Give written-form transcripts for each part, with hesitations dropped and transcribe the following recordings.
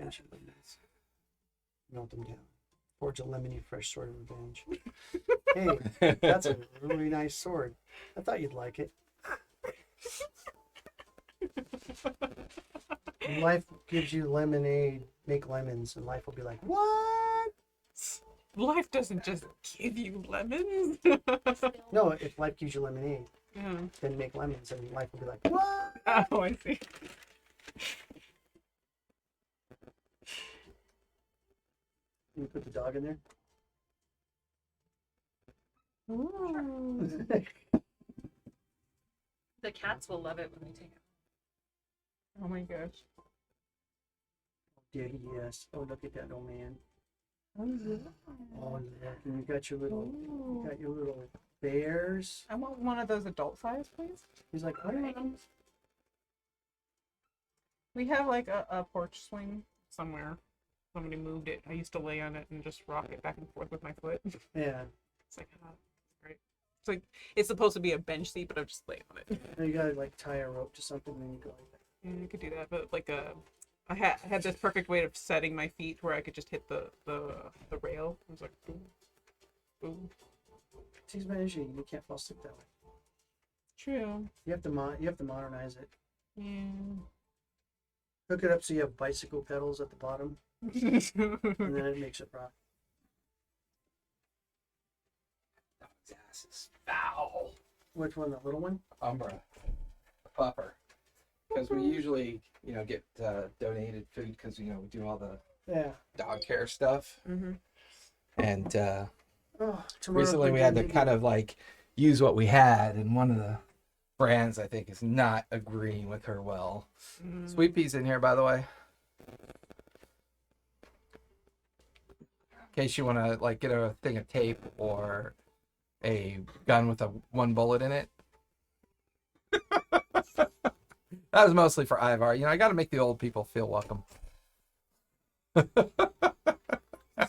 banshee lemons. Melt them down. Forge a lemony fresh sword of revenge. Hey, that's a really nice sword. I thought you'd like it. When life gives you lemonade, make lemons, and life will be like, what? Life doesn't just give you lemons. No, if life gives you lemonade, Yeah. then make lemons, and life will be like, what? Oh, I see. Can you put the dog in there? Ooh. The cats will love it when we take it. Oh my gosh. Yeah, yes. Oh, look at that old man. Oh, yeah. Oh, look, and you got your little bears. I want one of those adult size, please. He's like, what? We have like a porch swing somewhere. Somebody moved it. I used to lay on it and just rock it back and forth with my foot. Yeah. It's like, oh, it's great. It's like, it's supposed to be a bench seat, but I'm just laying on it. And you gotta like tie a rope to something, and then you go like that. Yeah, you could do that, but like I had this perfect way of setting my feet where I could just hit the rail. It was like boom, boom. She's managing. You can't fall asleep that way. True. You have to modernize it. Yeah. Hook it up so you have bicycle pedals at the bottom, and then it makes it rock. Dog's ass is foul. Which one? The little one? Umbra. Pupper. Because we usually, get donated food because, we do all the Yeah. dog care stuff. Mm-hmm. And Oh, recently we had to kind of like use what we had, and one of the brands I think is not agreeing with her well. Mm. Sweet Pea's in here, by the way. In case you want to like get a thing of tape or a gun with one bullet in it. That was mostly for Ivar. I got to make the old people feel welcome. There's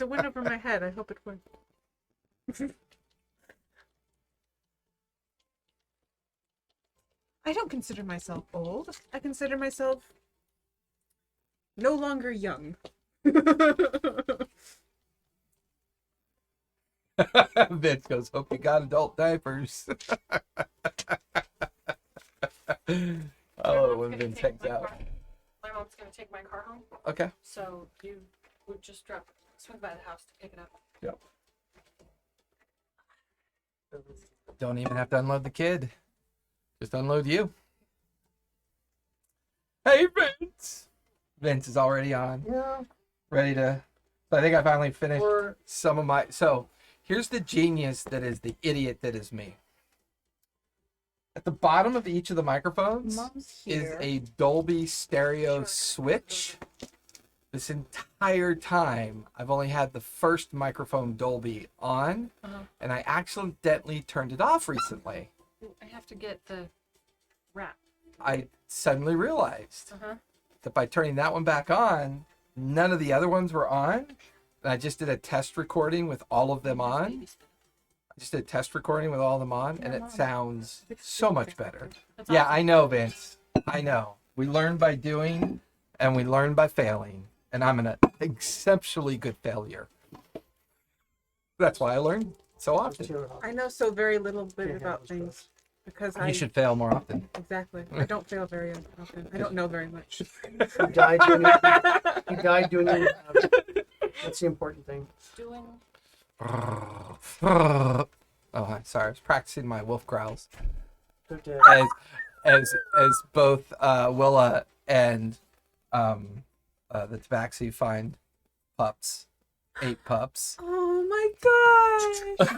a wind over my head. I hope it would. I don't consider myself old. I consider myself no longer young. Vince goes, hope you got adult diapers. Oh, when Vince hangs out. My mom's gonna take my car home, Okay. so you would just swing by the house to pick it up. Yep. Don't even have to unload the kid. Just unload you. Hey, Vince. Vince is already on. Yeah. Ready to... So I think I finally finished Or some of my... So here's the genius that is the idiot that is me. At the bottom of each of the microphones Mom's is here. a Dolby stereo switch. This entire time, I've only had the first microphone Dolby on, and I accidentally turned it off recently. I have to get the wrap. I suddenly realized Uh-huh. that by turning that one back on, none of the other ones were on. And I just did a test recording with all of them on. I just did a test recording with all of them on, and it sounds so much better. That's Yeah, awesome. I know, Vince. I know. We learn by doing, and we learn by failing. And I'm an exceptionally good failure. That's why I learn so often. I know so very little bit Can't about handle things because You should fail more often. Exactly. I don't fail very often. I don't know very much. You died doing it. You died doing it. That's the important thing. Doing Oh, sorry. I was practicing my wolf growls. Good day. As both Willa and the Tabaxi find pups, 8 pups. Oh my gosh!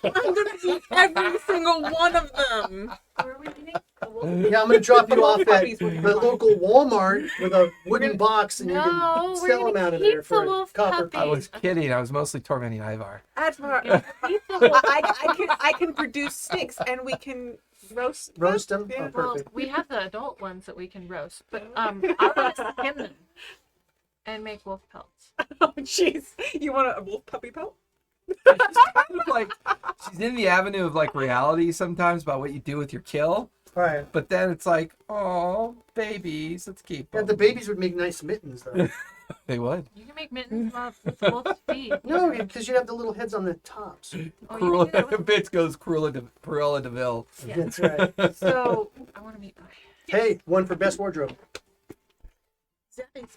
I'm gonna eat every single one of them. where are we eating? The wolf? Yeah, I'm gonna drop you off at Puppies would be the fine. local Walmart with a wooden box, and you No, can we're sell them gonna out of keep there for the a wolf copper. puppy. I was kidding. I was mostly tormenting Ivar. Advar, Keep the wolf. I can produce steaks and we can roast Roast them? Yeah. Oh, Well, perfect. we have the adult ones that we can roast, but I'll just skin them and make wolf pelts. Oh jeez, you want a wolf puppy pelt? She's kind of like, she's in the avenue of like reality sometimes about what you do with your kill. Right. But then it's like, oh, babies, let's keep Yeah, them. the babies would make nice mittens, though. They would. You can make mittens with both feet. No, because you have the little heads on the tops. Oh, you can Cruella, do that with- Vince goes Cruella de Vil. Yeah. That's right. So I want to meet pie. Hey, one for best wardrobe.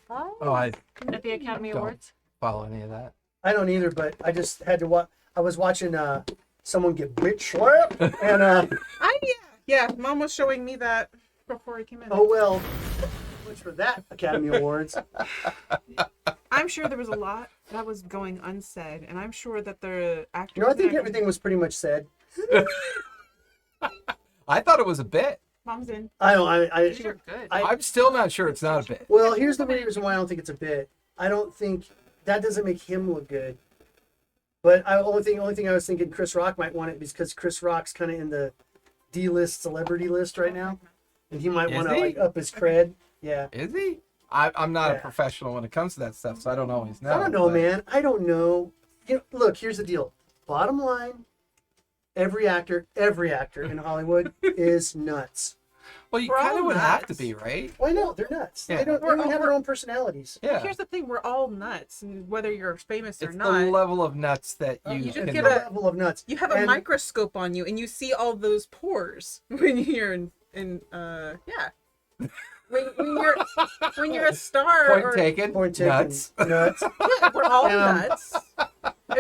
Oh, I At the Academy Don't. Awards. follow any of that. I don't either, but I just had to watch. I was watching someone get bitch slapped, and Yeah, Mom was showing me that before I came in. oh well. Much for that Academy Awards. I'm sure there was a lot that was going unsaid, and I'm sure that the actors. You know, I think and everything was pretty much said. I thought it was a bit. Mom's in. I don't. These are good. I'm still not sure it's not a bit. Well, here's the reason why I don't think it's a bit. I don't think that doesn't make him look good. But only thing I was thinking Chris Rock might want it because Chris Rock's kind of in the D-list celebrity list right now, and he might Is want to he? like up his cred. Yeah. Is he? I'm not a Yeah. professional when it comes to that stuff, so I don't always know. I don't know, but- man. I don't know. You know, look, here's the deal. Bottom line, every actor in Hollywood is nuts. Well, you We're kind of all would have to nuts. be, right? Well, I know they're nuts. Yeah. They don't even have their own personalities. Yeah. Here's the thing: we're all nuts, and whether you're famous or It's not. the level of nuts that you, you just can It's get the a- level of nuts. You have a And- microscope on you, and you see all those pores when you're yeah. when you're a star. point or, taken. Point taken. Nuts. Nuts. Yeah, we're all Um, nuts.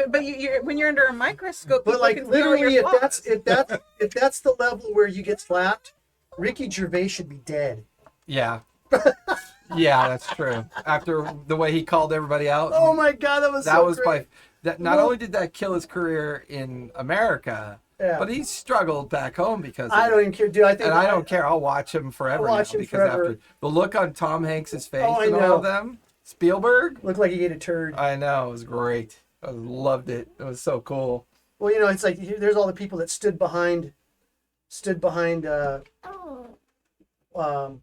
But you're when you're under a microscope, But people like can see all literally, your if flaws. that's the level where you get slapped, Ricky Gervais should be dead. Yeah. Yeah, that's true. After the way he called everybody out. Oh my god, that was that so was great. that. Not Well- only did that kill his career in America, Yeah. but he struggled back home because of I it. don't even care, dude. I think And I don't care. I'll watch him forever. I'll watch now him because forever. after the look on Tom Hanks's face Oh, I and all know. of them, Spielberg. Looked like he ate a turd. I know, it was great. I loved it. It was so cool. Well, you know, it's like there's all the people that stood behind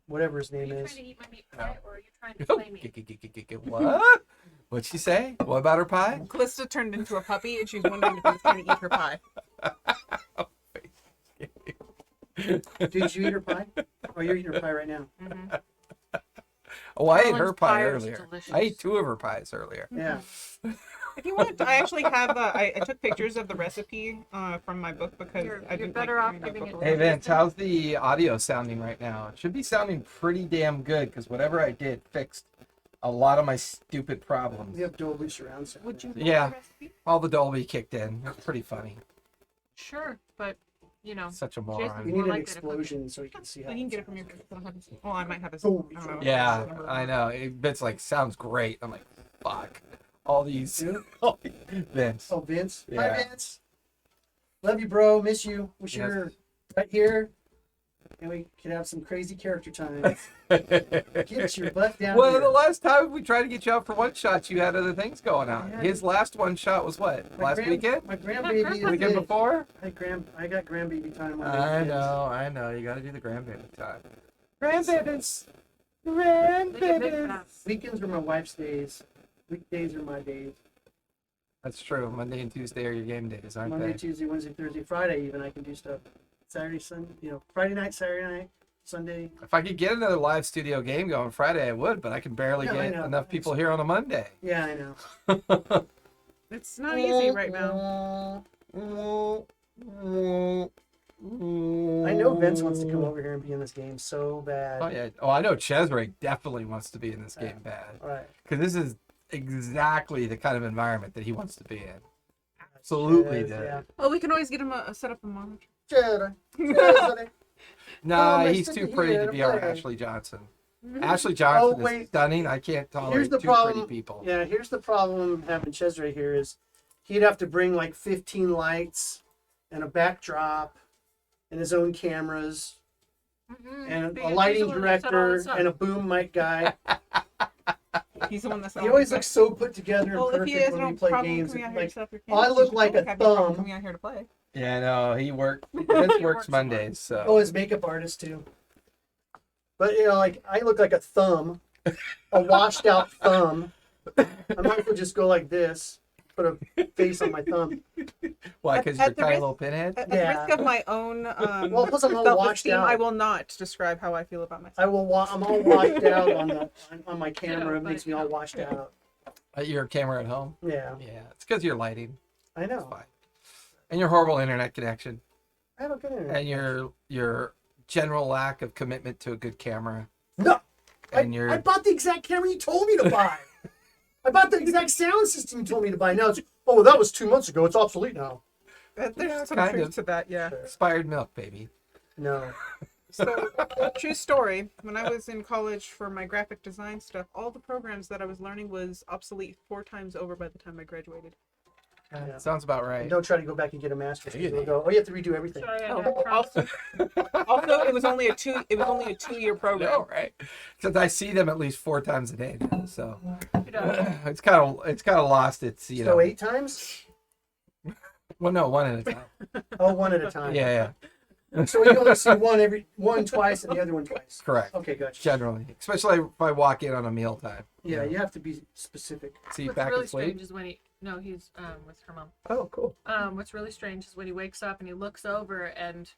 whatever his Are name you is. trying to eat my meat pie, or are you trying to play me? What? What'd she say? What about her pie? Callista turned into a puppy, and she's wondering if he's trying to eat her pie. Did you eat her pie? Oh, you're eating her pie right now. Oh, I ate Colin's her pie pie was earlier. delicious. I ate 2 of her pies earlier. Yeah. If you want, I actually have. I took pictures of the recipe from my book because You're I didn't better like off doing that giving book it- alone. Hey Vince, how's the audio sounding right now? It should be sounding pretty damn good because whatever I did fixed a lot of my stupid problems. You have Dolby surround sound. Would you? Yeah. the recipe? All the Dolby kicked in. It's pretty funny. Sure, but you know, Such a We moron. need More an like that if we- explosion so you can see how. You can it get it from your. sounds. I don't have this- Well, I might have this. Oh, I don't know. Yeah, I know. Vince like sounds great. I'm like, fuck. All these Dude. Vince. Oh, Vince. Yeah. Hi, Vince. Love you, bro. Miss you. Wish you Yes. were right here. And we could have some crazy character time. Get your butt down Well, here. the last time we tried to get you out for one shot, you had other things going on. Yeah. His last one shot was what? My Last weekend? My grandbaby. is Weekend big. before? I got grandbaby time on I weekends. know. You got to do the grandbaby time. make Grandbabies. it big Grandbabies. fast. Weekends are my wife's days. Weekdays are my days. That's true. Monday and Tuesday are your game days, aren't Monday, they? Tuesday, Wednesday, Thursday, Friday. Even I can do stuff. Saturday, Sunday. You know, Friday night, Saturday night, Sunday. If I could get another live studio game going Friday, I would, but I can barely Yeah, I get know. enough people here on a Monday. Yeah, I know. It's not easy right now. I know Vince wants to come over here and be in this game so bad. Oh yeah. Oh, I know Chesrick definitely wants to be in this game bad All right. because this is exactly the kind of environment that he wants to be in. Absolutely, Yes, dude. yeah. Oh, we can always get him a set up a monitor. Cheddar. Cheddar. Nah, Oh, he's my too sticky pretty here to to be our play. Ashley Johnson. Ashley Johnson Oh, is wait. stunning. I can't tolerate Here's the too problem. pretty people. Yeah, here's the problem having Cesare here is he'd have to bring like 15 lights and a backdrop and his own cameras and Because a he's lighting the one that set all director this up. and a boom mic guy. He's the one that's. He always looks so put together and Well, if he perfect has when no we play problem games. coming out here Like, to set up your I cameras, look you like don't a have no problem thumb. coming out here to play. Yeah, no, he works. Vince He works works Mondays, so. oh, his makeup artist too. But you know, like I look like a thumb, a washed out thumb. I might as well just go like this. put a face on my thumb. Why? At- Because at you're the tiny risk- little pinhead. At Yeah. the risk of my own Well, plus I'm all washed self-esteem, out. I will not describe how I feel about myself. I will. I'm all washed out on my camera. Yeah, It makes me all washed out. Your camera at home. Yeah, Yeah, it's because your lighting. I It's know. fine. And your horrible internet connection, I have a good internet. and your general lack of commitment to a good camera, No, and I bought the exact camera you told me to buy. I bought the exact sound system you told me to buy. Now it's that was 2 months ago. It's obsolete now. There's some kind truth of. to that, yeah. expired milk, baby. No. So, true story. When I was in college for my graphic design stuff, all the programs that I was learning was obsolete 4 times over by the time I graduated. Yeah. Sounds about And right. don't try to go back and get a master's. You'll go. Oh, you have to redo everything. Sorry, I Oh, got crossed. also, it was only a 2-year program. No, right? Since I see them at least 4 times a day now, so You know, it's kind of lost its So know. 8 times? Well, no, 1 at a time. Oh, 1 at a time. Yeah, So you only see one twice and the other one twice. correct. Okay, gotcha. Generally, especially if I walk in on a mealtime. Yeah, you have to be specific. See what's back really and sleep. strange is when he's with her mom. Oh, cool. What's really strange is when he wakes up and he looks over and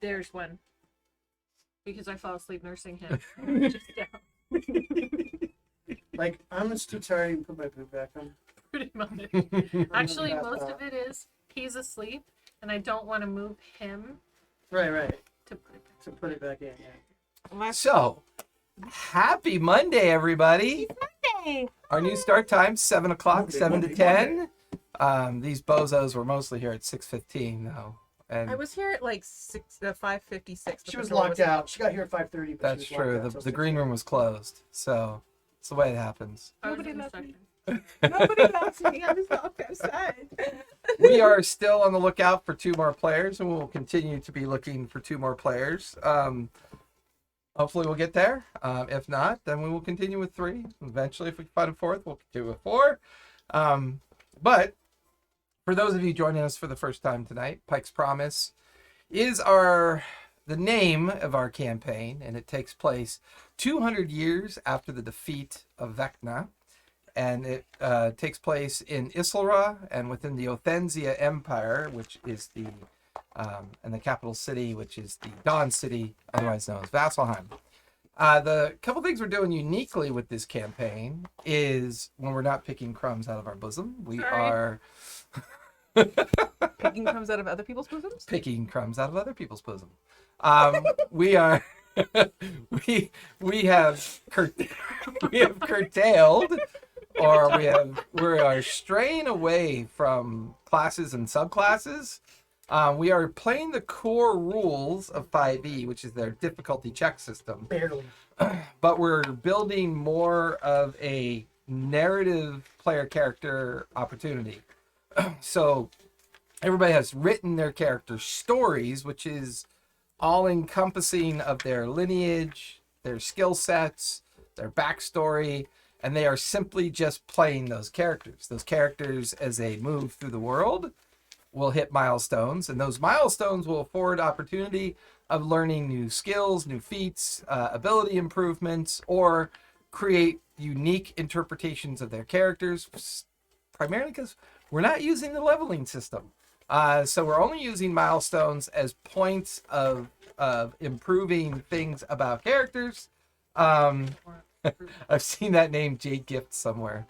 there's one. Because I fall asleep nursing him. Just down. Like, I'm just too tired to put my boot back on. Pretty much. Actually, Pass most out. of it is he's asleep and I don't want to move him Right. to put it back. To put it back in, yeah. Last So, happy Monday, everybody! day. Our new start time 7 o'clock, Monday, 7 to Monday, 10. These bozos were mostly here at 6:15 though, and I was here at like 5:56. She was locked out. She got here at 5:30. that's true. The green room was closed, so it's the way it happens. I was Nobody in the loves me. section. Nobody loves me. I'm just locked outside. We are still on the lookout for 2 more players, and we'll continue to be looking for 2 more players. Hopefully we'll get there. If not, then we will continue with 3. Eventually, if we find a 4th, we'll continue with 4. But for those of you joining us for the first time tonight, Pike's Promise is the name of our campaign, and it takes place 200 years after the defeat of Vecna. And it takes place in Issylra and within the Othanzia Empire, which is and the capital city, which is the Dawn City, otherwise known as Vasselheim. The couple things we're doing uniquely with this campaign is when we're not picking crumbs out of our bosom, we Sorry. are Picking comes out of other people's bosoms. picking crumbs out of other people's bosom. We are we have curtailed, or we are straying away from classes and subclasses. We are playing the core rules of 5e, which is their difficulty check system, Barely. but we're building more of a narrative player character opportunity. So everybody has written their character stories, which is all encompassing of their lineage, their skill sets, their backstory, and they are simply just playing those characters. Those characters, as they move through the world, will hit milestones, and those milestones will afford opportunity of learning new skills, new feats, ability improvements, or create unique interpretations of their characters, primarily because we're not using the leveling system. So we're only using milestones as points of improving things about characters. I've seen that name Jade Gift somewhere.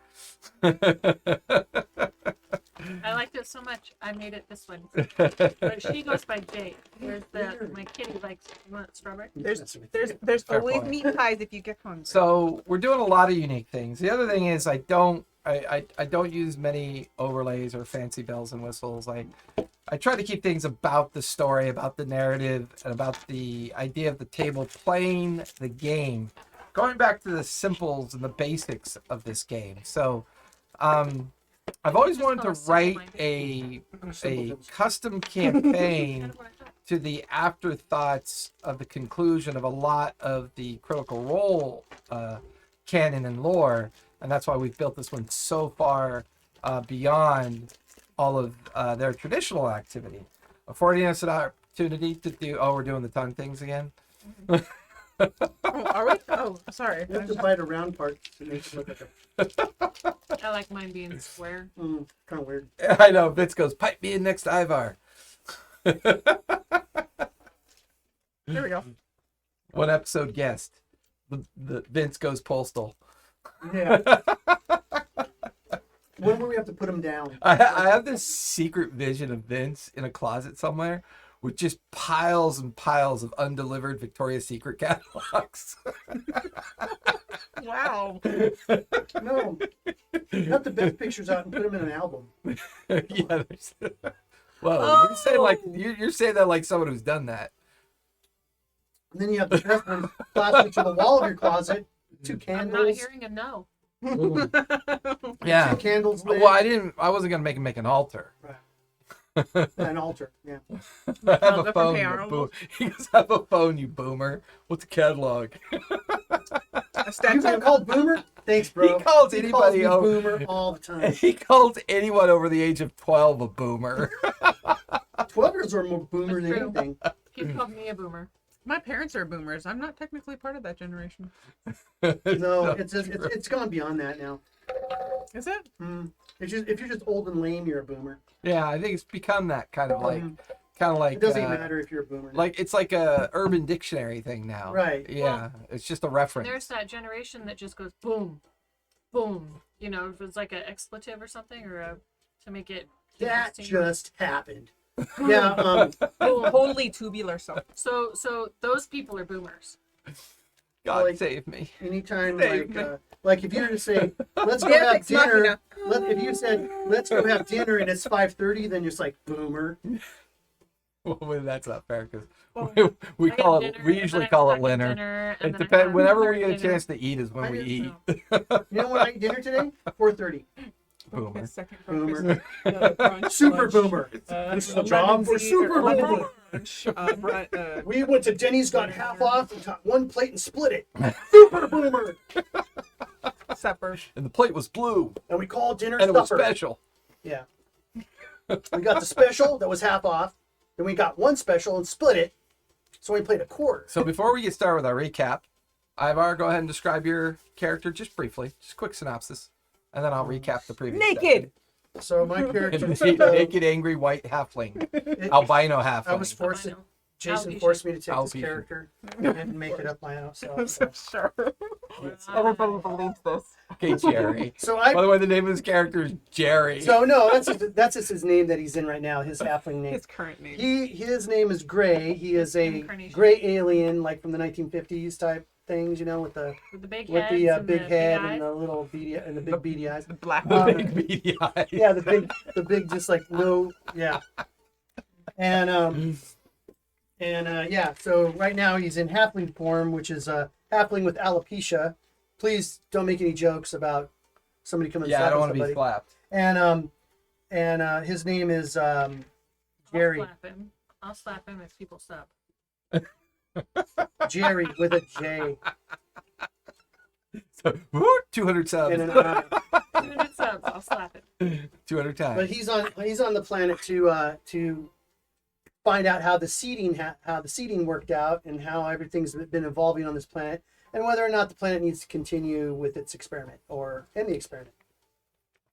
I liked it so much, I made it this one. But she goes by Jade. Whereas my kitty likes, you want strawberry? There's Fair always point. meat pies if you get hungry. So we're doing a lot of unique things. The other thing is I don't use many overlays or fancy bells and whistles. I try to keep things about the story, about the narrative, and about the idea of the table playing the game. Going back to the simples and the basics of this game. So I've always wanted to write a custom campaign to the afterthoughts of the conclusion of a lot of the Critical Role canon and lore, and that's why we've built this one so far beyond all of their traditional activity, affording us an opportunity to do. Oh, we're doing the tongue things again. Oh, are we? Oh, sorry. You have to bite a round part to make it look like I like mine being square. kind of weird. I know. Vince goes, pipe me in next to Ivar. There we go. One episode guest. The Vince goes postal. Yeah. When will we have to put him down? I have this secret vision of Vince in a closet somewhere with just piles and piles of undelivered Victoria's Secret catalogs. Wow. No. Cut the best pictures out and put them in an album. Yeah. Well, you're saying that like someone who's done that. And then you have the best one plastered to the wall of your closet. 2 I'm candles. not hearing a no. Yeah. 2 candles lit. Well, I wasn't gonna make an altar. An altar. Yeah. I have Oh, a the phone. compare You boom. He goes, have a phone, you boomer. What's a catalog? A You statue. got called Boomer? Thanks, bro. He calls He anybody me over. Boomer all the time. He calls anyone over the age of 12 a boomer. 12-year-olds are more Boomer That's than true. anything. He called me a boomer. My parents are boomers. I'm not technically part of that generation. No, it's gone beyond that now. Is it? It's just if you're just old and lame, you're a Boomer. Yeah, I think it's become that kind of like It doesn't matter if you're a Boomer. like it's like a Urban Dictionary thing now. Right. Yeah, it's just a reference. There's that generation that just goes boom, boom. You know, if it's like an expletive or something, or to make it. That interesting. just happened. Yeah. Holy tubular self. So those people are boomers. God like- save me. Anytime, Save like if you were to say, let's go Yeah, have Ex Machina. dinner. If you said, let's go have dinner and it's 5:30, then you're just like, Boomer. Well, that's not fair because Well, we I call have it. dinner, We and usually then I call have it second dinner. dinner, and It then I depends. have Whenever we third get a dinner. chance to eat is when I we didn't eat. You know when I ate dinner today? 4:30. Boomer. Second Boomer. breakfast, brunch, Super lunch, Boomer. This is a job for super Boomer. We went to Denny's, got half off, and got 1 plate and split it. Super Boomer. supper. And the plate was blue, And we called dinner and it was supper. special. Yeah. We got the special that was half off. Then we got 1 special and split it. So we played a quarter. So before we get started with our recap, Ivar, go ahead and describe your character just briefly, just a quick synopsis, and then I'll recap the previous. Naked. So my character, Naked, angry, white halfling, albino halfling. I was forced to. Albino. Jason Alopecia. forced me to take this Alopecia. character and make it up my own I'm self. so sure. Everybody believes this. Okay, Jerry. So By the way, the name of his character is Jerry. So no, that's just his name that he's in right now. His halfling name. His current name. His name is Gray. He is a Incarnation. gray alien, like from the 1950s type things, you know, with the With the big with heads the and big head eyes. and the little beady and the big beady eyes. The black the one. big beady eye. Yeah, the big, just like no, yeah. And yeah. So right now he's in halfling form, which is halfling with alopecia. Please don't make any jokes about somebody coming. Yeah, I don't want to be somebody. slapped. And his name is Jerry. I'll slap him if people stop. Jerry with a J So, 200 subs. and an I. 200 subs, I'll slap it. 200 times. But he's on the planet to find out how the seeding worked out and how everything's been evolving on this planet, and whether or not the planet needs to continue with its experiment or end the experiment.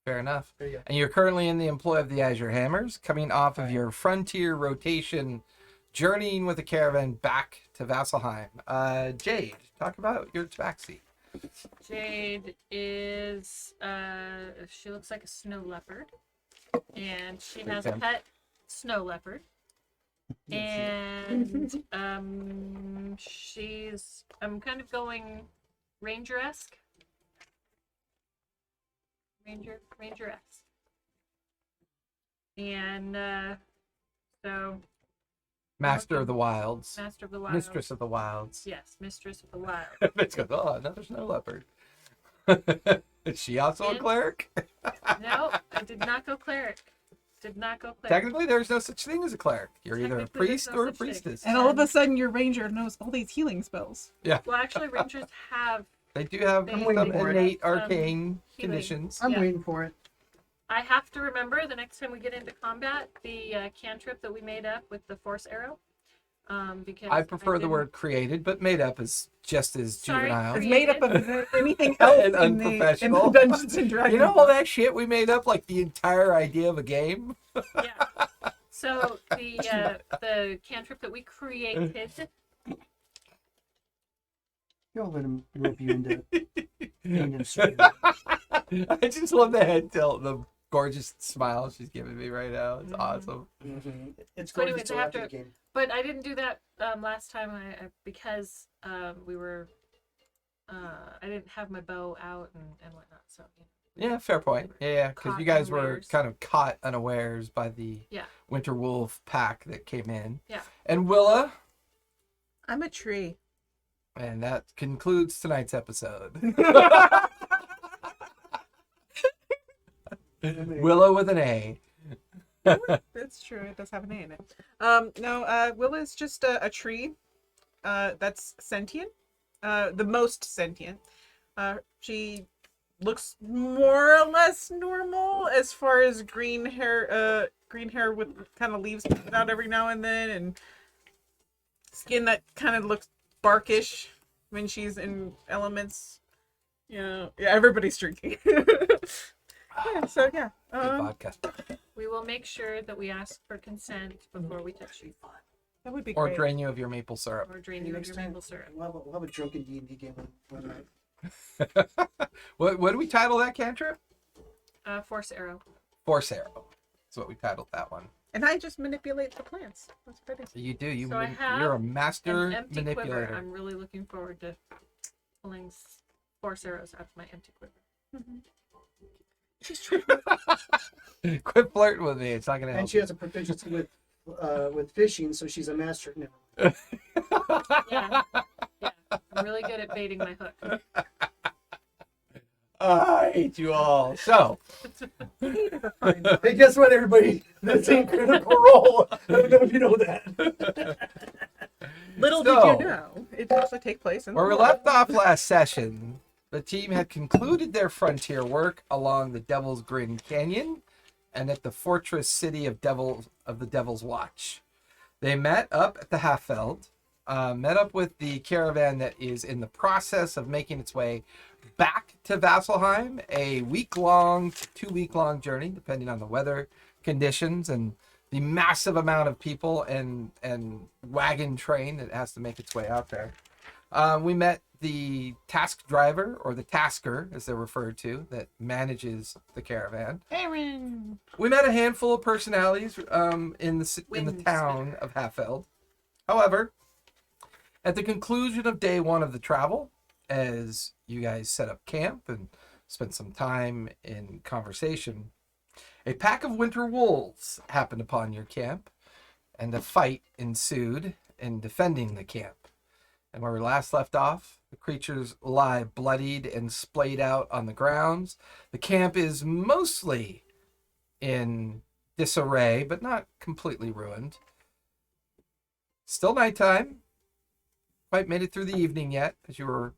Fair enough. There you go. And you're currently in the employ of the Azure Hammers, coming off of your frontier rotation, journeying with a caravan back to Vasselheim. Jade, talk about your tabaxi. Jade is, she looks like a snow leopard. And she has a pet snow leopard. And I'm kind of going ranger-esque. Ranger-esque. And so Master of the Wilds. Master of the Wilds. Mistress of the Wilds. Yes, Mistress of the Wild. Bitch goes, oh, another snow leopard. Is she also a Yes. cleric? No, I did not go cleric. Did not go cleric. Technically, there's no such thing as a cleric. You're either a Technically, priest there's no or a such thing. priestess. And all of a sudden, your ranger knows all these healing spells. Well, actually, rangers have. They do have I'm waiting some for it. innate Some arcane healing. conditions. I'm Yeah. waiting for it. I have to remember the next time we get into combat the cantrip that we made up with the force arrow. Because I prefer the didn't- word created, but made up is just as Sorry, juvenile. It's made up of anything else And in the unprofessional. Dungeons and Dragons. You know all that shit we made up, like the entire idea of a game? Yeah. So the cantrip that we created. Don't let him rope you into being in I just love the head tilt, the gorgeous smile she's giving me right now. It's awesome. It's So gorgeous anyways, to I have watch to- the game. But I didn't do that last time because we were. I didn't have my bow out and whatnot. So. Yeah, fair point. Yeah, because you Caught guys were unawares. kind of caught unawares by the Yeah. Winter Wolf pack that came in. Yeah. And Willa, I'm a tree. and that concludes tonight's episode. Willow with an A. That's true. It does have an A in it. No, Willa is just a tree that's sentient. The most sentient. She looks more or less normal as far as green hair with kind of leaves coming out every now and then, and skin that kind of looks barkish when she's in elements. You know, yeah, everybody's drinking. Yeah, so yeah. Good vodka. We will make sure that we ask for consent before we touch you. That would be Or great. drain you of your maple syrup. Or drain you of your maple syrup. We'll have a drunken D&D game one night. What do we title that cantrip? Force arrow. Force Arrow. That's what we titled that one. And I just manipulate the plants. That's what I do. You do. So I have You're a master An empty manipulator. quiver. I'm really looking forward to pulling force arrows out of my empty quiver. She's true. Quit flirting with me. It's not gonna help. And she has a proficiency with fishing, so she's a master now. Yeah. Yeah. I'm really good at baiting my hook. I hate you all. So, Hey, guess what, everybody? This ain't Critical Role. I don't know if you know that. Little So- did you know, it actually take place in the where we world. left off last session, the team had concluded their frontier work along the Devil's Grin Canyon and at the fortress city of the Devil's Watch. They met up at the Halffeld, met up with the caravan that is in the process of making its way back to Vasselheim, a week-long to 2-week-long journey, depending on the weather conditions and the massive amount of people and wagon train that has to make its way out there. We met the task driver, or the tasker, as they're referred to, that manages the caravan. Aaron. We met a handful of personalities in the Whims. town of Halffeld. However, at the conclusion of day one of the travel, as you guys set up camp and spent some time in conversation, a pack of winter wolves happened upon your camp, and a fight ensued in defending the camp. And where we last left off, the creatures lie bloodied and splayed out on the grounds. The camp is mostly in disarray, but not completely ruined. Still nighttime. Quite made it through the evening yet, as you were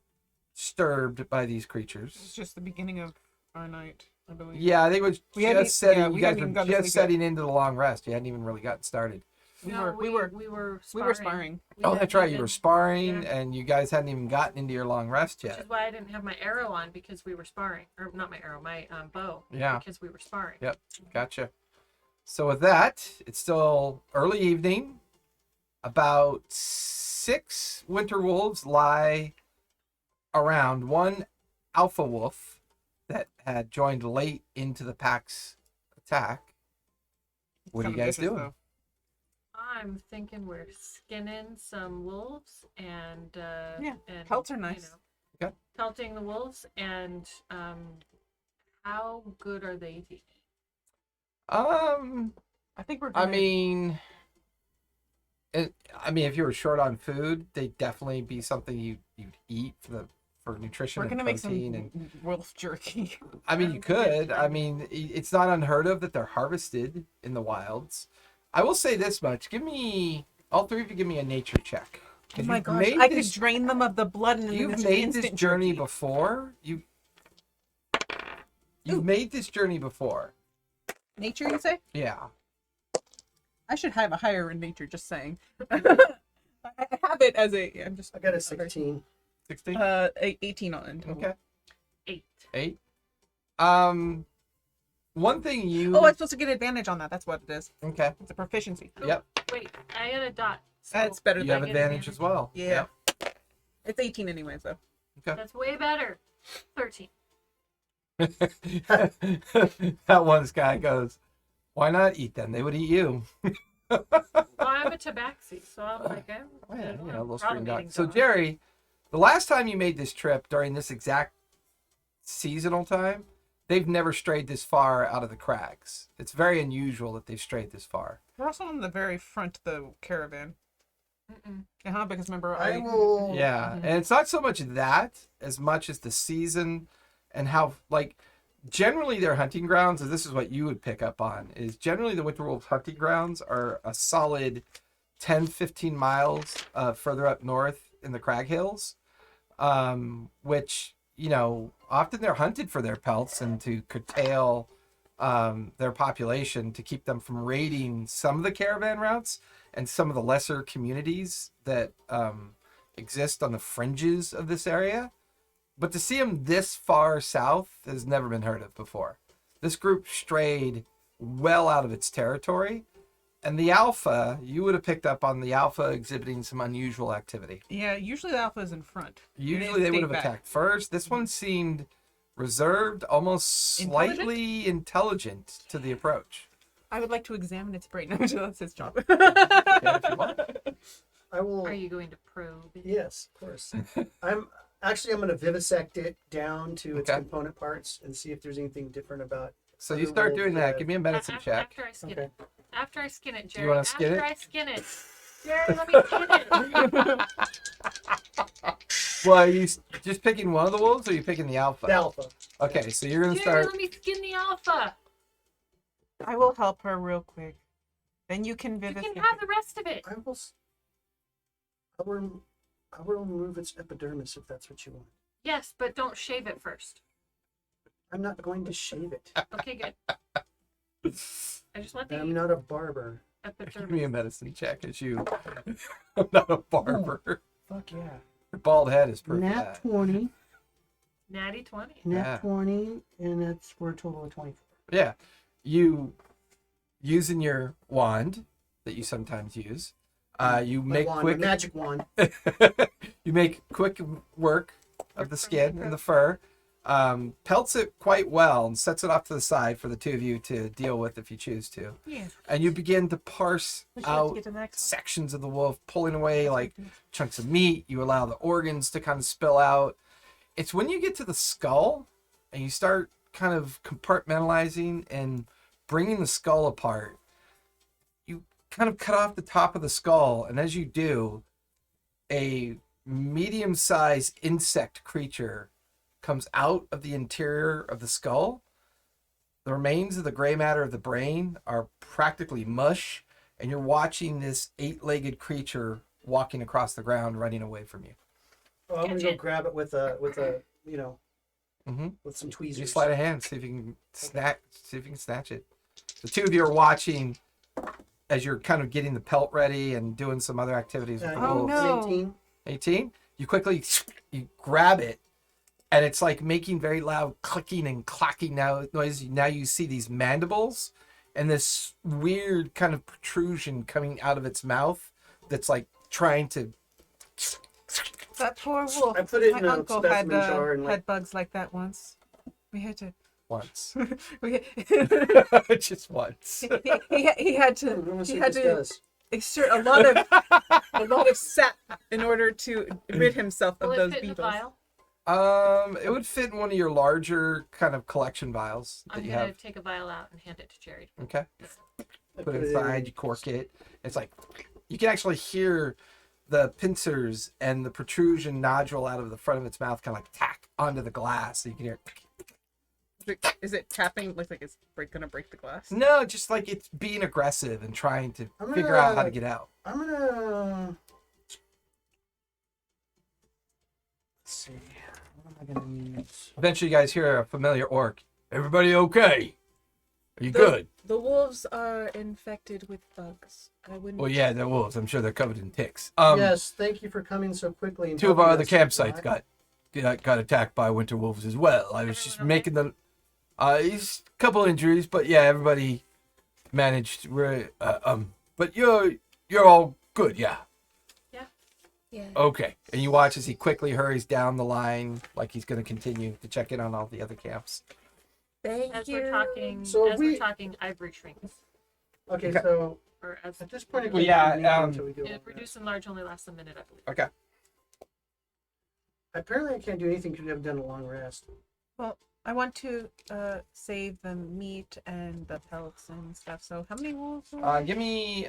disturbed by these It's creatures. just the beginning of our night, I believe. Yeah, I think it was We hadn't- just setting. yeah, You we guys hadn't even were gotten to just sleep yet. setting into the long rest. You hadn't even really gotten started. We No, were we were sparring. sparring. We Oh, hadn't that's right. You even- were sparring, yeah. and you guys hadn't even gotten into your long rest Which yet. is why I didn't have my arrow on, because we were sparring. Or not my arrow, my bow. Yeah. Because we were sparring. Yep. Gotcha. So with that, it's still early evening. About 6 winter wolves lie around. One alpha wolf that had joined late into the pack's attack. What are you Kinda guys vicious, doing? though. I'm thinking we're skinning some wolves and Yeah, and pelts are nice. Okay. Pelting the wolves, and how good are they to eat? I think we're I gonna... mean, if you were short on food, they'd definitely be something you'd eat for nutrition we're and gonna make protein some and wolf jerky. I mean, you Good could. plan. I mean, it's not unheard of that they're harvested in the wilds. I will say this much: all three of you, give me a nature check. Oh 'Cause my you've gosh, made I this- could drain them of the blood and You've it's made this instant journey jerky. before. You've made this journey before. Nature, you say? Yeah. I should have a higher in nature, just saying. I have it as a. I'm just. I got a 16. 16. 18 on total. Okay. 8. 8. One thing you. Oh, I'm supposed to get advantage on that. That's what it is. Okay. It's a proficiency. Oh, Yep. Wait, I got a dot. So That's better You than have I get advantage as well. Yeah. It's 18 anyways, though. That's way better. 13. That one guy goes, "Why not eat them? They would eat you." Well, I'm a tabaxi, so I'm like, Oh, yeah, I'm you know, little problem string dog. eating So dog. Jerry, the last time you made this trip during this exact seasonal time, they've never strayed this far out of the crags. It's very unusual that they've strayed this far. We're also on the very front of the caravan. Mm-mm. Because remember, I will. Yeah, and it's not so much that as much as the season and how, like, generally their hunting grounds, and this is what you would pick up on, is generally the Winter Wolves hunting grounds are a solid 10, 15 miles further up north in the Crag Hills, which, you know, often they're hunted for their pelts and to curtail their population to keep them from raiding some of the caravan routes and some of the lesser communities that exist on the fringes of this area. But to see them this far south has never been heard of before. This group strayed well out of its territory. And the alpha, you would have picked up on the alpha exhibiting some unusual activity. Yeah, usually the alpha is in front. Usually they would have attacked first. This one seemed reserved, almost slightly intelligent to the approach. I would like to examine its brain. No, that's his job. Yeah, if you want. I will. Are you going to probe it? Yes, of course. I'm going to vivisect it down to its Okay. component parts and see if there's anything different about. So you start doing that. Give me a medicine check. After I skin Okay. it. After I skin it, Jerry. You wanna skin after it? I skin it. Jerry, let me skin it. Well, are you just picking one of the wolves, or are you picking the alpha? The alpha. Okay, so you're gonna Jerry, start. let me skin the alpha. I will help her real quick. Then you can You vivisect. can have the rest of it. I will. I will remove its epidermis if that's what you want. Yes, but don't shave it first. I'm not going to shave it. Okay, good. I just want the I'm not a barber. Give me a epidermis. medicine check, as you. I'm not a barber. Fuck yeah. Your bald head is proof of Nat that. 20. Natty 20. Nat Yeah. 20, and that's for a total of 24. Yeah, you using your wand that you sometimes use. You My make wand, quick. my magic wand. You make quick work of the skin and the fur. Pelts it quite well and sets it off to the side for the two of you to deal with if you choose to. Yeah. And you begin to parse Would you like to out get to the next one? sections of the wolf, pulling away like chunks of meat. You allow the organs to kind of spill out. It's when you get to the skull and you start kind of compartmentalizing and bringing the skull apart. You kind of cut off the top of the skull, and as you do, a medium-sized insect creature comes out of the interior of the skull. The remains of the gray matter of the brain are practically mush, and you're watching this 8-legged creature walking across the ground, running away from you. Oh, I'm gonna Catch go it. grab it with a Mm-hmm. with some tweezers. You slide a hand, see if you can snatch it. The two of you are watching as you're kind of getting the pelt ready and doing some other activities with the Oh, wolves. no. 18. 18. You quickly grab it, and it's like making very loud clicking and clacking noise. Now you see these mandibles and this weird kind of protrusion coming out of its mouth that's like trying to. That poor wolf. I put it My in a uncle had, specimen jar and, like- had bugs like that once. We had to. Once. We Just once. he had I want to. to see He what had this to does. exert a lot of sap in order to rid himself of Will it those fit in the beetles. vial? It would fit in one of your larger kind of collection vials that I'm you gonna have. take a vial out and hand it to Jerry. Okay. I Put it in- inside, you cork it. It's like you can actually hear the pincers and the protrusion nodule out of the front of its mouth kind of like tack onto the glass. So you can hear. Is it tapping like it's gonna break the glass? No, just like it's being aggressive and trying to I'm figure out how gonna- to get out. I'm gonna. Let's see. What am I gonna use? Eventually, you guys hear a familiar orc. Everybody okay? Are you good? The wolves are infected with bugs. I wouldn't. Well, yeah, they're wolves. I'm sure they're covered in ticks. Yes, thank you for coming so quickly. And Two of our helping other us, campsites Rock. got attacked by winter wolves as well. I was just Everyone making the he's a couple injuries, but yeah, everybody managed. But you're all good, yeah. Yeah. Okay. And you watch as he quickly hurries down the line, like he's going to continue to check in on all the other camps. Thank As you. we're talking, So we're talking, ivory shrinks. Okay, Okay. so Or as at this point, it Well, can't yeah, be anything um, until we do all that. reduce and large only lasts a minute, I believe. Okay. Apparently, I can't do anything because we haven't done a long rest. Well, I want to save the meat and the pelts and stuff. So how many wolves? Give me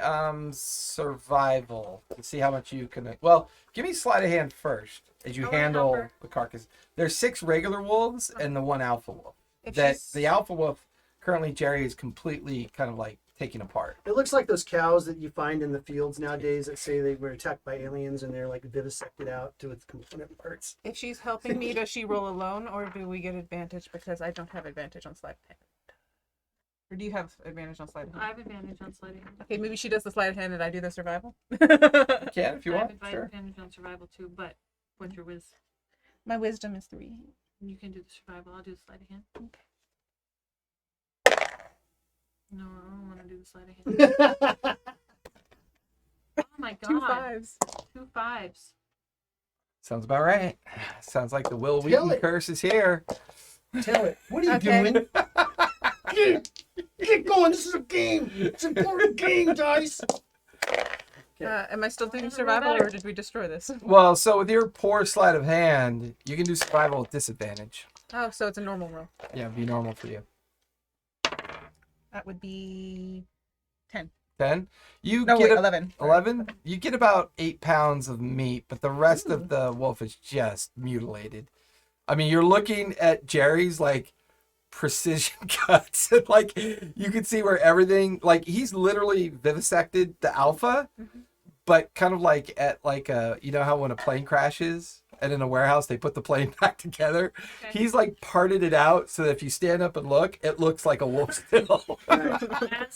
survival to see how much you can. Well, give me sleight of hand first as you I wanna handle help her. the carcass. There's 6 regular wolves and the 1 alpha wolf. If That she's- the alpha wolf currently Jerry is completely kind of like taken apart. It looks like those cows that you find in the fields nowadays that say they were attacked by aliens and they're like vivisected out to its component parts. If she's helping me, does she roll alone, or do we get advantage because I don't have advantage on sleight of hand? Or do you have advantage on sleight of I hand? have advantage on sliding. Okay, maybe she does the sleight of hand and I do the survival. You can if you I have want. Sure. advantage on survival too, but what's your whiz? My wisdom is 3. You can do the survival. I'll do the sleight of hand. No, I don't want to do the sleight of hand. Oh my god. 2 5s. 2 5s. Sounds about right. Sounds like the Will Tell Wheaton it. curse is here. Tell it. What are you Okay. doing? Get going. This is a game. It's an important game, Dice. Am I still doing Whatever, survival, better. or did we destroy this? Well, so with your poor sleight of hand, you can do survival with disadvantage. Oh, so it's a normal roll. Yeah, it'd be normal for you. That would be 10. 10. You No, get wait, a- 11. 11. You get about 8 pounds of meat, but the rest of the wolf is just mutilated. I mean, you're looking at Jerry's like precision cuts, and like you can see where everything, like he's literally vivisected the alpha, but kind of like at like a, you know how when a plane crashes and in a warehouse they put the plane back together. Okay. He's like parted it out so that if you stand up and look, it looks like a wolf still. Right.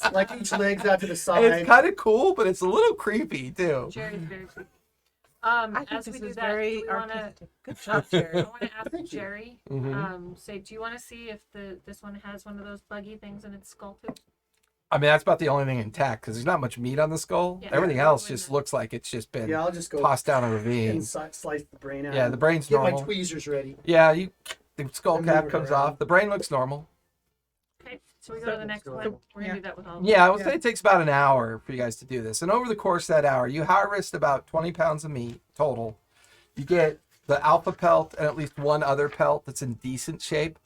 As Like each leg's out to the And side. it's kind of cool, but it's a little creepy too. Jerry's very creepy. I think As this we do is that, very do we want to? artistic. Good job, I Jerry. want to ask Thank you. Jerry. Mhm. Say, do you want to see if this one has one of those buggy things in its skull too? I mean, that's about the only thing intact because there's not much meat on the skull. Yeah. Everything Yeah. else just looks like it's just been Yeah, I'll just go tossed down a and ravine. slice the brain out. Yeah, the brain's Get my normal. tweezers ready. Yeah, the skull And move cap it comes around. off. The brain looks normal. Okay, so we go to the next one. So- We're gonna do that with all. Yeah, I would say it takes about an hour for you guys to do this. And over the course of that hour, you harvest about 20 pounds of meat total. You get the alpha pelt and at least one other pelt that's in decent shape.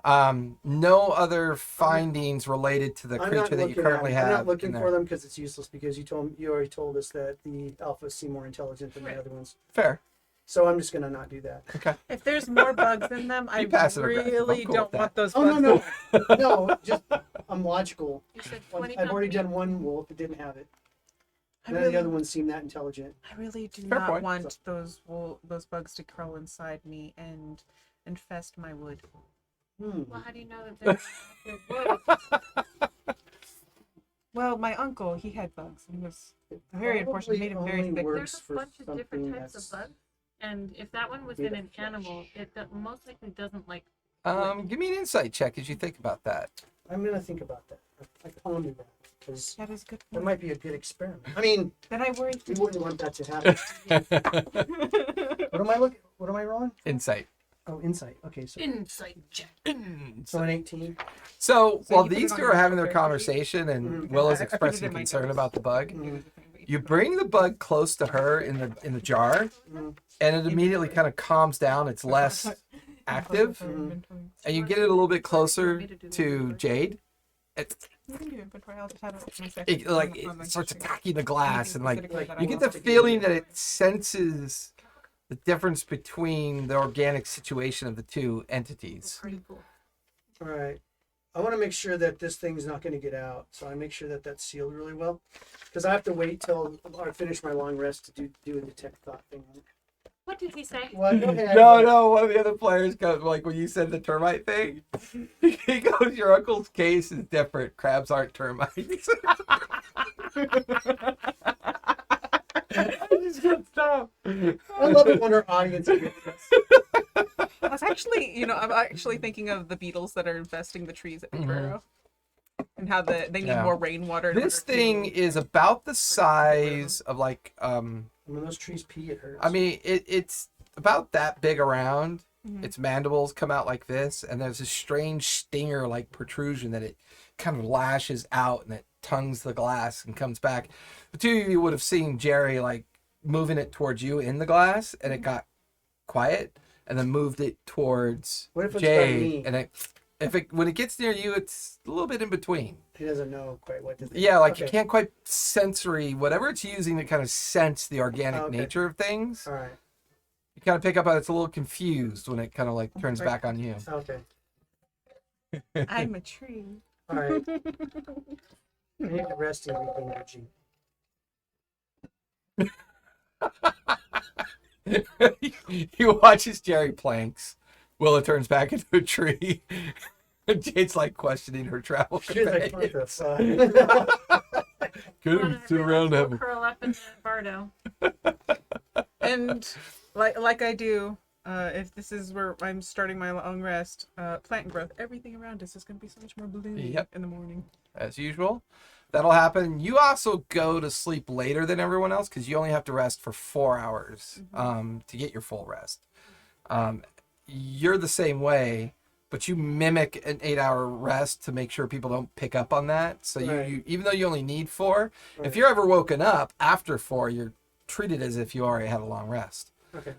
No other findings related to the I'm not creature that you looking currently at, have. I'm not in looking there. for them because it's useless because you already told us that the alphas seem more intelligent than Right. the other ones. Fair. So I'm just gonna not do that. Okay. If there's more bugs in them, I You passive aggressive. I'm really cool don't with want those Oh bugs. no, no, just I'm logical. You said 20 I've already pounds. done one wolf that didn't have it. I None of really, the other ones seem that intelligent. I really do Fair not point. want those bugs to crawl inside me and infest my wood. Well, how do you know that they're wood? Well, my uncle, he had bugs. He was very unfortunate. Made him very Only sick. works There's a for bunch of different something types of that's- bugs, and if that one was made in of an flesh. animal, it most likely doesn't like. Give me an insight check as you think about that. I'm gonna think about that. I pondered that because That is good. that might be a good experiment. I mean, Then I worry. we wouldn't want that to happen. What am I rolling? Insight. Oh, insight. Okay, so Insight check. an 18. So So while you put these it on two your are having their filter. conversation and Mhm. Will is I put it expressing in my concern notes. about the bug, Mhm. you bring the bug close to her in the jar, Mhm. and it immediately kind of calms down. It's less active, Mhm. and you get it a little bit closer to Jade. It's You can do inventory. I'll just have it in a second. it, like On my it starts sheet. attacking the glass, and like Specifically that I you get want the to feeling that it senses the difference between the organic situation of the two entities. Pretty cool. All right. I want to make sure that this thing's not going to get out, so I make sure that that's sealed really well, because I have to wait till I finish my long rest to do a detect thought thing on it. What did he say? Well, go ahead. No, one of the other players goes, like, when you said the termite thing, he goes, your uncle's case is different. Crabs aren't termites. I just can't stop. I love it when our audience gets this. I'm actually thinking of the beetles that are infesting the trees at Big Mhm. Burrow. And how they need Yeah. more rainwater. in This order thing to- is about the size of, like, When those trees pee, it hurts. I mean, it's about that big around. Mhm. Its mandibles come out like this, and there's a strange stinger-like protrusion that it kind of lashes out, and it tongues the glass and comes back. The two of you would have seen Jerry, like, moving it towards you in the glass, and it got quiet, and then moved it towards What if it's Jade, got me? and when it gets near you, it's a little bit in between. He doesn't know quite what to think. Yeah, like Okay. you can't quite sensory whatever it's using to kind of sense the organic Okay. nature of things. All right. You kind of pick up on it's a little confused when it kind of like turns Right. back on you. Okay. I'm a tree. All right. I need to rest and regain energy. He watches Jerry planks. Willa turns back into a tree. Jade's like questioning her travel She's like, what the companions. fuck? Could have sit around and have We'll a curl up in the bardo. And like I do, if this is where I'm starting my long rest, plant growth, everything around us is going to be so much more blooming Yep. in the morning. as usual. That'll happen. You also go to sleep later than everyone else because you only have to rest for 4 hours to get your full rest. You're the same way, but you mimic an 8-hour rest to make sure people don't pick up on that. So Right. you even though you only need 4, Right. if you're ever woken up after 4, you're treated as if you already had a long rest. Okay.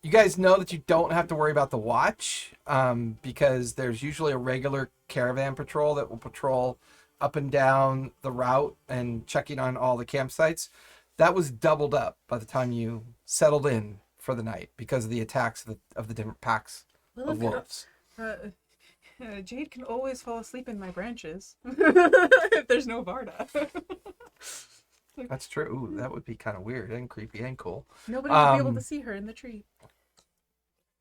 You guys know that you don't have to worry about the watch because there's usually a regular caravan patrol that will patrol up and down the route and checking on all the campsites. That was doubled up by the time you settled in for the night because of the attacks of the different packs of wolves. Jade can always fall asleep in my branches if there's no Varda. That's true. Ooh, that would be kind of weird and creepy and cool. Nobody would be able Um, to see her in the tree.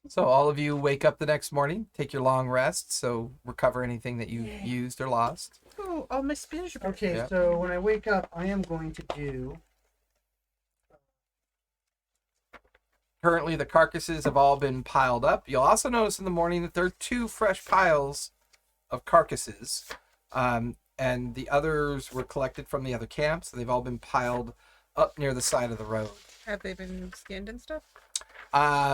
So all of you wake up the next morning, take your long rest, so recover anything that you Yeah. used or lost. Oh, all my spinach. Okay, Yeah. so when I wake up, I am going to do. Currently, the carcasses have all been piled up. You'll also notice in the morning that there are 2 fresh piles of carcasses, and the others were collected from the other camps. So they've all been piled up near the side of the road. Have they been skinned and stuff?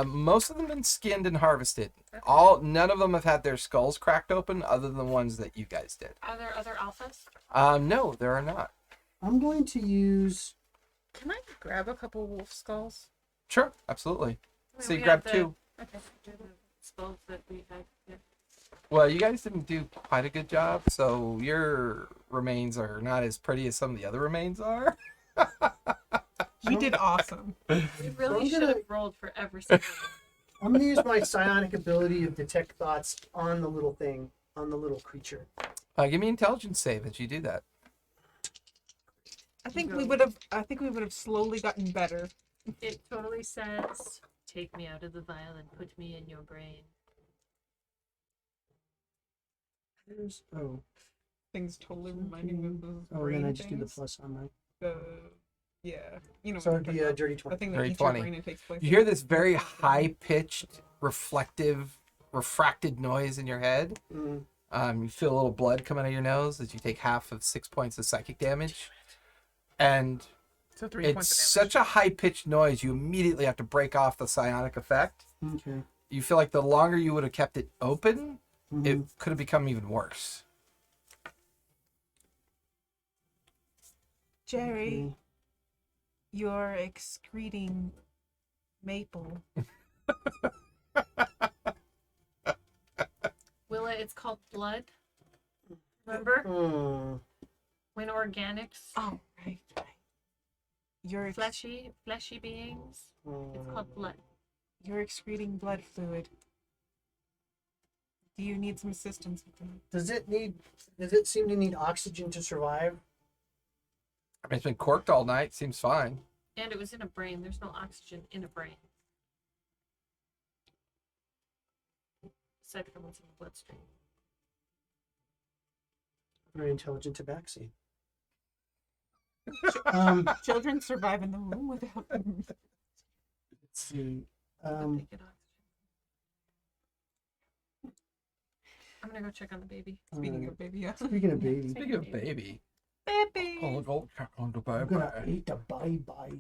Most of them have been skinned and harvested. Okay. None of them have had their skulls cracked open, other than the ones that you guys did. Are there other alphas? No, there are not. I'm going to use. Can I grab a couple wolf skulls? Sure, absolutely. I mean, So you we grab have the- 2. Okay. Do the skulls that we had. Yeah. Well, you guys didn't do quite a good job, so your remains are not as pretty as some of the other remains are. We did awesome. We I'm really should gonna- have rolled for every single one. I'm going to use my psionic ability of detect thoughts on the little thing, on the little creature. Give me an intelligence save as you do that. I think we would have slowly gotten better. It totally says, "Take me out of the vial and put me in your brain." Oh, Things totally reminding me of those then brain I just do the things. plus on my. Yeah, you know. So what it'd I'm be talking a about. dirty The 20. thing that Dirty eats your 20. brain and takes place. You hear this very high-pitched, refracted noise in your head. Mm. You feel a little blood come out of your nose as you take half of 6 points of psychic damage. And So 3 it's points of damage. such a high-pitched noise, you immediately have to break off the psionic effect. Okay. You feel like the longer you would have kept it open, Mhm. it could have become even worse. Jerry, you're excreting maple. Willa, it's called blood. Remember Mm. when organics, Oh, right. You're fleshy beings, it's called blood. You're excreting blood fluid. Do you need some assistance with that? Does it seem to need oxygen to survive? I mean, it's been corked all night. Seems fine. And it was in a brain. There's no oxygen in a brain. Aside from what's in the bloodstream. Very intelligent tabaxi. Children survive in the womb without. Let's see. They get oxygen. I'm gonna go check on the baby. Speaking of baby, yeah. Speaking of baby, Speaking of baby. Baby. Oh, go check on the I'm gonna baby. eat the bye-bye.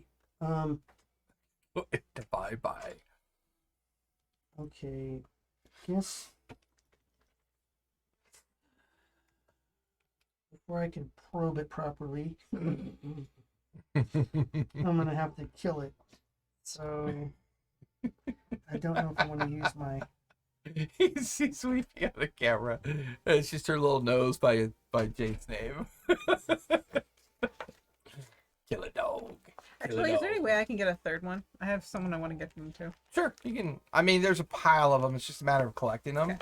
Bye-bye. Okay. Guess before I can probe it properly, I'm gonna have to kill it. So I don't know if I want to use my. He's sweeping out the camera. It's just her little nose by Jade's name. Kill a dog. Actually, is there any way I can get a third one? I have someone I want to get them to. Sure, you can. I mean, there's a pile of them. It's just a matter of collecting them. Okay.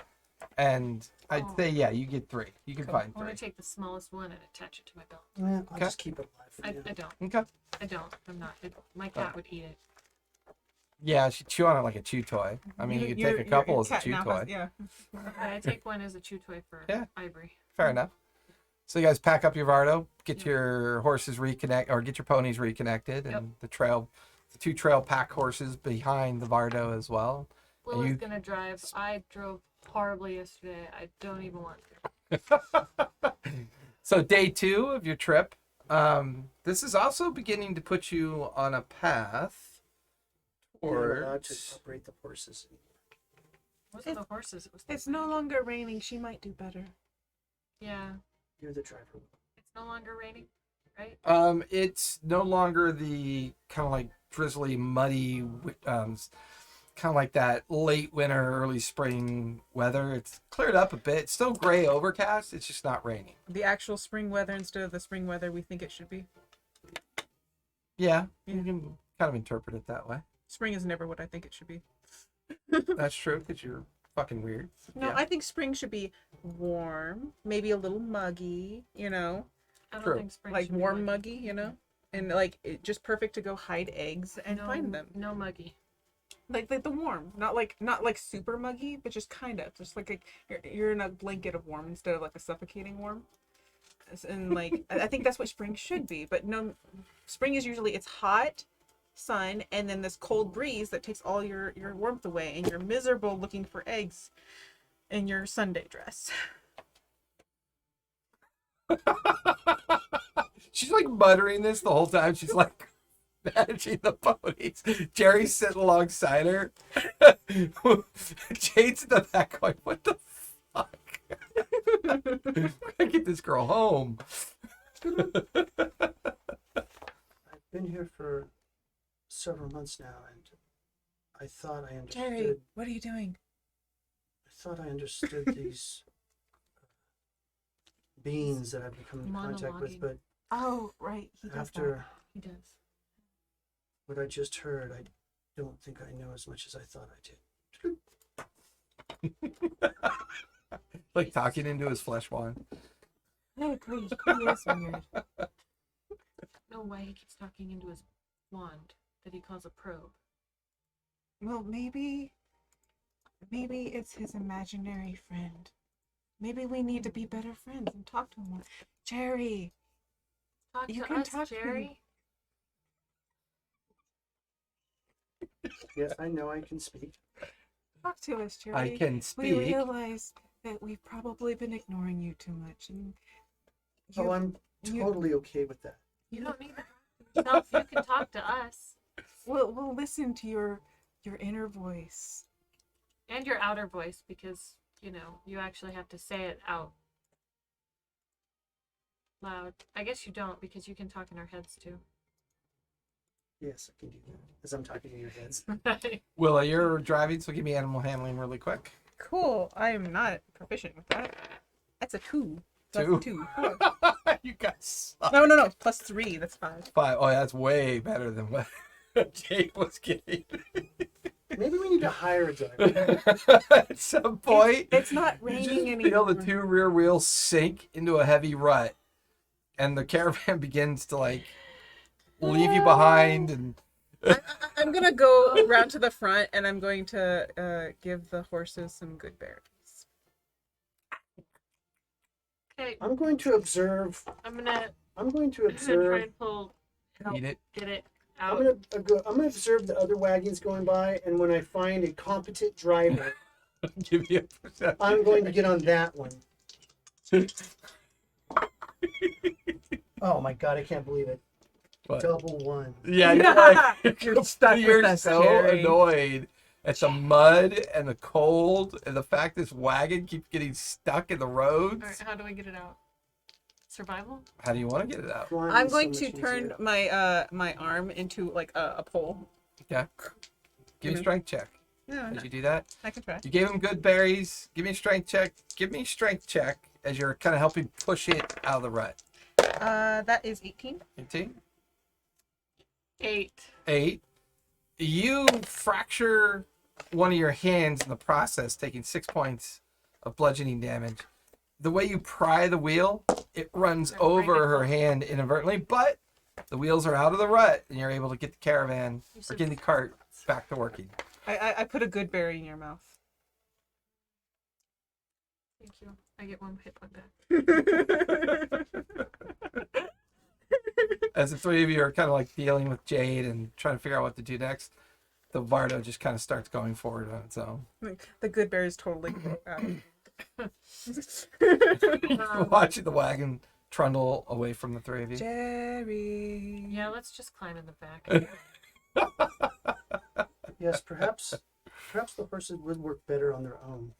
And I'd say, yeah, you get 3. You can Cool. find I want 3. to take the smallest one and attach it to my belt. I'll Okay. just keep it alive for I now. don't. Okay. I don't. I'm not. My cat would eat it. Yeah, she chew on it like a chew toy. I mean, you could take a couple as a cat chew now toy. has- yeah. I take one as a chew toy for Yeah. Ivory. Fair enough. So you guys pack up your Vardo, get Yep. your horses get your ponies reconnected, and Yep. the 2 trail pack horses behind the Vardo as well. Will you- is gonna drive. I drove horribly yesterday. I don't even want to. So day 2 of your trip. This is also beginning to put you on a path You're allowed to towards. operate the horses. It wasn't the horses. It was. The It's no longer raining. She might do better. Yeah. You're the driver. It's no longer raining, right? It's no longer the kind of like drizzly, muddy, kind of like that late winter, early spring weather. It's cleared up a bit. It's still gray, overcast. It's just not raining. The actual spring weather instead of the spring weather we think it should be. Yeah, you can kind of interpret it that way. Spring is never what I think it should be. That's true, because you're fucking weird. No, Yeah. I think spring should be warm, maybe a little muggy, you know, I don't True. think spring like should be warm muggy, you know, and like just perfect to go hide eggs and No, find them. No muggy. Like the warm, not like super muggy, but just kind of just like you're in a blanket of warm instead of like a suffocating warm. And like I think that's what spring should be, but no, spring is usually it's hot sun and then this cold breeze that takes all your warmth away, and you're miserable looking for eggs in your Sunday dress. She's like muttering this the whole time. She's like managing the ponies. Jerry's sitting alongside her. Jade's in the back going, what the fuck? I get this girl home. I've been here for several months now, and I thought I understood. Jerry, what are you doing? I thought I understood these beings that I've come into contact with, Monologuing. but Oh, right. He does after He does. what I just heard, I don't think I know as much as I thought I did. Like talking into his flesh wand. that. I agree. He is weird. No way he keeps talking into his wand that he calls a probe. Well, maybe it's his imaginary friend. Maybe we need to be better friends and talk to him more. Jerry, Talk You to can us, talk to me. Jerry. Yes, I know I can speak. talk to us, Jerry. I can We speak. realize that we've probably been ignoring you too much, and Oh, I'm you- totally okay with that. You don't need to talk to yourself. You can talk to us we'll listen to your inner voice. and your outer voice because you actually have to say it out loud. I guess you don't because you can talk in our heads too. Yes, I can do that. As I'm talking in your heads. Willa, you're driving, so give me animal handling really quick. Cool. I am not proficient with that. That's a 2. That's Two? a 2. Cool. You guys suck. No. Plus 3. That's 5. 5. Oh, that's way better than what Jake was getting. Maybe we need to hire a driver. At some point, It's not you just raining feel anymore. the 2 rear wheels sink into a heavy rut, and the caravan begins to like leave you behind, and I'm gonna go around to the front, and I'm going to give the horses some good berries. Okay, I'm going to observe. I'm gonna I'm going to try observe. and pull, help eat it. get it I'm out. gonna observe the other wagons going by, and when I find a competent driver, Give you a perception. I'm going to get on that one. Oh my god, I can't believe it. What? Double one. Yeah, you're like You're stuck with you're us, so Jerry. annoyed at the mud and the cold and the fact this wagon keeps getting stuck in the roads. All right, how do I get it out? Survival? How do you want to get it out? Flying I'm is going so to much turn easier. my arm into like a pole. Okay. Give me a strength check. No, Did you do that? I can try. You gave him good berries. Give me a strength check. Give me a strength check as you're kind of helping push it out of the rut. That is 18. 18? 8. 8. You fracture one of your hands in the process, taking 6 points of bludgeoning damage. The way you pry the wheel, it runs over her hand inadvertently, but the wheels are out of the rut, and you're able to get the caravan or get the cart back to working. I put a good berry in your mouth. Thank you. I get 1 hit point back. As the three of you are kind of like dealing with Jade and trying to figure out what to do next, the Vardo just kind of starts going forward on its own. The good berry is totally Watching the wagon trundle away from the three of you. Jerry. Yeah, let's just climb in the back. Yes, perhaps the horses would work better on their own.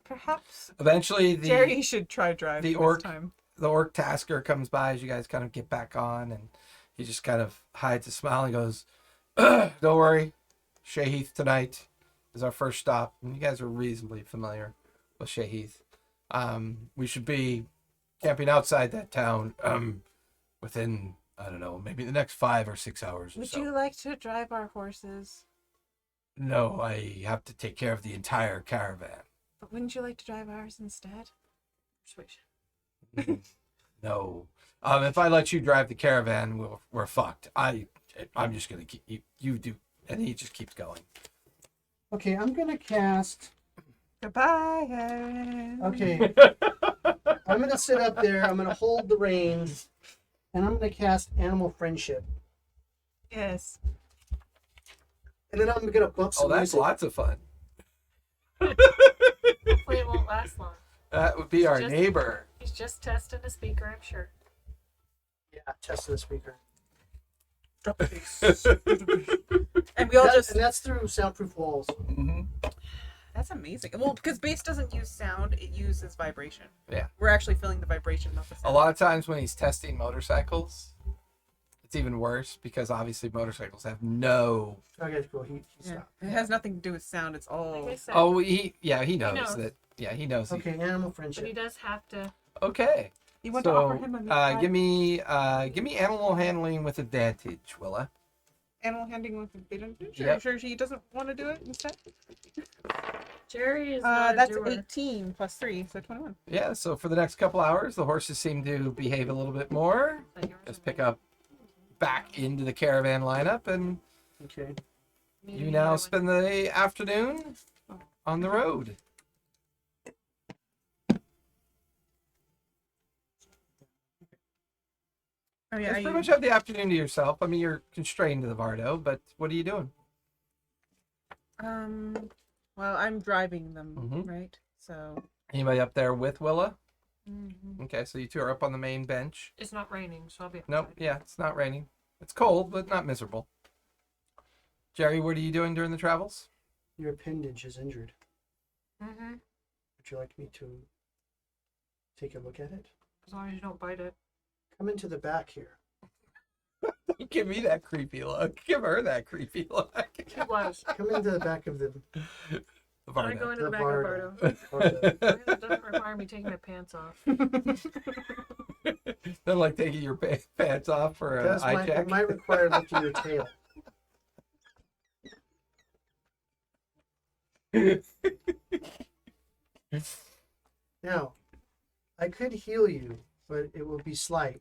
Perhaps Eventually, Jerry should try driving the this orc- time. the orc tasker comes by as you guys kind of get back on, and he just kind of hides a smile and goes, "Don't worry, Shahith tonight is our first stop." And you guys are reasonably familiar with Shahith. We should be camping outside that town within, I don't know, maybe the next 5 or 6 hours or Would so. you like to drive our horses? No, I have to take care of the entire caravan. But wouldn't you like to drive ours instead? Persuasion. No. If I let you drive the caravan, we're fucked. I'm just gonna keep you do, and he just keeps going. Okay, I'm gonna cast. Goodbye, Aaron. Okay, I'm gonna sit up there. I'm gonna hold the reins, and I'm gonna cast Animal Friendship, Yes. and then I'm gonna bump some Oh, that's music. lots of fun. Hopefully it won't last long. That would be our Just- neighbor. He's just testing a speaker, I'm sure. Yeah, test the speaker. And we all just. And that's through soundproof walls. Mm-hmm. That's amazing. Well, because bass doesn't use sound, it uses vibration. Yeah. We're actually feeling the vibration, not the A sound. lot of times when he's testing motorcycles, it's even worse because obviously motorcycles have no. Okay, cool. He Yeah. stopped. It has nothing to do with sound. It's all. Like I said, Oh, he knows knows. that. Yeah, he knows. Okay, Animal but Friendship. he does have to. Okay. You want to offer him a meat pie? give me animal handling with advantage, Willa. Animal handling with advantage? Yep. Sure he doesn't want to do it instead? Jerry is not a That's doer. 18 plus 3, so 21. Yeah. So for the next couple hours, the horses seem to behave a little bit more. But yours Just is pick up back into the caravan lineup, and Okay. maybe you the now other one. spend the afternoon on the road. Oh, You yeah. guys pretty much have the afternoon to yourself. I mean, you're constrained to the Vardo, but what are you doing? Well, I'm driving them, Mhm. right? So. Anybody up there with Willa? Mhm. Okay, so you two are up on the main bench. It's not raining, so I'll be outside. Nope, yeah, it's not raining. It's cold, but not miserable. Jerry, what are you doing during the travels? Your appendage is injured. Mm-hmm. Would you like me to take a look at it? As long as you don't bite it. Come into the back here. Give me that creepy look. Give her that creepy look. It was. Come into the back of the The I go Vardo. into the back Vardo. of Bardo. Vardo. It doesn't require me taking my pants off. Then like taking your pants off for an That's eye my, check. it might require lifting your tail. Now, I could heal you, but it will be slight.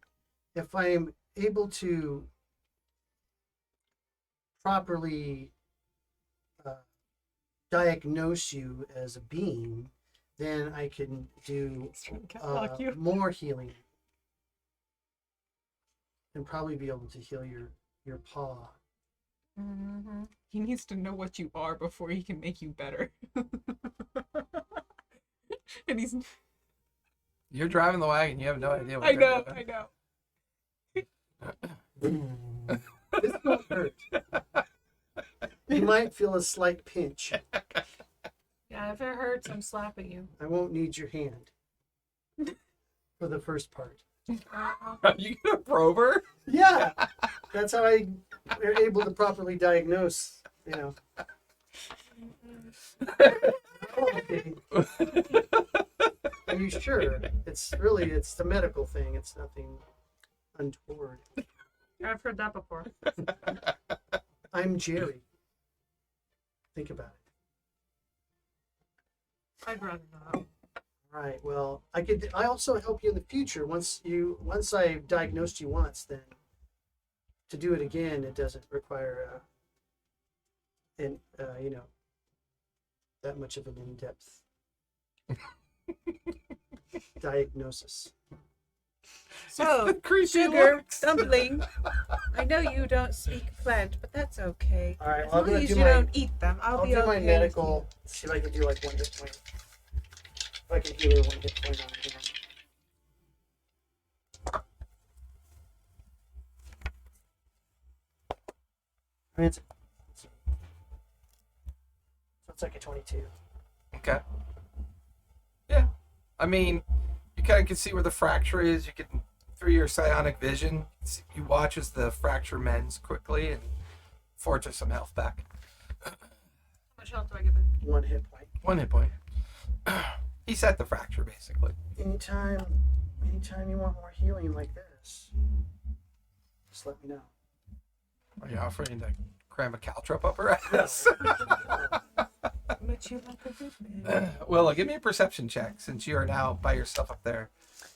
If I am able to properly diagnose you as a being, then I can do Lock you. more healing and probably be able to heal your paw. Mm-hmm. He needs to know what you are before he can make you better. And he's. You're driving the wagon. You have no idea what I they're know. doing. I know. This won't hurt. You might feel a slight pinch. Yeah, if it hurts, I'm slapping you. I won't need your hand for the first part. Are you gonna probe her? Yeah, that's how I are able to properly diagnose. You know. Okay. Are you sure? It's the medical thing. It's nothing untoward. I've heard that before. I'm Jerry. Think about it. I'd rather not. Right. Well, I also help you in the future. Once I've diagnosed you once, then to do it again, it doesn't require that much of an in-depth diagnosis. So, Creepy sugar, looks. dumpling. I know you don't speak French, but that's okay. All right. As Well, I'm long gonna as do you my don't eat them, I'll be do okay. my with medical. See if I can do like 1 hit point. If I can heal her 1 hit point on her hand. I mean, so it's like a 22. Okay. Yeah. I mean, you kind of can see where the fracture is. You can, through your psionic vision, you watch as the fracture mends quickly and forges some health back. How much health do I get back? 1 hit point. 1 hit point. He set the fracture, basically. Anytime you want more healing like this, just let me know. Are you offering to cram a caltrop up her ass? But you like a good man. Well, give me a perception check, since you are now by yourself up there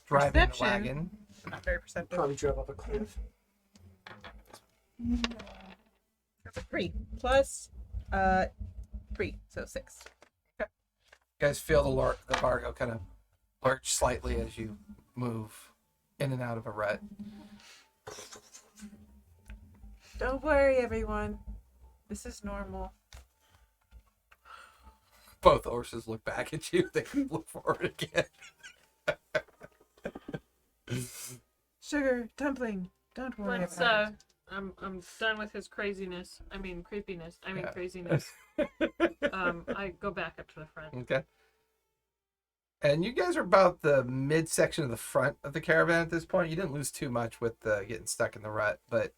driving the Perception? wagon. Not very perceptive. Probably drove up a cliff. That's a 3 plus 3, so 6. You guys feel the Largo kind of lurch slightly as you move in and out of a rut. Don't worry, everyone. This is normal. Both horses look back at you. They look forward again. Sugar, dumpling. Don't worry Let's about it. I'm done with his craziness. I mean creepiness. I mean Yeah. craziness. I go back up to the front. Okay. And you guys are about the midsection of the front of the caravan at this point. You didn't lose too much with getting stuck in the rut, but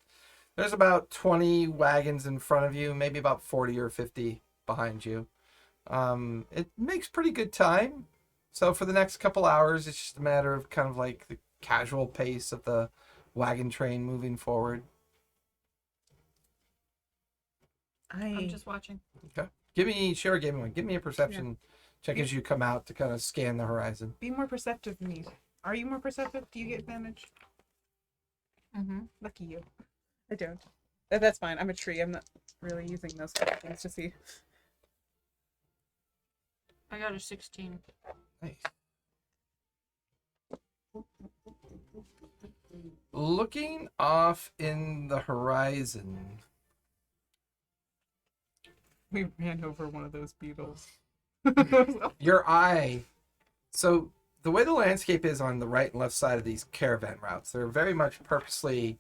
there's about 20 wagons in front of you, maybe about 40 or 50 behind you. It makes pretty good time. So for the next couple hours, it's just a matter of kind of like the casual pace of the wagon train moving forward. I'm just watching. Okay. Give me a perception check as you come out to kind of scan the horizon. Be more perceptive than me. Are you more perceptive? Do you get advantage? Mm-hmm. Lucky you. I don't. That's fine. I'm a tree. I'm not really using those kind of things to see. I got a 16. Nice. Looking off in the horizon. We ran over one of those beetles. Your eye. So the way the landscape is on the right and left side of these caravan routes, they're very much purposely.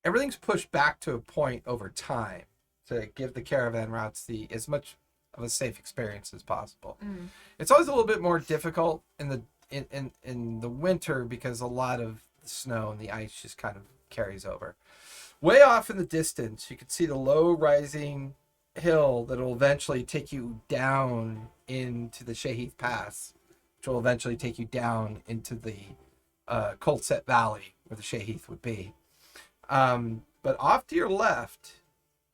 Everything's pushed back to a point over time to give the caravan routes as much of a safe experience as possible. Mm. It's always a little bit more difficult in the winter because a lot of the snow and the ice just kind of carries over. Way off in the distance, you can see the low rising hill that will eventually take you down into the Shahith Pass, which will eventually take you down into the Coltset Valley where the Shahith would be. But off to your left,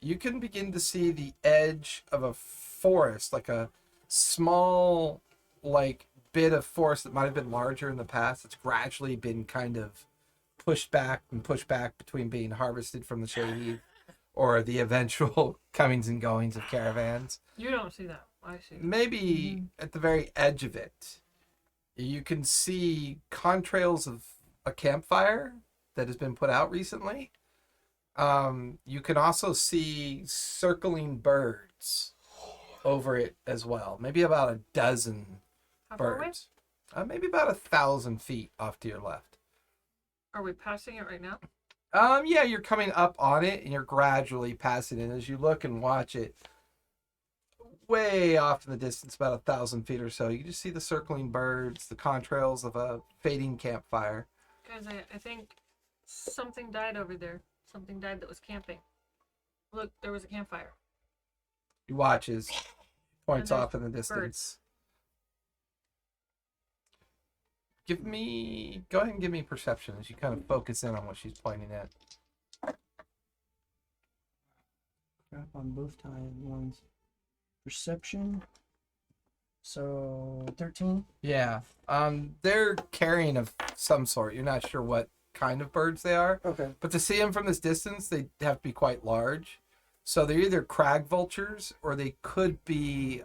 you can begin to see the edge of a forest, like a small, like bit of forest that might have been larger in the past. It's gradually been kind of pushed back between being harvested from the Shahith, or the eventual comings and goings of caravans. You don't see that. I see. Maybe at the very edge of it, you can see contrails of a campfire that has been put out recently. You can also see circling birds over it as well. Maybe about a dozen How far away? birds. Maybe about 1,000 feet off to your left. Are we passing it right now? Yeah, you're coming up on it and you're gradually passing it as you look and watch it. Way off in the distance, about 1,000 feet or so, you can just see the circling birds, the contrails of a fading campfire. Guys, I think something died over there. Something died that was camping. Look, there was a campfire. He watches, points And there's off in the distance. Go ahead and give me perception as you kind of focus in on what she's pointing at. Crap on both ones. Perception. So 13. Yeah. They're carrying of some sort. You're not sure what kind of birds they are. Okay. But to see them from this distance, they have to be quite large. So they're either crag vultures or they could be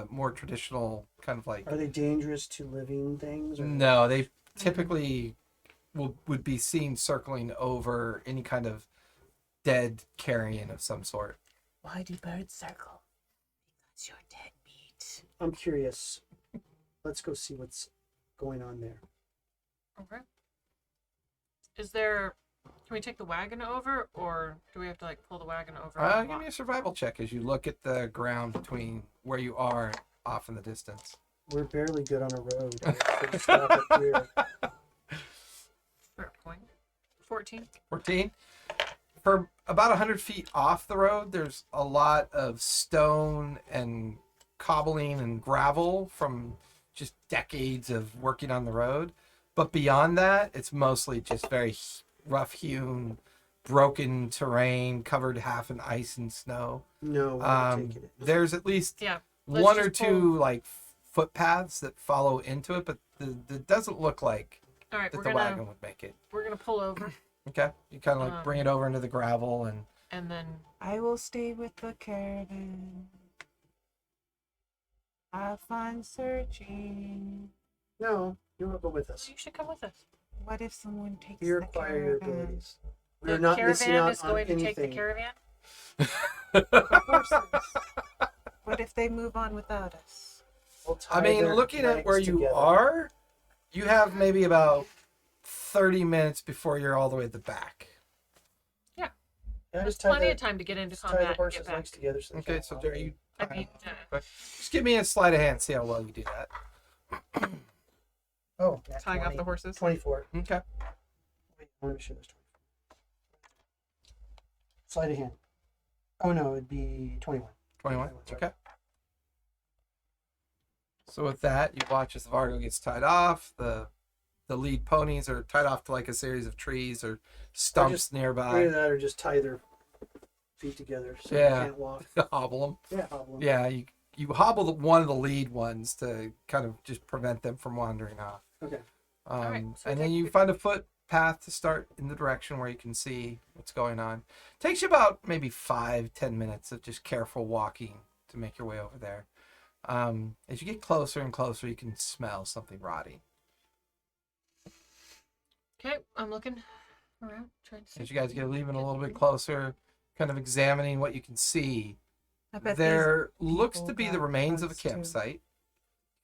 more traditional, kind of like. Are they dangerous to living things? Or... No, they typically would be seen circling over any kind of dead carrion of some sort. Why do birds circle? Because you're dead meat. I'm curious. Let's go see what's going on there. Okay. Is there... Can we take the wagon over, or do we have to, like, pull the wagon over? and Give walk? me a survival check as you look at the ground between where you are and off in the distance. We're barely good on a road. So stop up here. Fair point. 14. 14. For about 100 feet off the road, there's a lot of stone and cobbling and gravel from just decades of working on the road. But beyond that, it's mostly just very rough-hewn, broken terrain, covered half in ice and snow. No, we're not taking it. There's at least Yeah. let's one or just two like footpaths that follow into it, but it doesn't look like All right, that we're the gonna wagon would make it. we're gonna pull over, Okay, you kind of like bring it over into the gravel and and then I will stay with the caravan. Have fun searching. No, you won't go with us. you should come with us. What if someone takes You the acquire your caravan? abilities. The We're not missing caravan out is on going to anything. take the caravan. The horses. What if they move on without us? We'll I tie mean, their looking at legs where you together. are, you have maybe about 30 minutes before you're all the way at the back. Yeah, There's just tie plenty the, of time to get into just tie the combat and horses' get back. legs together. So they Okay, can't so walk. there you. I mean, Just give me a sleight of hand, see how well you do that. Oh, yeah, Tying off 20. the horses. 24. Okay. Wait, I want to show this 24. Sleight of hand. Oh no, it'd be 21. 21. Sorry. Okay. So with that, you watch as the Vargo gets tied off. The lead ponies are tied off to like a series of trees or stumps just- nearby. Either that or just tie their feet together so Yeah. they can't walk. Hobble them. Yeah, hobble 'em. Yeah, you hobble one of the lead ones to kind of just prevent them from wandering off. Okay. right, so And then take you the- find a footpath to start in the direction where you can see what's going on. Takes you about maybe 5-10 minutes of just careful walking to make your way over there. As you get closer and closer, you can smell something rotting. okay, I'm looking around, trying to see. As you guys get even a little bit closer, kind of examining what you can see, I bet there looks people to be the got remains of a guns, too. campsite.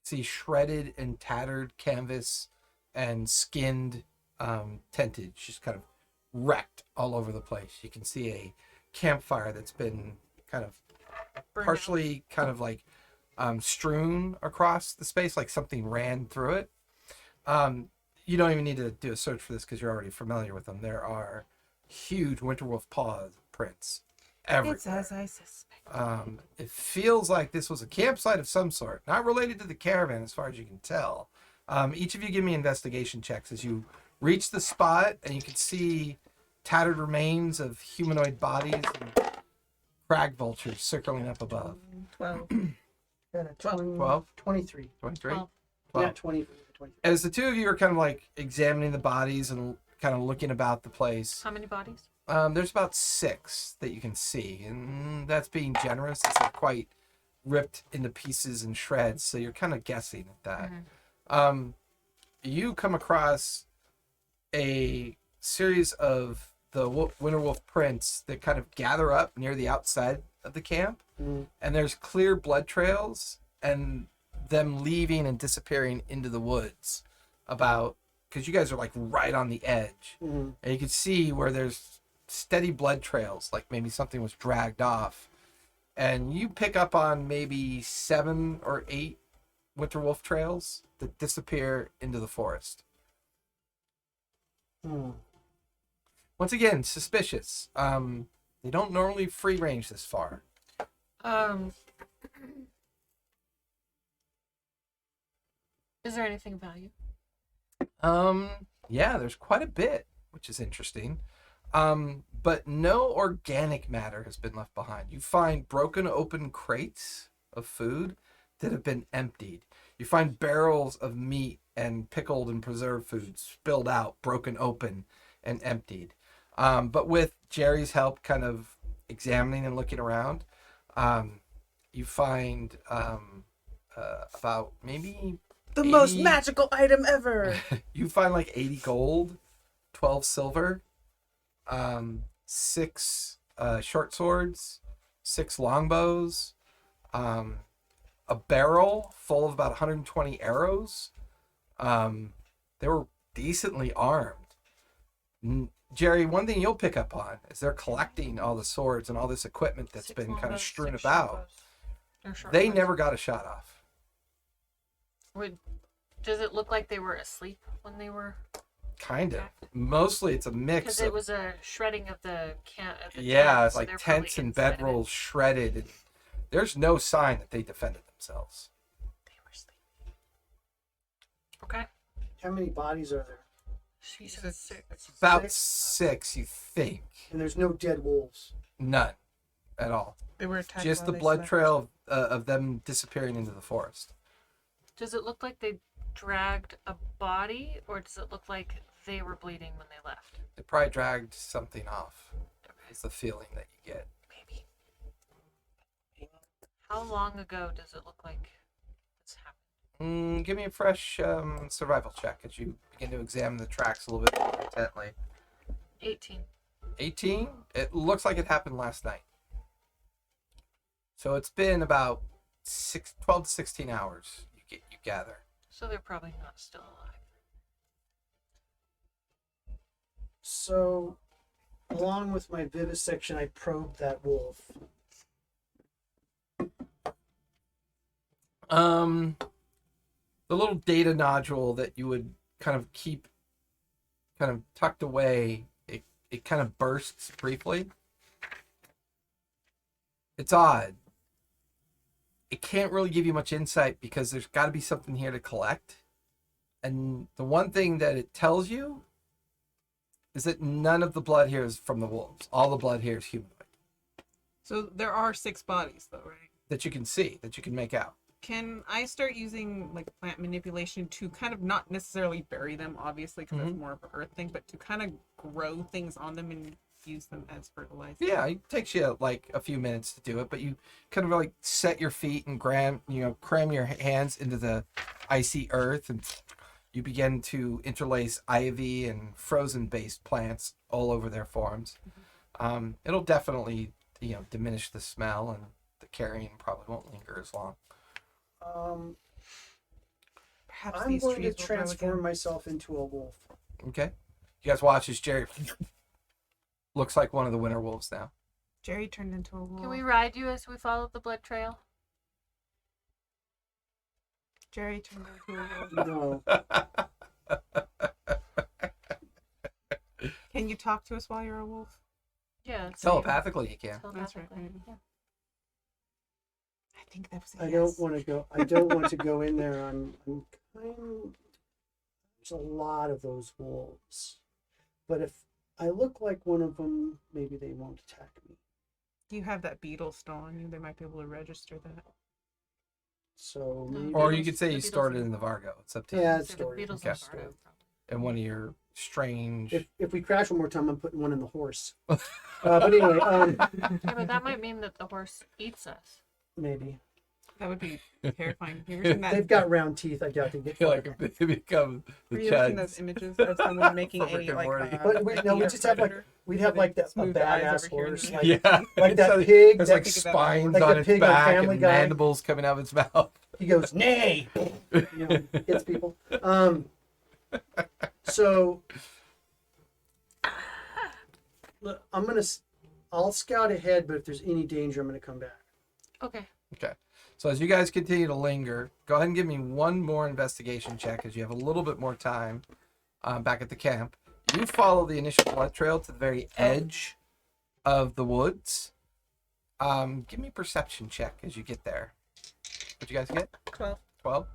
See shredded and tattered canvas and skinned tentage just kind of wrecked all over the place. You can see a campfire that's been kind of Burned out. partially kind of like strewn across the space, like something ran through it. You don't even need to do a search for this because you're already familiar with them. There are huge winterwolf paw prints everywhere. It's as I suspect. It feels like this was a campsite of some sort, not related to the caravan as far as you can tell. Each of you give me investigation checks as you reach the spot and you can see tattered remains of humanoid bodies and crag vultures circling up above. 12. Got a 12? 23. 23? 12. 12. Yeah, 20. 23. As the two of you are kind of like examining the bodies and kind of looking about the place, How many bodies? There's about 6 that you can see, and that's being generous. It's quite ripped into pieces and shreds, so you're kind of guessing at that. You come across a series of the Winter Wolf prints that kind of gather up near the outside of the camp, and there's clear blood trails and them leaving and disappearing into the woods because you guys are like right on the edge, and you can see where there's steady blood trails, like maybe something was dragged off, and you pick up on maybe 7 or 8 Winter Wolf trails that disappear into the forest. Once again, suspicious. They don't normally free range this far. Is there anything of value? Yeah, there's quite a bit, which is interesting. But no organic matter has been left behind. You find broken open crates of food that have been emptied. You find barrels of meat and pickled and preserved food spilled out, broken open, and emptied. But with Jerry's help kind of examining and looking around, you find about maybe The 80 most magical item ever. you find like 80 gold, 12 silver, 6 short swords, 6 longbows, a barrel full of about 120 arrows. They were decently armed. Jerry, one thing you'll pick up on is they're collecting all the swords and all this equipment that's 6 been kind of longbows, strewn 6 about. short bows. Or short They bows. never got a shot off. Does it look like they were asleep when they were? Kind of. attacked? Mostly it's a mix Because of... it was a shredding of the Yeah, tent, it's so like they're probably tents and inside of it. bedrolls shredded. And there's no sign that they defended themselves. They were sleeping. Okay. How many bodies are there? She She said said 6. About 6? 6, you think. And there's no dead wolves. None at all. They were attacked. Just the while they blood slept. trail of them disappearing into the forest. Does it look like they dragged a body, or does it look like they were bleeding when they left? They probably dragged something off. It's the feeling that you get. Maybe. How long ago does it look like this happened? Give me a fresh survival check as you begin to examine the tracks a little bit more intently. 18. 18? It looks like it happened last night. So it's been about 12 to 16 hours, you gather. So they're probably not still alive. So, along with my vivisection, I probed that wolf. The little data nodule that you would kind of keep kind of tucked away, it kind of bursts briefly. It's odd. It can't really give you much insight because there's got to be something here to collect. And the one thing that it tells you is that none of the blood here is from the wolves. All the blood here is humanoid. So there are 6 bodies, though, right? That you can see, that you can make out. Can I start using like plant manipulation to kind of not necessarily bury them, obviously, because that's more of an earth thing, but to kind of grow things on them and use them as fertilizer? Yeah, it takes you like a few minutes to do it, but you kind of like set your feet and cram your hands into the icy earth, and you begin to interlace ivy and frozen-based plants all over their forms. It'll definitely diminish the smell, and the carrying probably won't linger as long. Perhaps I'm these going to trees will grow transform again. myself into a wolf. Okay, you guys watch as Jerry looks like one of the winter wolves now. Jerry turned into a wolf. Can we ride you as we follow the blood trail? Jerry turned into a wolf. No. Can you talk to us while you're a wolf? Yeah. Telepathically, you can. That's right. Telepathically, yeah. I think that was a I yes. don't want to go. I don't want to go in there. I'm kind. There's a lot of those wolves, but if I look like one of them, maybe they won't attack me. You have that beetle still on you. They might be able to register that. So No. maybe. Or you Beetles- could say the you beetles stored it are- in the Vargo. It's up to you. Yeah, it's So the stored. beetles Okay. are part of it. And one of your strange. If we crash one more time, I'm putting one in the horse. But anyway, Yeah, but that might mean that the horse eats us. maybe That would be terrifying. You ever seen that? they've got round teeth. I doubt they get. Feel like they become the Have you ever seen Chads. those images of someone making From Rick a and like? Morty. But we just have like we'd have like a Smooth eyes badass over here horse, and like, Yeah, like that So pig. There's That, like spines like on the its pig on back Family and Guy. mandibles coming out of its mouth. he goes nay, hits people. So look, I'll scout ahead, but if there's any danger, I'm gonna come back. Okay. Okay. So as you guys continue to linger, go ahead and give me one more investigation check as you have a little bit more time back at the camp. You follow the initial blood trail to the very edge of the woods. Give me a perception check as you get there. What'd you guys get? 12. 12?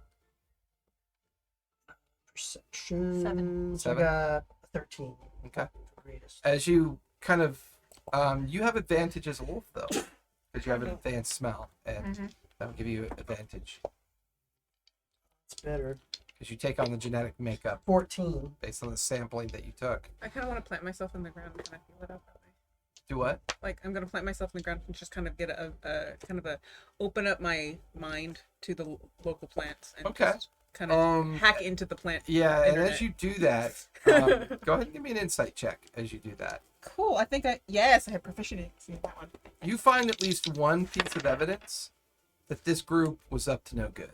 Perception. 7. So I got 13. Okay. Greatest. As you kind of, you have advantage as a wolf though, because you have an advanced smell, and that'll give you advantage It's better. because you take on the genetic makeup 14. based on the sampling that you took. I kind of want to plant myself in the ground and kind of feel it out that way. Do what? Like I'm gonna plant myself in the ground and just kind of get a kind of a open up my mind to the local plants and Okay. just kind of hack into the plant. Yeah, and internet. as you do that, go ahead and give me an insight check as you do that. Cool. I think I have proficiency in that one. You find at least one piece of evidence that this group was up to no good.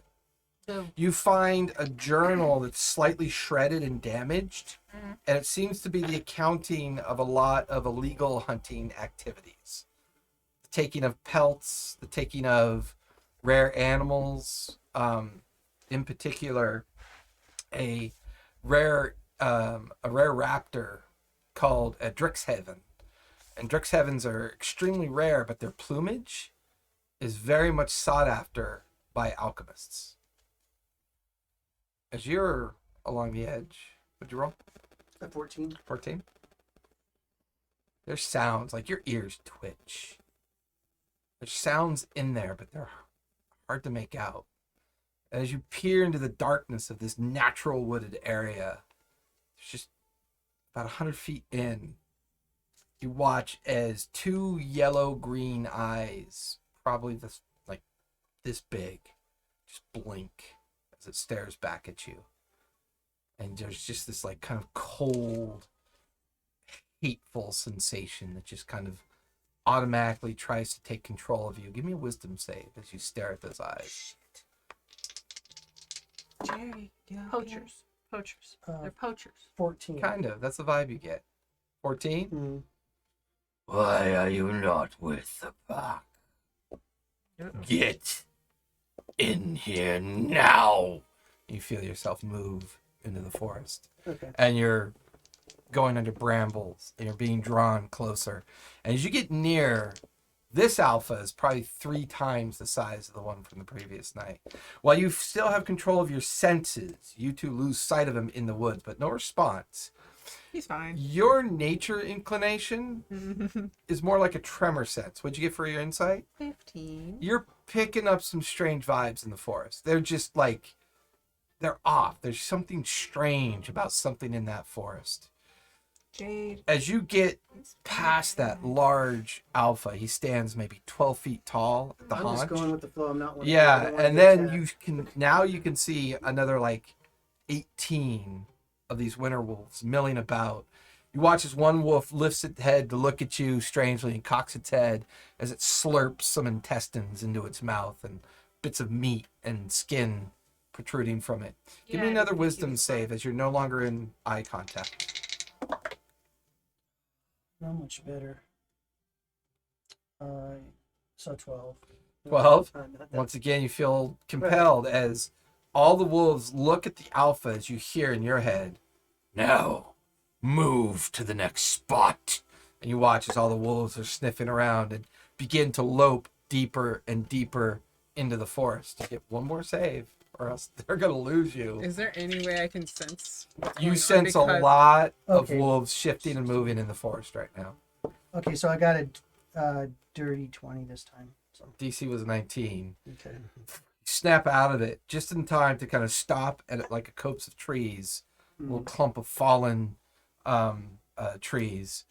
So, You find a journal that's slightly shredded and damaged, and it seems to be the accounting of a lot of illegal hunting activities. The taking of pelts, the taking of rare animals, in particular, a rare raptor called a Drixhaven. And Drixhavens are extremely rare, but their plumage is very much sought after by alchemists. As you're along the edge, what'd you roll? At 14. 14? There's sounds, like your ears twitch. There's sounds in there, but they're hard to make out. As you peer into the darkness of this natural wooded area, there's just about 100 feet in, you watch as two yellow-green eyes, probably this big, just blink as it stares back at you. And there's just this like kind of cold, hateful sensation that just kind of automatically tries to take control of you. Give me a wisdom save as you stare at those eyes. Jerry, poachers. Poachers. They're poachers. 14. Kind of. That's the vibe you get. 14? Mm. Why are you not with the pack? Get in here now! You feel yourself move into the forest. Okay. And you're going under brambles and you're being drawn closer. And as you get near, this alpha is probably 3 times the size of the one from the previous night. While you still have control of your senses, you two lose sight of him in the woods, but no response. He's fine. Your nature inclination is more like a tremor sense. What'd you get for your insight? 15. You're picking up some strange vibes in the forest. They're just like, they're off. There's something strange about something in that forest. Jade. As you get past that large alpha, he stands maybe 12 feet tall at the I'm just haunch. going with the flow. I'm not. I Yeah, don't wanna and get then attacked. you can see another like 18 of these winter wolves milling about. You watch as one wolf lifts its head to look at you strangely and cocks its head as it slurps some intestines into its mouth and bits of meat and skin protruding from it. Give me Yeah, another I think wisdom he's save as you're no longer in eye contact. Not much better. So 12. 12? Not that- Once again, you feel compelled as all the wolves look at the alpha as you hear in your head, Now, move to the next spot. and you watch as all the wolves are sniffing around and begin to lope deeper and deeper into the forest. You get one more save, or else they're going to lose you. Is there any way I can sense what's You going on? sense a Because- lot of Okay. wolves shifting and moving in the forest right now. Okay, so I got a dirty 20 this time. So DC was 19. okay. You snap out of it just in time to kind of stop at like a copse of trees, a little clump of fallen trees.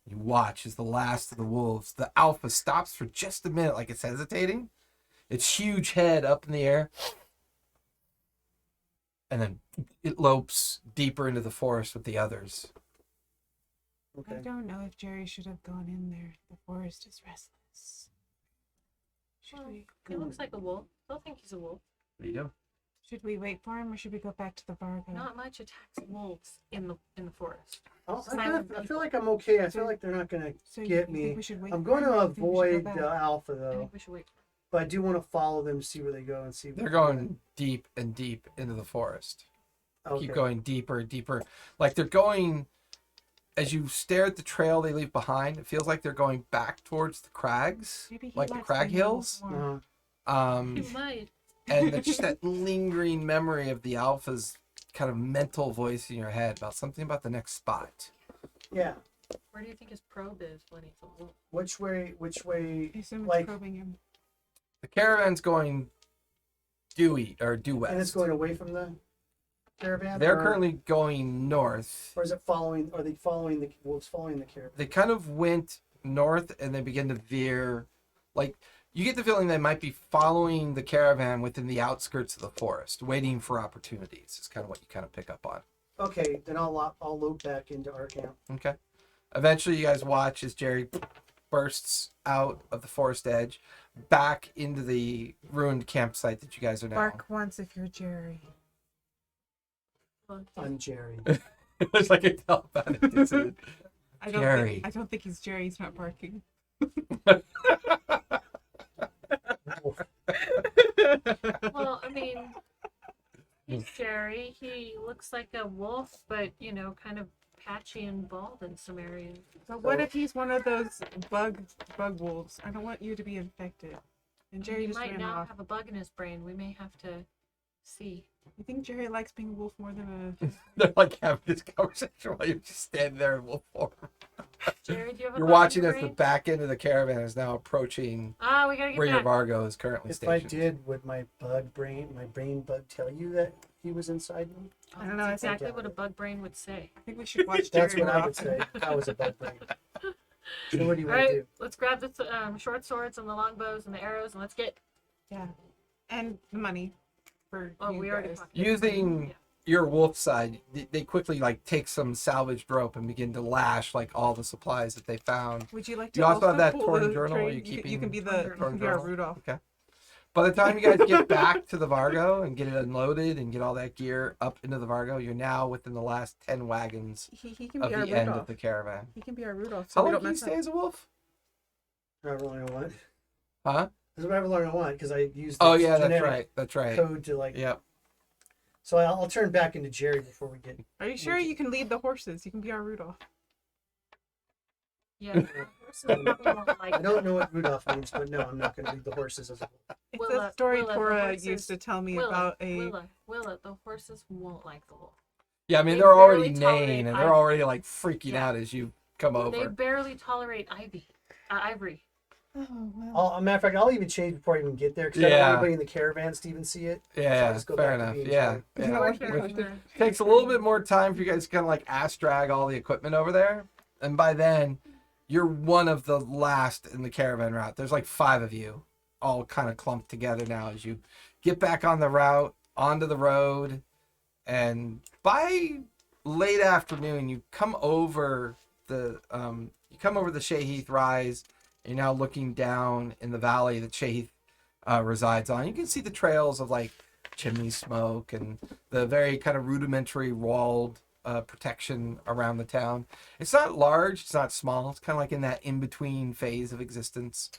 You watch as the last of the wolves, the alpha, stops for just a minute, like it's hesitating. Its huge head up in the air, and then it lopes deeper into the forest with the others. Okay. I don't know if Jerry should have gone in there. The forest is restless. Should Well, we he looks like a wolf. I don't think he's a wolf. What do you do? should we wait for him or should we go back to the Vargo? Not much attacks wolves in the forest. I feel like I'm okay. I feel like they're not gonna So get you me. think we should wait I'm for going him, to or you think we should avoid go the back? alpha I though, think we should wait. but I do want to follow them, see where they go, and see. They're going deep and deep into the forest. Okay. Keep going deeper and deeper. Like they're going, as you stare at the trail they leave behind, it feels like they're going back towards the crags, Maybe he like the likes crag being hills. more. He might. And it's just that lingering memory of the alpha's kind of mental voice in your head about something about the next spot. Yeah. Where do you think his probe is when he's a wolf? Which way? I assume it's Like- probing him. The caravan's going due west. And it's going away from the caravan. They're or, currently going north. Or is it following? Are they following the wolves? Following the caravan? They kind of went north and they begin to veer. Like you get the feeling they might be following the caravan within the outskirts of the forest, waiting for opportunities. Is kind of what you kind of pick up on. Okay, then I'll loop back into our camp. Okay. Eventually, you guys watch as Jerry bursts out of the forest edge, back into the ruined campsite that you guys are now. Bark once if you're Jerry. I'm Jerry. It's like a telepathic dissonance. I don't think he's Jerry. He's not barking. Well, I mean, he's Jerry. He looks like a wolf, but kind of patchy and bald in some areas. But what if he's one of those bug wolves? I don't want you to be infected. And Jerry He just might ran now off. have a bug in his brain. We may have to see. You think Jerry likes being a wolf more than a? They're like having this conversation while you're just standing there in wolf form. Jerry, do you have a You're bug watching in as your the brain? back end of the caravan is now approaching Ah, we gotta get where your back. Vargo is currently If stationed. I did, would my brain bug tell you that he was inside me? I don't know, That's I think- exactly what a bug brain would say. I think we should watch Jerry That's what more I would often. say. I was a bug brain. So what do you All want to right, do? let's grab the short swords and the longbows and the arrows, and let's get. Yeah, and the money for Oh, you we already guys. talked. Using Yeah. your wolf side, they quickly like take some salvaged rope and begin to lash like all the supplies that they found. Would you like to You also have that pull torn the journal? Are trade? you You can keeping be torn the journal? you can be our Torn Rudolph. Okay. By the time you guys get back to the Vargo and get it unloaded and get all that gear up into the Vargo, you're now within the last 10 wagons He can of be the our end Rudolph. of the caravan. He can be our Rudolph. So How we long don't can you mess stay up. as a wolf? However long I want. Huh? However long I want, because I used Oh this yeah, that's genetic right. That's right. code to like. Yep. So I'll turn back into Jerry before we get. Are you sure you can lead the horses? You can be our Rudolph. Yeah. horses probably won't like I don't know what Rudolph means, but no, I'm not going to lead the horses as a wolf. It's Willa, a story Willa, the Cora horses- used to tell me Willa, about a. Willa, the horses won't like the wolf. Yeah, I mean They they're already barely tolerate neighing and they're ivy. already like freaking Yeah. out as you come They over. barely tolerate ivory. Oh well. Matter of fact, I'll even change before I even get there because I don't Yeah. want anybody in the caravans to even see it. So I'll Yeah, just go fair back to enough. being Yeah, Jerry. yeah. You know what? Which takes a little bit more time for you guys to kind of like ass drag all the equipment over there, and by then you're one of the last in the caravan route. There's like 5 of you all kind of clumped together now as you get back on the route onto the road, and by late afternoon you come over the Shaheath Rise. You're now looking down in the valley that Shaheath resides on. You can see the trails of like chimney smoke and the very kind of rudimentary walled protection around the town. It's not large, it's not small. It's kind of like in that in-between phase of existence.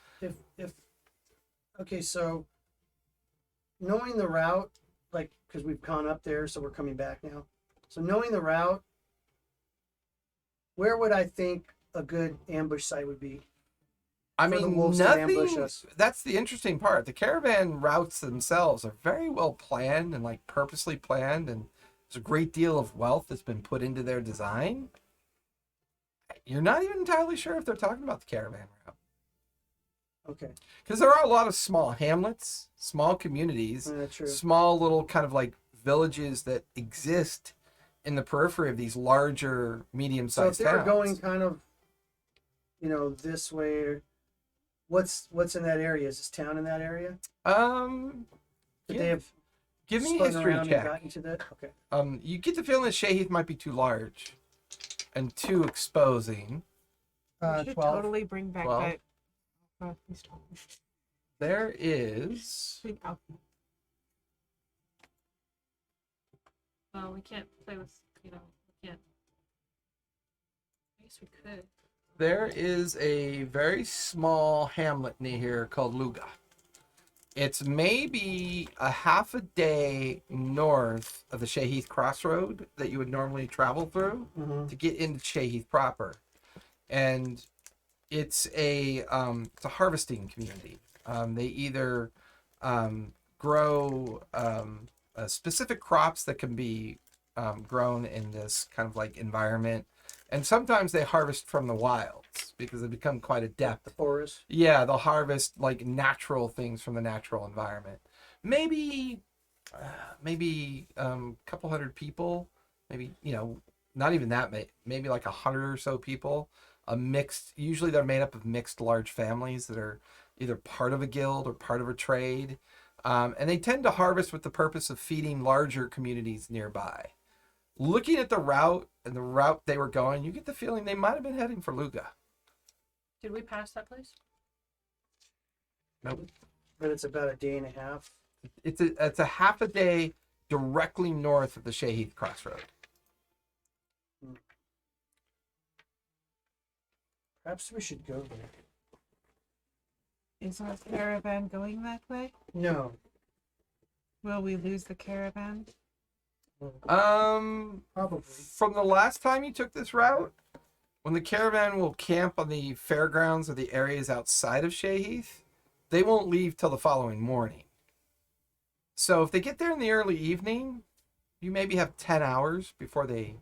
Okay, so knowing the route, like, because we've gone up there, so we're coming back now. So knowing the route, where would I think a good ambush site would be? I For the mean, wolves to ambush nothing. us. That's the interesting part. The caravan routes themselves are very well planned and like purposely planned, and there's a great deal of wealth that's been put into their design. You're not even entirely sure if they're talking about the caravan route Okay, because there are a lot of small hamlets, small communities, true. small little kind of like villages that exist in the periphery of these larger, So if medium-sized they were towns. going kind of, this way, what's in that area? Is this town in that area? Did they have Give me a spun history around and check. gotten to that? Okay. You get the feeling that Shahith might be too large and too exposing. We should 12. totally bring back 12. that. Oh, he's talking. There is. Bring out- Well, we can't play with, we can't. I guess we could. There is a very small hamlet near here called Luga. It's maybe a half a day north of the Shahith Crossroad that you would normally travel through to get into Shahith proper. And it's a harvesting community. They either grow specific crops that can be grown in this kind of like environment. And sometimes they harvest from the wilds because they become quite adept. Forest. Yeah, they'll harvest like natural things from the natural environment. Maybe a couple hundred people. Maybe not even that. Maybe like 100 or so people. A mixed. Usually they're made up of mixed large families that are either part of a guild or part of a trade, and they tend to harvest with the purpose of feeding larger communities nearby. Looking at the route and the route they were going, you get the feeling they might have been heading for Luga. Did we pass that place? Nope. But it's about a day and a half. It's a half a day directly north of the Shahith Crossroad. Perhaps we should go there. Is our caravan going that way? No. Will we lose the caravan? Probably. From the last time you took this route, when the caravan will camp on the fairgrounds or the areas outside of Shahith, they won't leave till the following morning. So if they get there in the early evening, you maybe have 10 hours before they,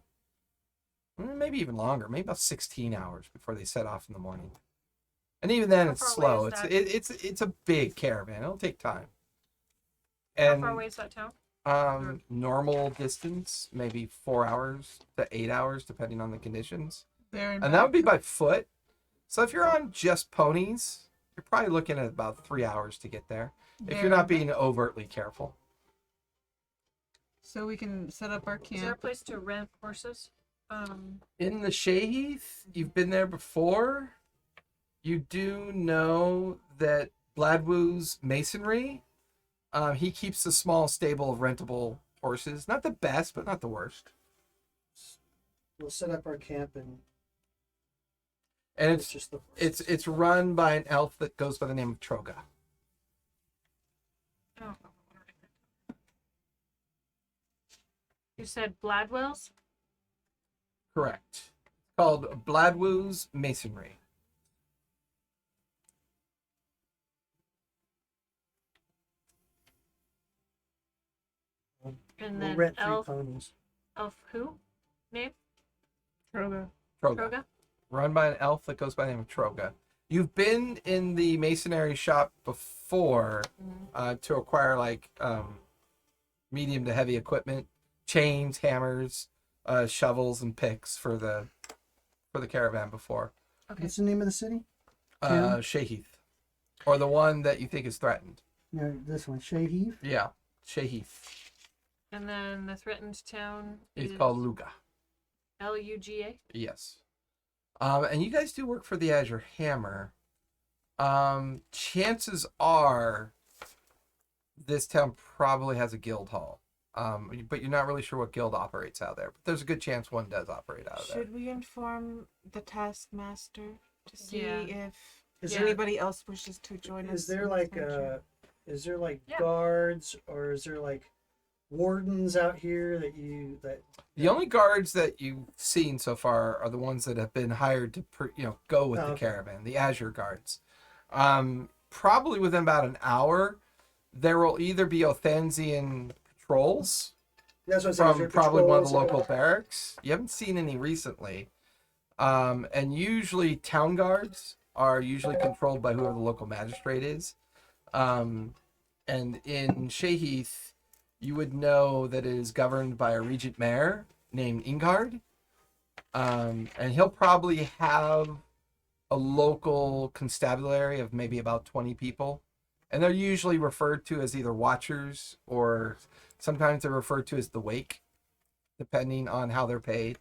maybe even longer, maybe about 16 hours before they set off in the morning. And even then, How it's far away slow. is It's a big caravan. It'll take time. How And far away is that town? normal distance, maybe 4 hours to 8 hours, depending on the conditions. There And that would be by foot. So if you're on just ponies, you're probably looking at about 3 hours to get there. If you're not being overtly careful. So we can set up our Is there a camp. place to rent horses? In the Shahith, you've been there before. You do know that Bladwoo's masonry, he keeps a small stable of rentable horses. Not the best, but not the worst. We'll set up our camp and And it's just the it's run by an elf that goes by the name of Troga. Oh. You said Bladwell's? Correct. Called Bladwoo's Masonry. And we'll then rent 3 Elf ponies. who? Name? Troga. Troga? Run by an elf that goes by the name of Troga. You've been in the masonry shop before to acquire like medium to heavy equipment, chains, hammers, shovels, and picks for the caravan before. Okay. What's the name of the city? Shahith, or the one that you think is threatened. No, this one, Shahith. Yeah, Shahith. And then the threatened town It's is called Luga. Luga. Yes. And you guys do work for the Azure Hammer. Chances are this town probably has a guild hall. But you're not really sure what guild operates out there. But there's a good chance one does operate out of there. Should we inform the taskmaster to see Yeah. if Is Yeah. there anybody else wishes to join us? is there in like this venture? Yeah. guards, or is there like wardens out here that The only guards that you've seen so far are the ones that have been hired to go with Oh, the okay. caravan, the Azure guards. Probably within about an hour, there will either be Othanzian patrols that's what I'm saying, is from there probably one of the patrols local barracks. You haven't seen any recently. And usually town guards are usually controlled by whoever the local magistrate is. And in Shahith, you would know that it is governed by a regent mayor named Ingard. And he'll probably have a local constabulary of maybe about 20 people. And they're usually referred to as either watchers or sometimes they're referred to as the wake, depending on how they're paid.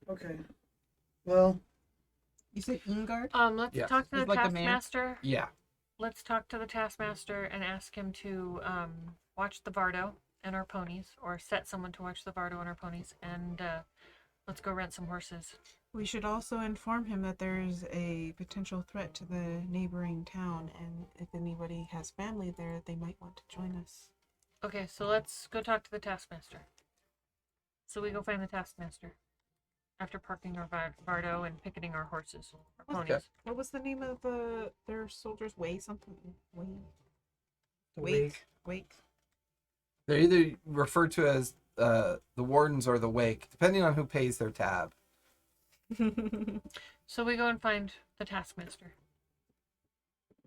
Okay. Well, You said Ingard? Let's Yeah. talk to the He's like the man? taskmaster. Yeah. Let's talk to the taskmaster and ask him to watch the Vardo and our ponies, or set someone to watch the Vardo and our ponies, and let's go rent some horses. We should also inform him that there's a potential threat to the neighboring town, and if anybody has family there, they might want to join us. Okay, so let's go talk to the taskmaster. So we go find the taskmaster after parking our Vardo and picketing our horses, our ponies. Okay. What was the name of their soldiers? Way something? Way? the Wake? Wake? They're either referred to as the wardens or the wake, depending on who pays their tab. So we go and find the taskmaster.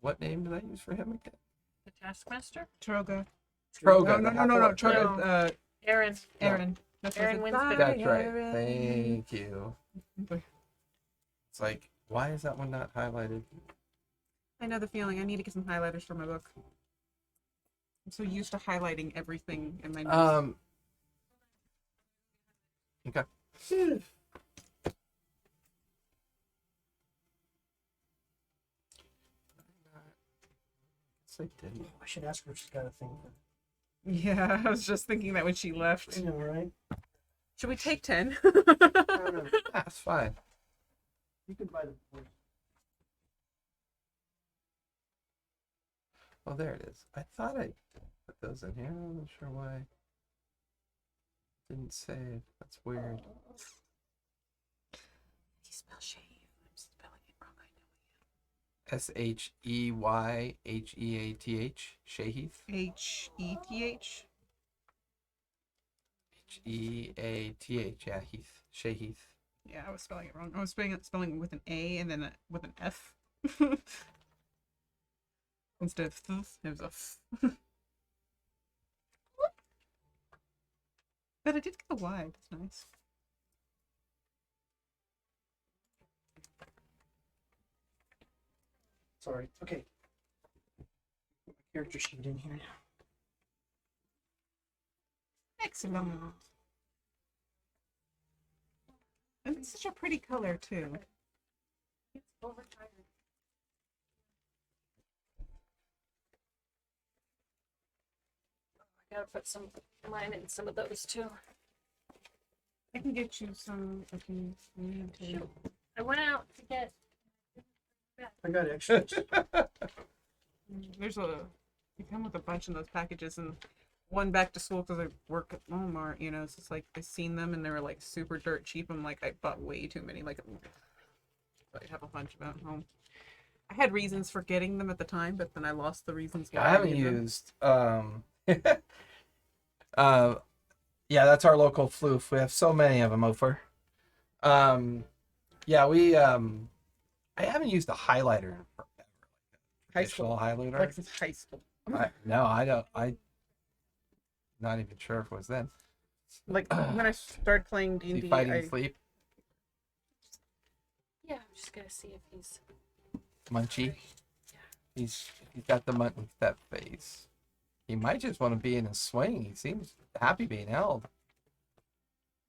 What name did I use for him again? The taskmaster? Troga. Troga. No. Troga. Aaron. Aaron. That's Aaron what wins I the- said. That's right. Aaron. Thank you. It's like, why is that one not highlighted? I know the feeling. I need to get some highlighters for my book. I'm so used to highlighting everything in my notes. Okay. I didn't. I should ask her if she's got a thing for. Yeah, I was just thinking that when she left. I know, right? Should we take 10? I don't know. That's fine. You could buy the board. Oh, there it is. I thought I put those in here. I'm not sure why. Didn't save. That's weird. You spell shave. I'm spelling it wrong. I Sheyheath. Shayheath. know. H-E-T-H? Heath. Yeah, Heath. Shayheath. Yeah, I was spelling it wrong. I was spelling it with an A and then with an F. Instead of th, it was a f. But I did get the Y. That's nice. Sorry. Okay. Character sheet in here now. Excellent. And it's such a pretty color, too. He's overtired. I gotta put some mine in some of those too. I can get you some if you need to. Shoot. I went out to get. I got extras. There's a, you come with a bunch in those packages, and one back to school because I work at Walmart, you know, it's just like I seen them and they were like super dirt cheap. I'm like, I bought way too many, like I have a bunch of them at home. I had reasons for getting them at the time, but then I lost the reasons why I haven't needed them. used. Yeah, that's our local floof. We have so many of them, Ofer. Yeah, we I haven't used a highlighter in forever. High school. Traditional highlighter. Like since high school. No, I don't. Not even sure if it was then. Like when I started playing Is he D&D, fighting sleep? Yeah, I'm just gonna see if he's. Munchy. He's got the that face. He might just want to be in his swing. He seems happy being held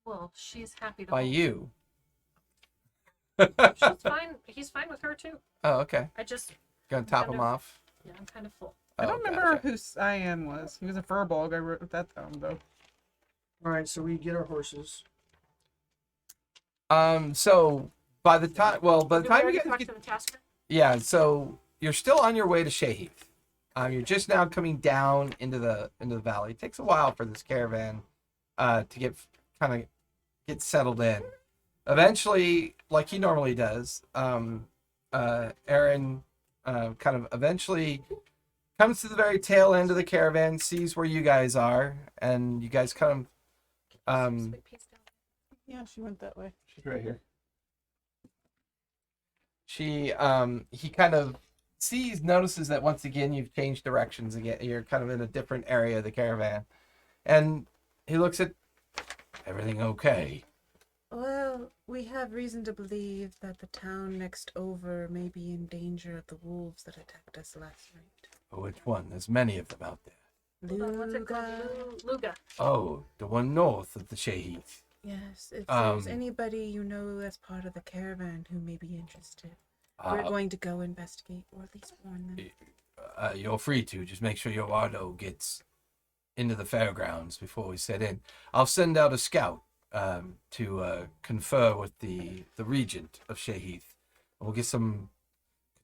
Well, she's happy to by hold. you. She's fine. He's fine with her too. Oh, okay. I just, Gonna top Kind him of- off. yeah, I'm kind of full. I don't Oh, remember gotcha. who Cyan was. He was a furbolg. I wrote that down though. All right, so we get our horses. So by the time, by the Did we time you already guys talk get, to the tasker? yeah, so you're still on your way to Shayheath. You're just now coming down into the valley. It takes a while for this caravan to get settled in. Eventually, like he normally does, Aaron kind of eventually comes to the very tail end of the caravan, sees where you guys are, and you guys kind of Sweet piece down. Yeah, she went that way. she's right here. He kind of notices that once again you've changed directions again. You're kind of in a different area of the caravan, and he looks at Everything okay? Well, we have reason to believe that the town next over may be in danger of the wolves that attacked us last night. Which one? There's many of them out there. Hold on, what's it called? Luga. Oh, the one north of the Shahith. Yes, if Um, there's anybody you know as part of the caravan who may be interested, we're Uh, going to go investigate or at least warn them. you're free to. Just make sure your Ardo gets into the fairgrounds before we set in. I'll send out a scout to confer with the regent of Shahith. We'll get some.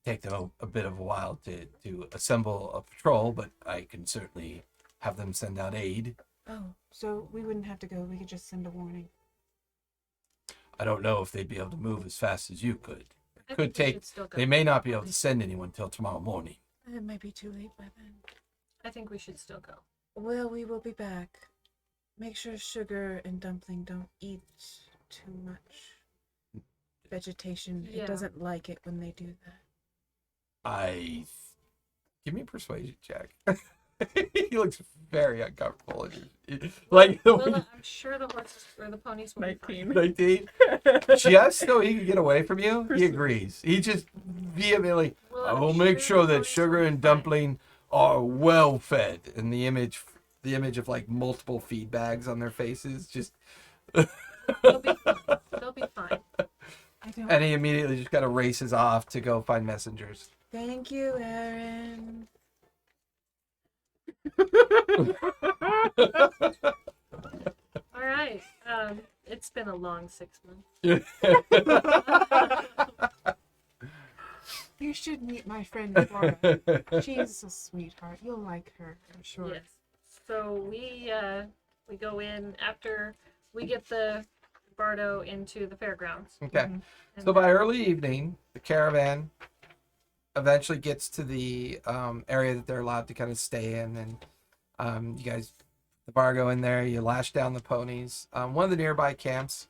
Take them a bit of a while to assemble a patrol, but I can certainly have them send out aid. Oh, so we wouldn't have to go. We could just send a warning. I don't know if they'd be able to move as fast as you could. I It could think we take. should still go. They may not be able to send anyone till tomorrow morning. It might be too late by then. I think we should still go. Well, we will be back. Make sure Sugar and Dumpling don't eat too much vegetation. Yeah. It doesn't like it when they do that. Give me a persuasion check. He looks very uncomfortable. Like the way Well, I'm sure the horses or the ponies will be fine. 19. 19. Just so he can get away from you, he agrees. He just vehemently, Well, I I'm will make sure the that ponies Sugar will and be fine. Dumpling are well fed. And the image of like multiple feed bags on their faces, just, They'll be fine. They'll be fine. I don't. and he immediately just kind of races off to go find messengers. Thank you, Aaron. All right. It's been a long 6 months. You should meet my friend Flora. She's a sweetheart. You'll like her, I'm sure. Yes. So we go in after we get the Bardo into the fairgrounds. Okay. And So by early evening, the caravan eventually gets to the area that they're allowed to kind of stay in, and you guys, the bar go in there. You lash down the ponies. One of the nearby camps.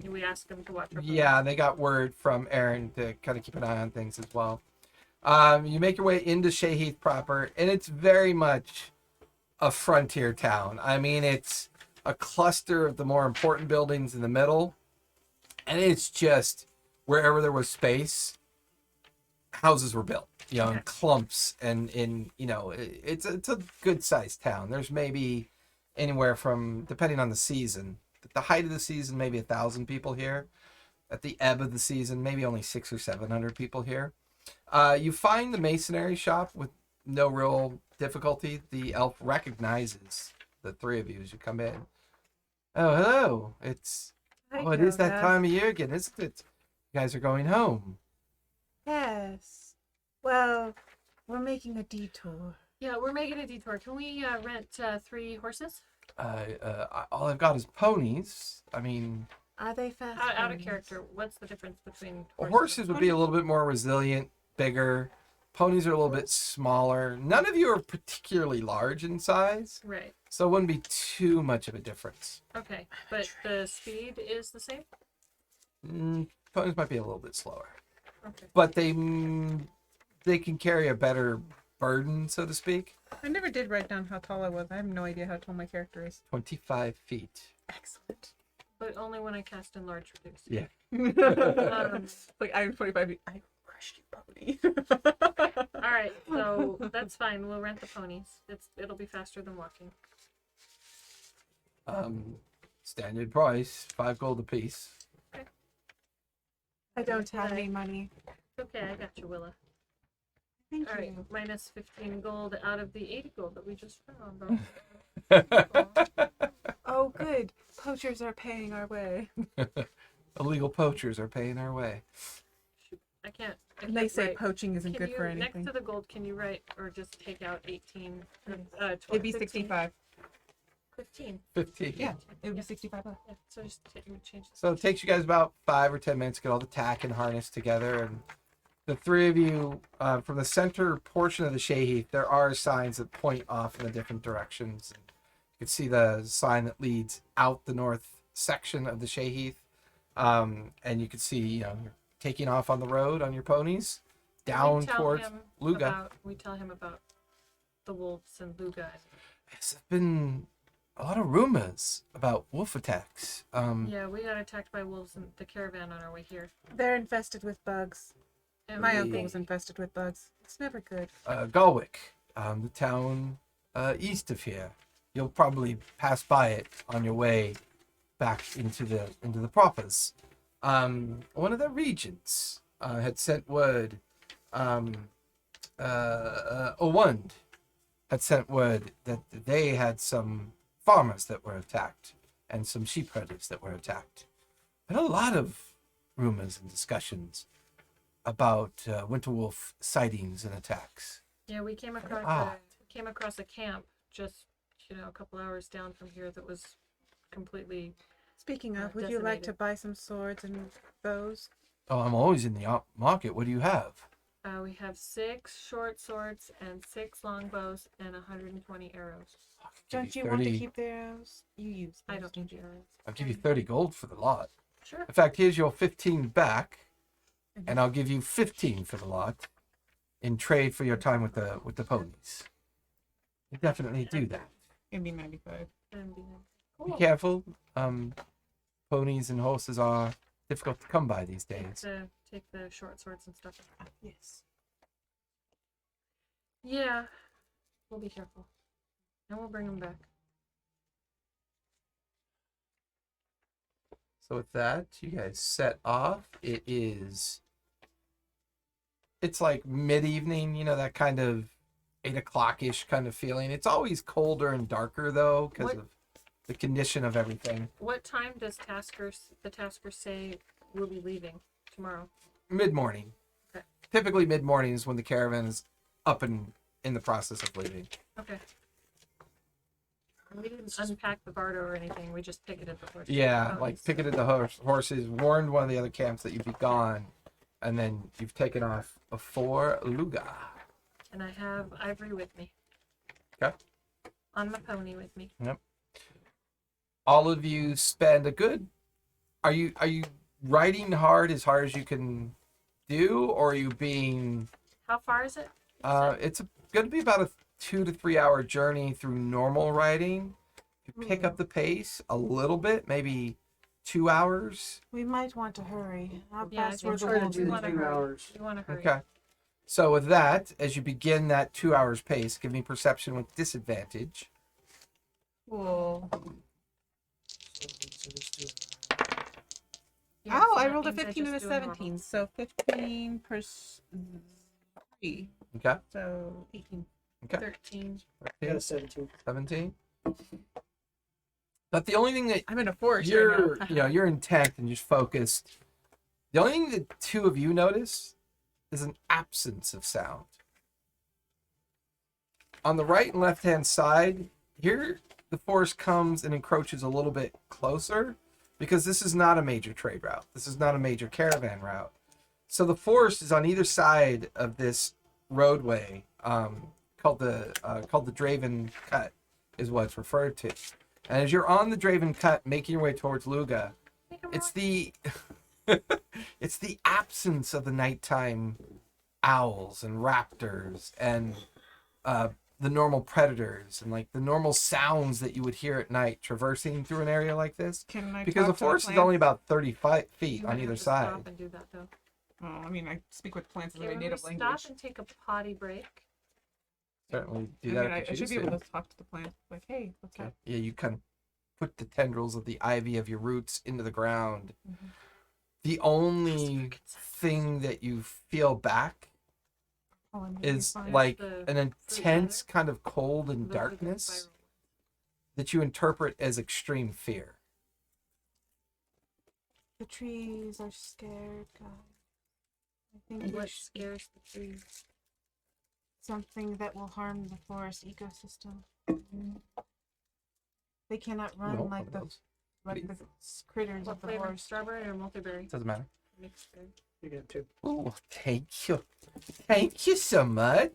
we ask them to watch our Yeah, they got word from Aaron to kind of keep an eye on things as well. You make your way into Shahith proper, and it's very much a frontier town. I mean, it's a cluster of the more important buildings in the middle, and it's just wherever there was space, houses were built, in Okay. clumps, and it's a good sized town. There's maybe anywhere from, depending on the season, at the height of the season, maybe 1,000 people here. At the ebb of the season, maybe only 600 or 700 people here. You find the masonry shop with no real difficulty. The elf recognizes the three of you as you come in. Oh, hello. It is that time of year again, isn't it? You guys are going home. Yes. Well, we're making a detour. Yeah, we're making a detour. Can we rent 3 horses? All I've got is ponies. I mean, Are they fast? Out of ponies? character, what's the difference between horses would be a little bit more resilient, bigger. Ponies are a little bit smaller. None of you are particularly large in size, Right. so it wouldn't be too much of a difference. Okay. But the speed is the same? Ponies might be a little bit slower, Okay. but they can carry a better burden, so to speak. I never did write down how tall I was. I have no idea how tall my character is. 25 feet. Excellent. But only when I cast enlarge reduce. Yeah. Like, I'm 25 feet. I crushed you, pony. All right, so that's fine. We'll rent the ponies. It'll be faster than walking. Standard price, 5 gold apiece. I don't have any money. It's okay, I got you, Willa. Thank All right, you. minus 15 gold out of the 80 gold that we just found. Oh, good. Poachers are paying our way. Illegal poachers are paying our way. I can't. And they say write. poaching isn't Can good you, for next anything. to the gold, can you write or just take out 18? 12, It'd be 15? 65. 15. 15. Yeah, it would be 65 bucks. Yeah, so just change this. So it takes you guys about 5 or 10 minutes to get all the tack and harness together. And the three of you, from the center portion of the Shahith, there are signs that point off in the different directions. And you can see the sign that leads out the north section of the Shahith. And you can see, you're taking off on the road on your ponies down towards Luga. We tell him about the wolves and Luga. Yes, I've been a lot of rumors about wolf attacks. Yeah, we got attacked by wolves in the caravan on our way here. They're infested with bugs. And My we- uncle was infested with bugs. It's never good. Galwick, the town east of here. You'll probably pass by it on your way back into the propers. One of the regents had sent word. Owand had sent word that they had some farmers that were attacked and some sheep herders that were attacked. And a lot of rumors and discussions about Winterwolf sightings and attacks. Yeah, we came across Ah. a camp just a couple hours down from here that was completely. Speaking of, would you like to decimated. buy some swords and bows? Oh, I'm always in the market. What do you have? We have 6 short swords and 6 long bows and 120 arrows. Don't you want to keep the arrows? You use I those, don't need the arrows. I'll give you 30 gold for the lot. Sure. In fact, here's your 15 back, and I'll give you 15 for the lot in trade for your time with the ponies. You definitely do that. It'd be 95. And, Be cool. careful. Ponies and horses are difficult to come by these Take days. the short swords and stuff. Yes. Yeah, we'll be careful, and we'll bring them back. So with that, you guys set off. It's like mid-evening, that kind of 8 o'clock-ish kind of feeling. It's always colder and darker though because What- of the condition of everything. What time does the taskers say we'll be leaving tomorrow? Mid-morning. Okay. Typically mid-morning is when the caravan is up and in the process of leaving. Okay. We didn't unpack the Bardo or anything. We just picketed the horses. Yeah, Oh, like it's- picketed the horses, warned one of the other camps that you'd be gone, and then you've taken off before Luga. And I have Ivory with me. Okay. On my pony with me. All of you spend a good. Are you riding hard as you can do, or are you being? How far is it? It's going to be about a 2 to 3 hour journey through normal riding. If you pick up the pace a little bit, maybe 2 hours. We might want to hurry. How Yeah, I fast think were the Try to wolves? do the wanna 2 hurry. hours. You want to hurry? Okay. So with that, as you begin that 2 hours pace, give me perception with disadvantage. Cool. So let's do it. Yeah, Oh, so I that rolled a means I 15 and a just do normal. 17. So 15 per 3. Okay. So 18. Okay. 13. I got a 17. 17. But the only thing that I'm in a forest you're right now. you're intent and just focused. The only thing that two of you notice is an absence of sound. On the right and left hand side, here the forest comes and encroaches a little bit closer because this is not a major trade route. This is not a major caravan route. So the forest is on either side of this roadway, called the Draven Cut, is what it's referred to. And as you're on the Draven Cut, making your way towards Luga, it's the it's the absence of the nighttime owls and raptors and the normal predators and like the normal sounds that you would hear at night traversing through an area like this. Can I Because the talk to forest is plants? only about 35 feet You on might either have to stop side. and do that though. Oh, I mean, I speak with plants in Okay, their when we native stop language. and take a potty break. Certainly do I that mean, if you I should choose be to. able to talk to the plant. Like, hey, what's Okay. up? Yeah, you kind of put the tendrils of the ivy of your roots into the ground. Mhm. The only thing that you feel back Oh, I'm is fine. like the an intense kind of cold and Those are the darkness spiral that you interpret as extreme fear. The trees are scared, guys. I think ones. we What should scares the trees? something that will harm the forest ecosystem. They cannot run No, like the critters What of the flavor? forest. Strawberry or multiberry? Doesn't matter. Mixed berry. You get 2. Oh, thank you. Thank you so much.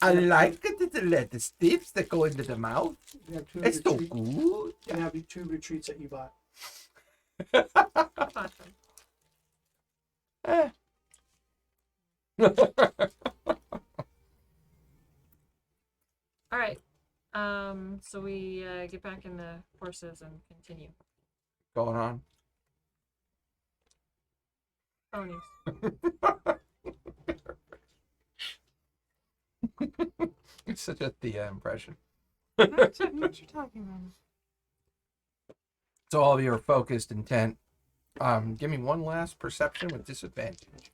I like the lettuce tips that go into the mouth. You have 2 It's so retreats. good. You have 2 retreats that you bought. Awesome. Eh. All right. So we get back in the horses and continue. Going on. Ponies. It's such a Thea impression. What you talking about? So all of you are focused, intent. Give me one last perception with disadvantage.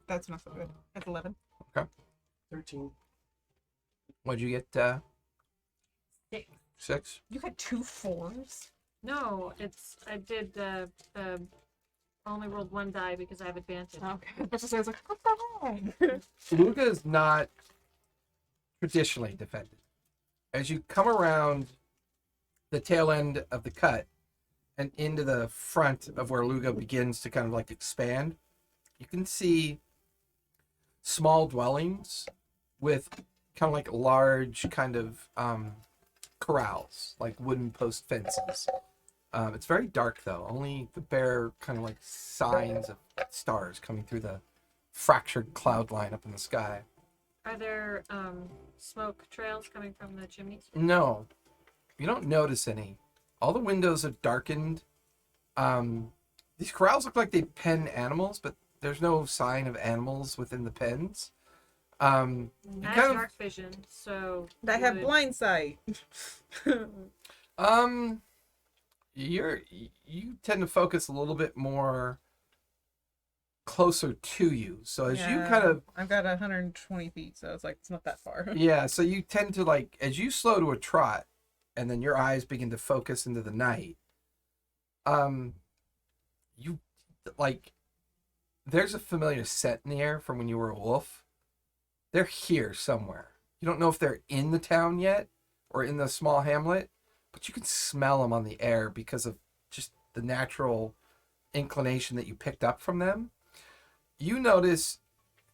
That's not so good. That's 11. 13. What'd you get? 6. 6? You got 2 4s? No, I did I only rolled 1 die because I have advantage. Okay. I was like, what the heck? Luca is not traditionally defended. As you come around the tail end of the cut and into the front of where Luga begins to kind of like expand, you can see small dwellings with kind of like large kind of corrals, like wooden post fences. It's very dark though, only the bare kind of like signs of stars coming through the fractured cloud line up in the sky. Are there smoke trails coming from the chimneys? No, you don't notice any. All the windows are darkened. These corrals look like they pen animals, but there's no sign of animals within the pens. You I kind have of, dark vision, so I have would- blind sight. you tend to focus a little bit more closer to you. So as you kind of, I've got 120 feet, so it's like it's not that far. yeah, so you tend to like, as you slow to a trot and then your eyes begin to focus into the night, you like, there's a familiar scent in the air from when you were a wolf. They're here somewhere. You don't know if they're in the town yet or in the small hamlet, but you can smell them on the air because of just the natural inclination that you picked up from them. You notice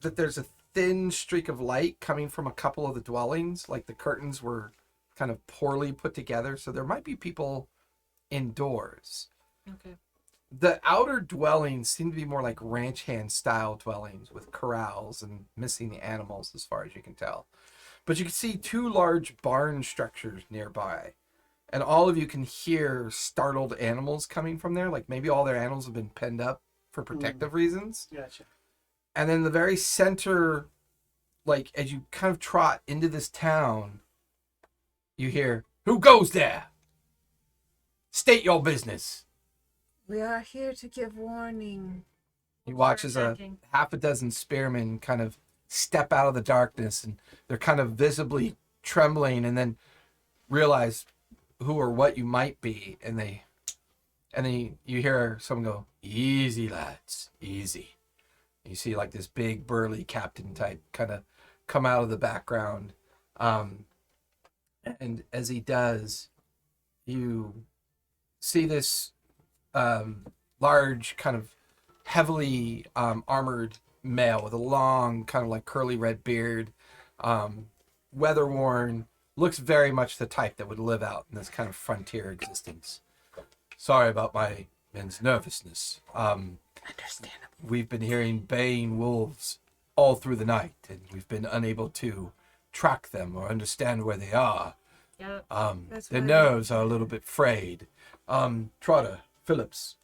that there's a thin streak of light coming from a couple of the dwellings, like the curtains were kind of poorly put together, so there might be people indoors. Okay. The outer dwellings seem to be more like ranch hand style dwellings with corrals and missing the animals as far as you can tell. But you can see 2 large barn structures nearby. And all of you can hear startled animals coming from there. Like maybe all their animals have been penned up for protective reasons. Gotcha. And then the very center, like as you kind of trot into this town, you hear, "Who goes there? State your business." We are here to give warning. You watch as a Attacking. half a dozen spearmen kind of step out of the darkness, and they're kind of visibly trembling, and then realize who or what you might be, and then you hear someone go, "Easy, lads, easy." You see like this big burly captain type kind of come out of the background, and as he does, you see this large kind of heavily armored male with a long kind of like curly red beard, weather worn, looks very much the type that would live out in this kind of frontier existence. "Sorry about my men's nervousness. Understandable. We've been hearing baying wolves all through the night, and we've been unable to track them or understand where they are. Yeah. That's Their why- nerves are a little bit frayed. Trotter, Phillips,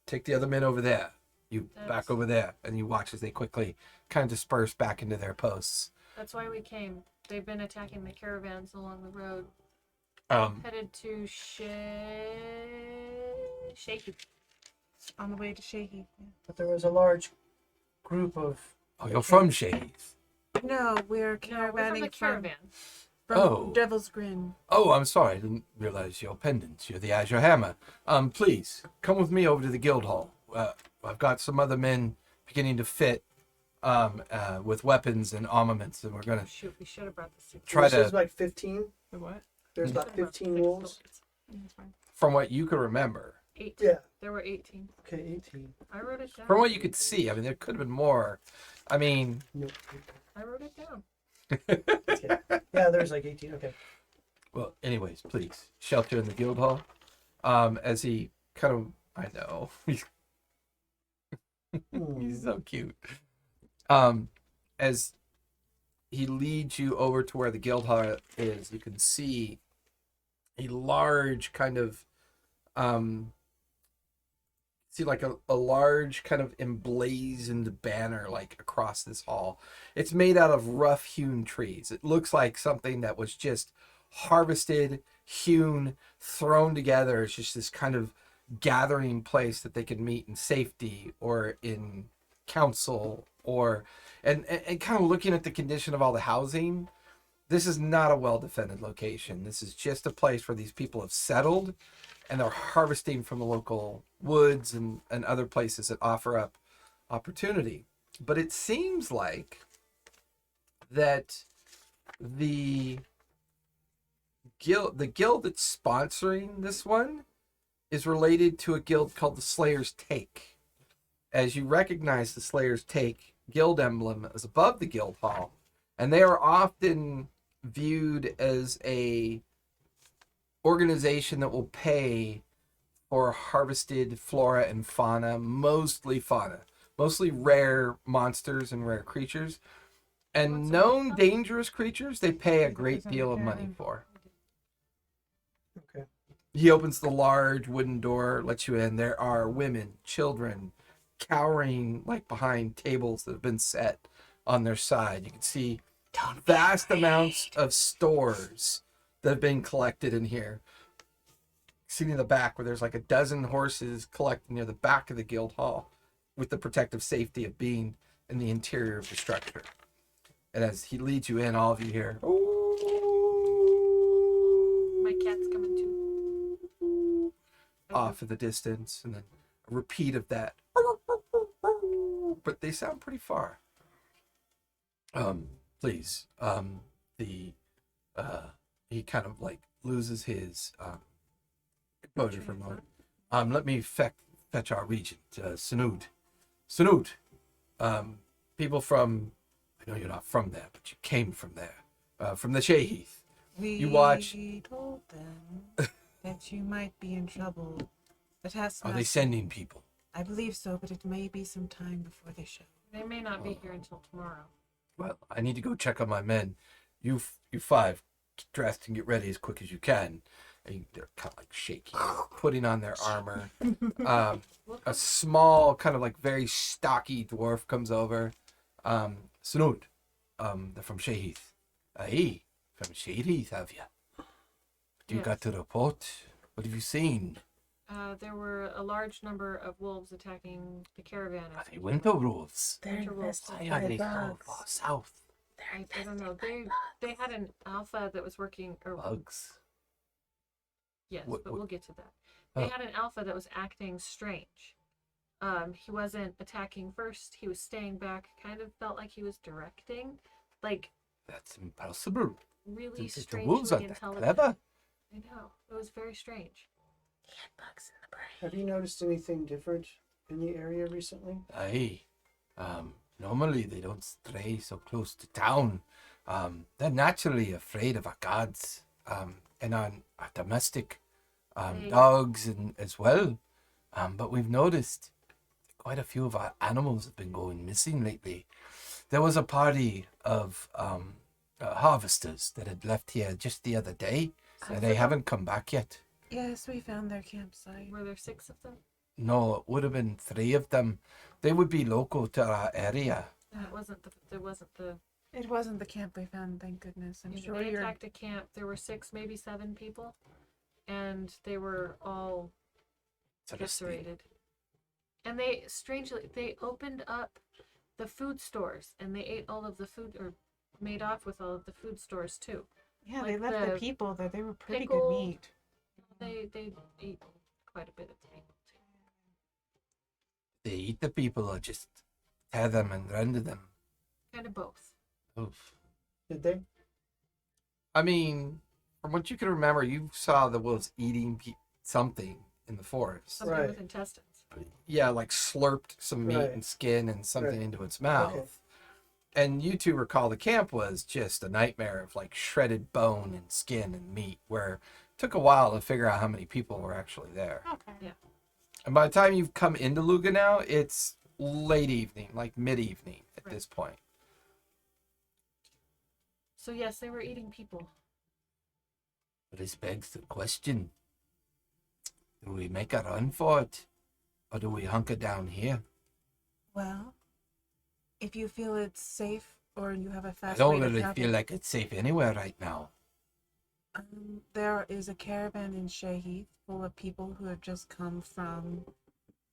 take the other men over there. You back That's- over there." And you watch as they quickly kind of disperse back into their posts. That's why we came. They've been attacking the caravans along the road, Um, headed to Shaky. On the way to Shaky. But there was a large group of. oh, you're from Shades. No, we're No, we're from caravanning the caravan. from Oh. Devil's Grin. Oh, I'm sorry. I didn't realize your pendants. You're the Azure Hammer. Please, come with me over to the guild hall. I've got some other men beginning to fit with weapons and armaments, and we're going to Shoot, we should have brought the six. try There's to, like 15. The what? There's about 15 wolves. That's fine. from what you can remember, 8. Yeah. There were 18. Okay, 18. I wrote it down. from what you could see, I mean, there could have been more. I mean, Nope. I wrote it down. Yeah, there's like 18. Okay. well, anyways, please, shelter in the guild hall. As he kind of, I know, he's so cute. As he leads you over to where the guild hall is, you can see a large kind of like a large kind of emblazoned banner like across this hall. It's made out of rough hewn trees. It looks like something that was just harvested, hewn, thrown together. It's just this kind of gathering place that they can meet in safety or in council, or and kind of looking at the condition of all the housing. This is not a well-defended location. This is just a place where these people have settled, and they're harvesting from the local woods and other places that offer up opportunity. But it seems like that the guild that's sponsoring this one is related to a guild called the Slayer's Take. As you recognize, the Slayer's Take guild emblem is above the guild hall, and they are often viewed as a organization that will pay for harvested flora and fauna, mostly rare monsters and rare creatures, and known dangerous creatures they pay a great deal of money for. Okay. He opens the large wooden door, lets you in. There are women, children, cowering like behind tables that have been set on their side. You can see vast amounts of stores that have been collected in here. Sitting in the back where there's like a dozen horses collected near the back of the guild hall with the protective safety of being in the interior of the structure. And as he leads you in, all of you hear, My cat's coming too. off in the distance, and then a repeat of that. But they sound pretty far. Please. He kind of like loses his composure for a moment. Let me fetch our regent, Sanud. People from, I know you're not from there, but you came from there, from the Shayheath. We watch- told them that you might be in trouble. The taskmaster, Are they sending people? I believe so, but it may be some time before they show. They may not be here until tomorrow. Well, I need to go check on my men. You five, get dressed and get ready as quick as you can. And they're kind of like shaking, putting on their armor. A small, kind of like very stocky dwarf comes over. Sanud, they're from Shayheath. Aye, from Shayheath, have you? What do you Yes. got to report? What have you seen? There were a large number of wolves attacking the caravan. Are they winter wolves? Winter wolves. Why are they so far south? I don't know. They had an alpha that was working. Or, Bugs. yes, What- but what- we'll get to that. They Oh. had an alpha that was acting strange. He wasn't attacking first. He was staying back. Kind of felt like he was directing, like That's impossible. really The strangely wolves aren't that intelligent. clever. I know. It was very strange. Have you noticed anything different in the area recently? Aye. Normally they don't stray so close to town. They're naturally afraid of our guards, and our domestic dogs and as well. But we've noticed quite a few of our animals have been going missing lately. There was a party of harvesters that had left here just the other day, and they haven't come back yet. Yes, we found their campsite. Were there 6 of them? No, it would have been 3 of them. They would be local to our area. It wasn't the. There wasn't the. It wasn't the camp we found, thank goodness. I'm sure They you're. attacked a camp. There were 6, maybe 7 people, and they were all eviscerated. And they they opened up the food stores, and they ate all of the food, or made off with all of the food stores too. Yeah, they like left the the people that they were pretty pickled- good meat. They ate quite a bit of the people too. They eat the people or just tear them and render them. Kind of both. Oof. Did they? I mean, from what you can remember, you saw the wolves eating something in the forest. Something Right. with intestines. Yeah, like slurped some meat Right. and skin and something Right. into its mouth. Okay. And you two recall the camp was just a nightmare of like shredded bone and skin and meat, where it took a while to figure out how many people were actually there. Okay. Yeah. And by the time you've come into Luga now, it's late evening, like mid-evening at Right. this point. So yes, they were eating people. This begs the question. Do we make a run for it? Or do we hunker down here? Well, if you feel it's safe or you have a I fast don't way to really travel, feel like it's safe anywhere right now. there is a caravan in Shahith full of people who have just come from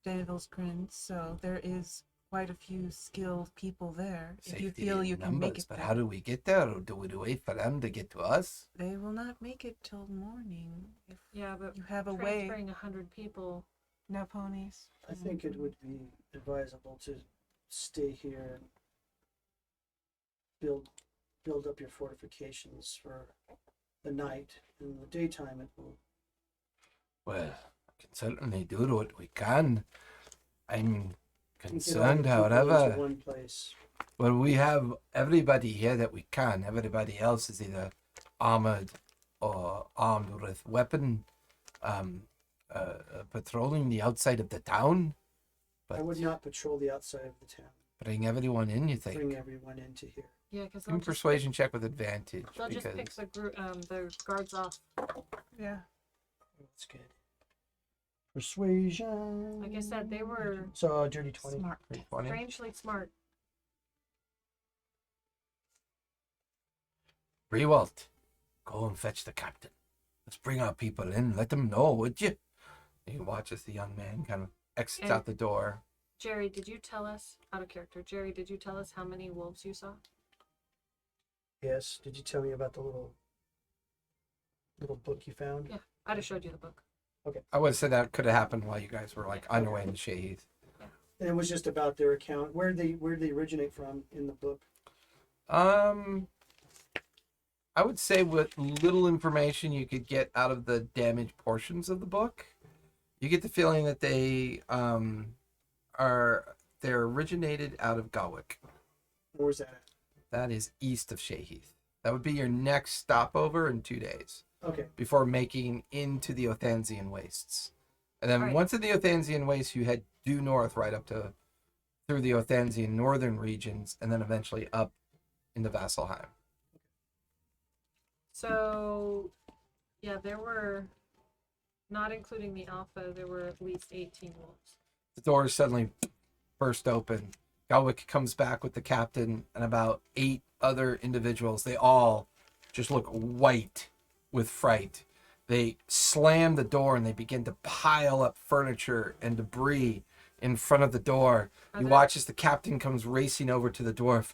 Devils Grin, so there is quite a few skilled people there. If you Safety feel in you can make numbers, it but there, how do we get there? Or do we wait for them to get to us? they will not make it till morning. If Yeah, but you have a way, transferring 100 people. no ponies. I think it would be advisable to stay here and build up your fortifications for the night. In the daytime, it will. Well, we can certainly do what we can. I'm get all the concerned, people into however. one place. Well, we have everybody here that we can. Everybody else is either armored or armed with weapon, patrolling the outside of the town. But I would not patrol the outside of the town. bring everyone in, you think? Bring everyone into here. Yeah, because Give me persuasion check with advantage. they'll just pick the guards off. Yeah. That's good. Persuasion. Like I said, they were So dirty 20. Smart. 20. strangely smart. Rewalt, go and fetch the captain. Let's bring our people in. Let them know, would you? You watch as the young man kind of exits And- out the door. Jerry, did you tell us, out of character, Jerry, did you tell us how many wolves you saw? Yes. Did you tell me about the little book you found? Yeah, I'd have showed you the book. I would have said that could have happened while you guys were like on your way into Shahith. And it was just about their account. Where did they originate from in the book? I would say with little information you could get out of the damaged portions of the book, you get the feeling that they're originated out of Galwick. Where's that at? That is east of Shahith. That would be your next stopover in 2 days Okay. before making into the Othanzian wastes. And then Right. once in the Othanzian wastes, you head due north right up to through the Othanzian northern regions, and then eventually up into Vasselheim. So, yeah, there were, not including the alpha, there were at least 18 wolves. The doors suddenly burst open. Galwick comes back with the captain and about 8 other individuals. They all just look white with fright. They slam the door and they begin to pile up furniture and debris in front of the door. Are You there- watch as the captain comes racing over to the dwarf.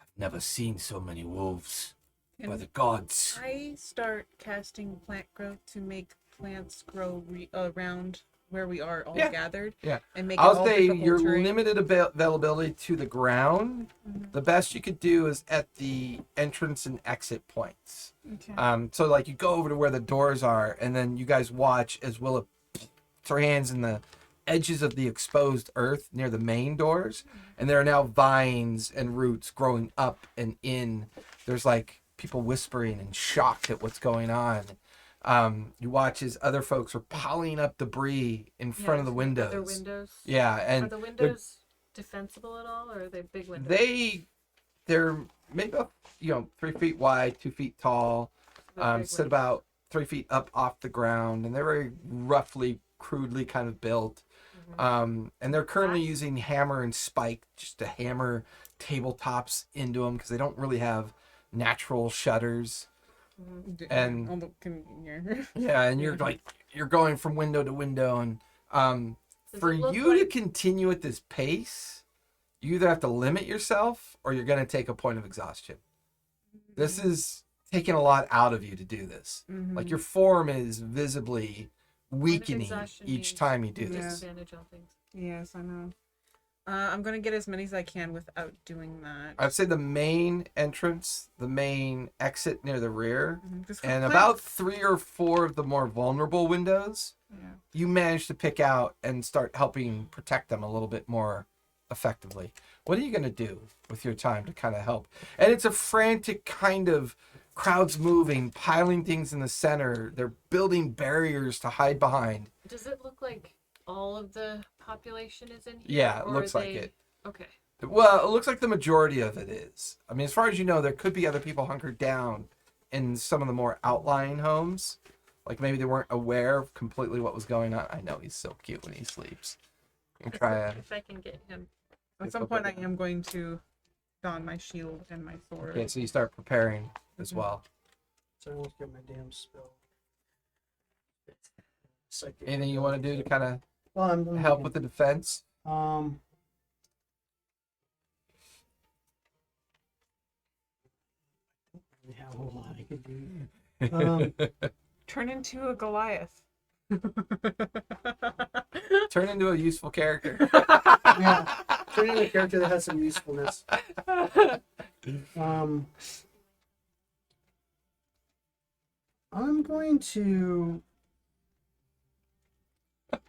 I've never seen so many wolves. By the gods. I start casting plant growth to make plants grow around where we are all Yeah. gathered. Yeah. And make it I'll all say difficult your terrain. limited availability to the ground. Mhm. The best you could do is at the entrance and exit points. Okay. So like you go over to where the doors are, and then you guys watch as Willa puts her hands in the edges of the exposed earth near the main doors, and there are now vines and roots growing up and in. There's like people whispering and shocked at what's going on. You watch as other folks are piling up debris in front of the windows. Are there windows? Yeah, Are and the windows defensible at all, or are they big windows? they're maybe about 3 feet wide, 2 feet tall. They're big Sit windows. about 3 feet up off the ground, and they're very roughly, crudely kind of built. Mhm. And they're currently using hammer and spike just to hammer tabletops into them because they don't really have natural shutters. and- Yeah, and you're you're going from window to window, and Does for it look you to like- continue at this pace, you either have to limit yourself or you're going to take a point of exhaustion. This is taking a lot out of you to do this. Like your form is visibly weakening exhaustion each means time you do this. disadvantage on things. Yes, I know. I'm gonna get as many as I can without doing that. I'd say the main entrance, the main exit near the rear, Just and plants- about 3 or 4 of the more vulnerable windows, Yeah. you manage to pick out and start helping protect them a little bit more effectively. What are you going to do with your time to kind of help? And it's a frantic kind of crowds moving, piling things in the center. They're building barriers to hide behind. Does it look like all of the population is in here? Yeah, it or looks are like they- it. Okay. Well, it looks like the majority of it is. I mean, as far as you know, there could be other people hunkered down in some of the more outlying homes. Like maybe they weren't aware of completely what was going on. I know he's so cute when he sleeps. I'm try If I can get him. At some point, I am going to don my shield and my sword. Okay, so you start preparing as well. So I won't get my damn spell. Psychic. Anything you want to do to kind of Well, I'm help with the defense? Yeah, a whole lot I could do. Turn into a Goliath. Turn into a useful character. Yeah, turn into a character that has some usefulness. I'm going to.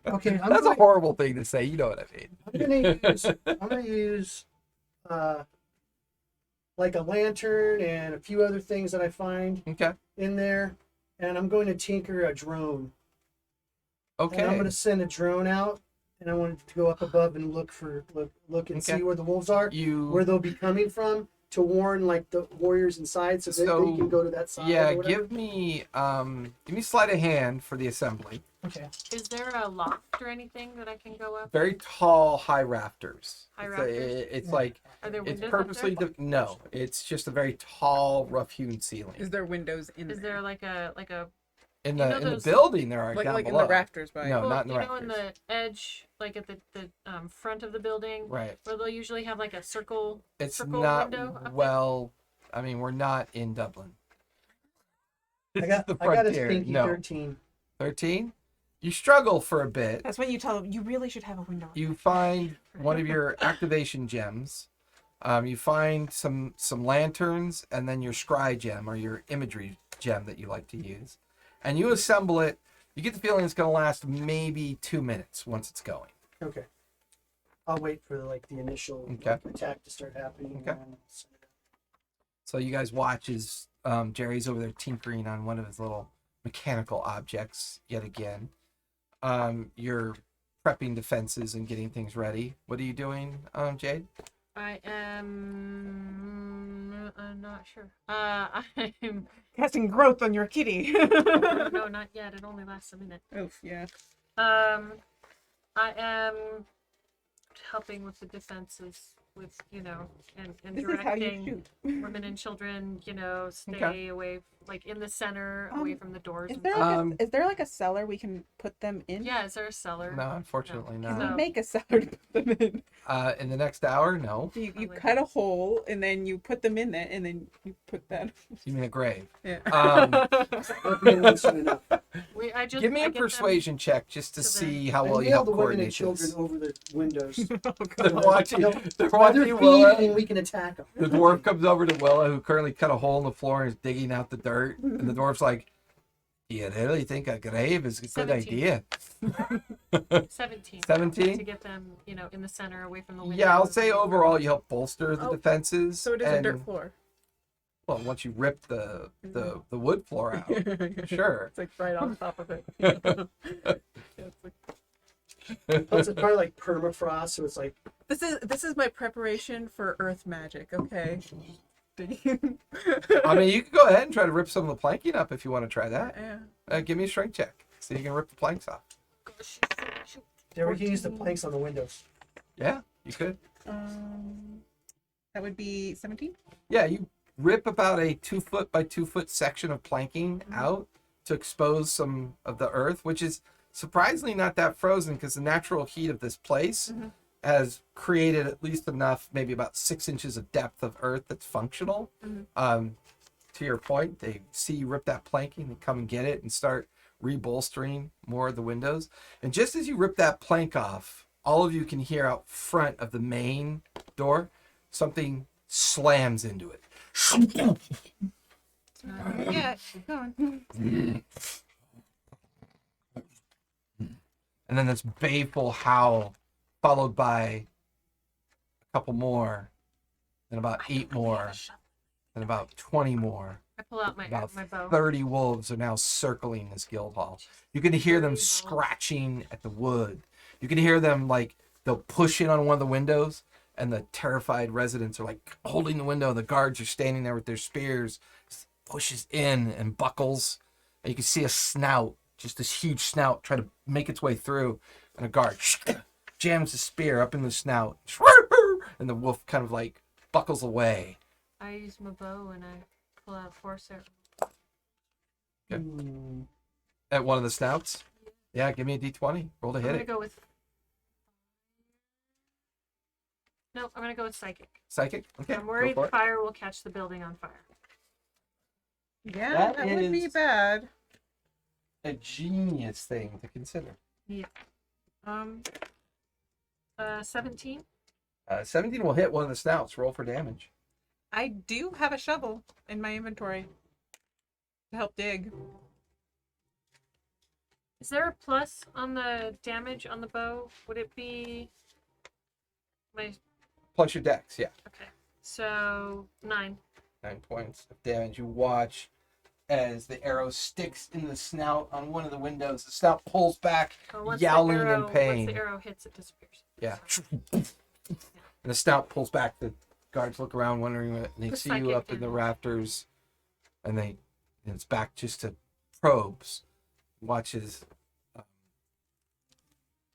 Okay, That's a horrible thing to say. You know what I mean. I'm gonna use like a lantern and a few other things that I find Okay. in there, and I'm going to tinker a drone. Okay. And I'm going to send a drone out, and I want it to go up above and look and Okay. see where the wolves are, You. where they'll be coming from, to warn like the warriors inside, so, they can go to that side. Yeah, or whatever. give me sleight of hand for the assembly. Okay. Is there a loft or anything that I can go up? Very tall, high rafters. High It's rafters? it's Yeah. like Are there it's windows purposely up there? no. It's just a very tall, rough-hewn ceiling. Is there windows in Is there? there like a In you the know in the those- building there are Like down in below. the rafters by No, well, not in the you know, in rafters. the edge, like at the front of the building, Right. where they'll usually have like a circle. It's circle not window up there? well. I mean, we're not in Dublin. I got the a frontier. stinky No. 13. 13. You struggle for a bit. That's when you tell them you really should have a window. You find one of your activation gems. You find some lanterns, and then your scry gem or your imagery gem that you like to use, and you assemble it. You get the feeling it's going to last maybe 2 minutes once it's going. Okay. I'll wait for like the initial Okay. attack to start happening. Okay. And then send it out. So you guys watch as Jerry's over there tinkering on one of his little mechanical objects yet again. You're prepping defenses and getting things ready. What are you doing, Jade? I am. I'm not sure. I'm. Casting growth on your kitty. No, not yet. It only lasts a minute. Oof, yeah. I am helping with the defenses, with and This is how you directing shoot. women and children. Stay Okay. away, like in the center, away from the doors. Is and there stuff. like is there like a cellar we can put them in? Yeah, is there a cellar? No, unfortunately Can not. we make a cellar to put them in? In the next hour, no. So you Probably cut a not. hole and then you put them in there and then you put that. You mean a grave? Yeah. That'd be once soon enough. I just Give me I a get them- persuasion check just to to the- see how I well you nail help the women coordinate and children this. over the windows. They're watching. They're They're watching Willa. feeding, we can attack them. The dwarf comes over to Willa, who currently cut a hole in the floor and is digging out the dirt. And the dwarf's like, "Do you really think a grave is a good 17. idea?" 17. 17? To get them, in the center, away from the windows. Yeah, I'll say overall you help bolster the Oh, defenses. So it is a and, dirt floor. Well, once you rip the wood floor out, sure. It's like right on top of it. Plus, it's probably like permafrost, so it's like This is my preparation for earth magic, okay? I mean, you can go ahead and try to rip some of the planking up if you want to try that. Yeah. Give me a strength check so you can rip the planks off. Shoot. yeah, we can use the planks on the windows. Yeah, you could. That would be 17. Yeah, you rip about a 2 foot by 2 foot section of planking out to expose some of the earth, which is surprisingly not that frozen because the natural heat of this place has created at least enough, maybe about 6 inches of depth of earth that's functional. To your point, they see you rip that planking and come and get it and start rebolstering more of the windows. And just as you rip that plank off, all of you can hear out front of the main door, something slams into it. Yeah, go on. And then this baleful howl, followed by a couple more, then about 8 more, then about 20 more. I pull out my About bow. 30 wolves are now circling this guild hall. You can hear them scratching at the wood. You can hear them, like, they'll push in on one of the windows, and the terrified residents are like holding the window. The guards are standing there with their spears, pushes in and buckles. And you can see a snout, just this huge snout, try to make its way through. And a guard jams the spear up in the snout. And the wolf kind of like buckles away. I use my bow and I pull out 4 arrows. Okay. Hmm. At one of the snouts? Yeah, give me a d20. Roll to I'm hit gonna it. go with. No, I'm gonna go with psychic. Psychic? Okay. I'm go worried for the it. fire will catch the building on fire. Yeah, That that would be is- bad. A genius thing to consider. 17. 17 will hit one of the snouts. Roll for damage. I do have a shovel in my inventory to help dig. Is there a plus on the damage on the bow? Would it be my Plus your dex, yeah. okay? So 9. 9 points of damage. You watch as the arrow sticks in the snout on one of the windows. The snout pulls back, Oh, once yowling the arrow, in pain. Once the arrow hits, it disappears. Yeah. So, And the snout pulls back. The guards look around, wondering what. And they The see you psychic up in the and- rafters, and it's back just to probes. Watches.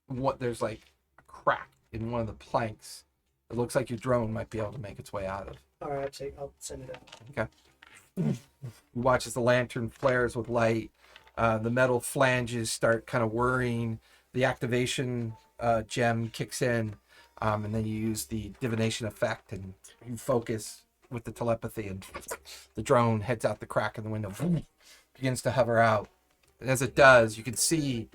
What there's like a crack in one of the planks. It looks like your drone might be able to make its way out of. All right, I'll send it out. You watch as the lantern flares with light. The metal flanges start kind of whirring. The activation gem kicks in, and then you use the divination effect and you focus with the telepathy, and the drone heads out the crack in the window, begins to hover out. And as it does, you can see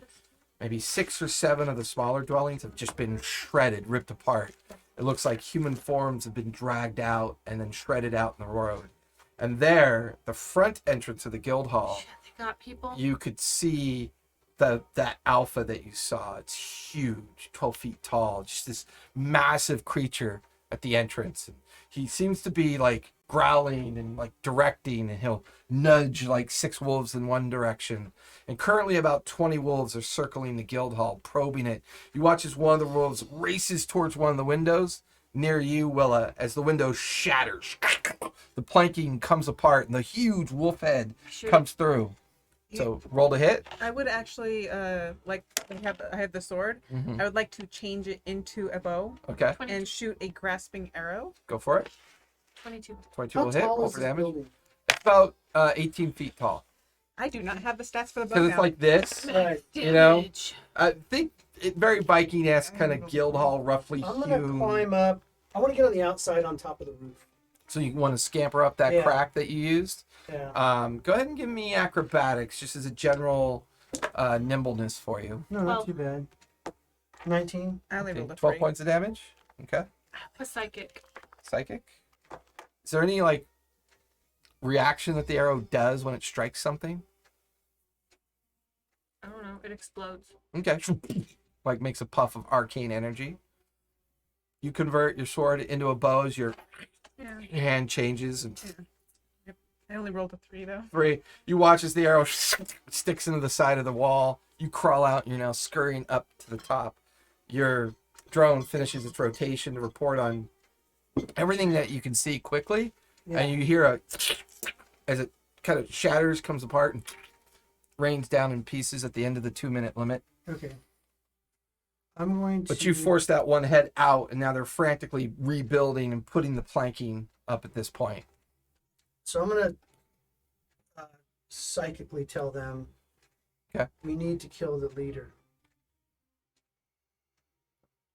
maybe 6 or 7 of the smaller dwellings have just been shredded, ripped apart. It looks like human forms have been dragged out and then shredded out in the road. And there, the front entrance of the guild hall, shit, they got people. you could see that alpha that you saw. It's huge, 12 feet tall, just this massive creature at the entrance. And he seems to be like growling and like directing, and he'll nudge like 6 wolves in one direction. And currently about 20 wolves are circling the guild hall, probing it. You watch as one of the wolves races towards one of the windows near you, Willa, as the window shatters. The planking comes apart and the huge wolf head Shoot. comes through. So roll to hit. I would actually like I have the sword. Mhm. I would like to change it into a bow Okay, 22. and shoot a grasping arrow. go for it. 22. 22 How will hit. tall Roll is for this damage. building? It's about 18 feet tall. I do not have the stats for the bow Because it's now. like this. Right. You know? Damage. I think it very Viking-esque kind of guild hall, roughly I'm gonna hewn. climb up. I want to get on the outside on top of the roof. So you want to scamper up that Yeah. crack that you used. Yeah. Go ahead and give me acrobatics, just as a general nimbleness for you. No, not Well- too bad. 19. I only Okay, rolled a 12 3. points of damage. Okay. A psychic. Psychic. Is there any like reaction that the arrow does when it strikes something? I don't know. It explodes. Okay. Like makes a puff of arcane energy. You convert your sword into a bow as your Yeah. hand changes. And I only rolled a 3 though. 3. You watch as the arrow sticks into the side of the wall. You crawl out and you're now scurrying up to the top. Your drone finishes its rotation to report on everything that you can see quickly. Yeah. And you hear as it kind of shatters, comes apart, and rains down in pieces at the end of the 2-minute limit. Okay. I'm going to. But you forced that one head out, and now they're frantically rebuilding and putting the planking up at this point. So I'm gonna psychically tell them. Okay. We need to kill the leader.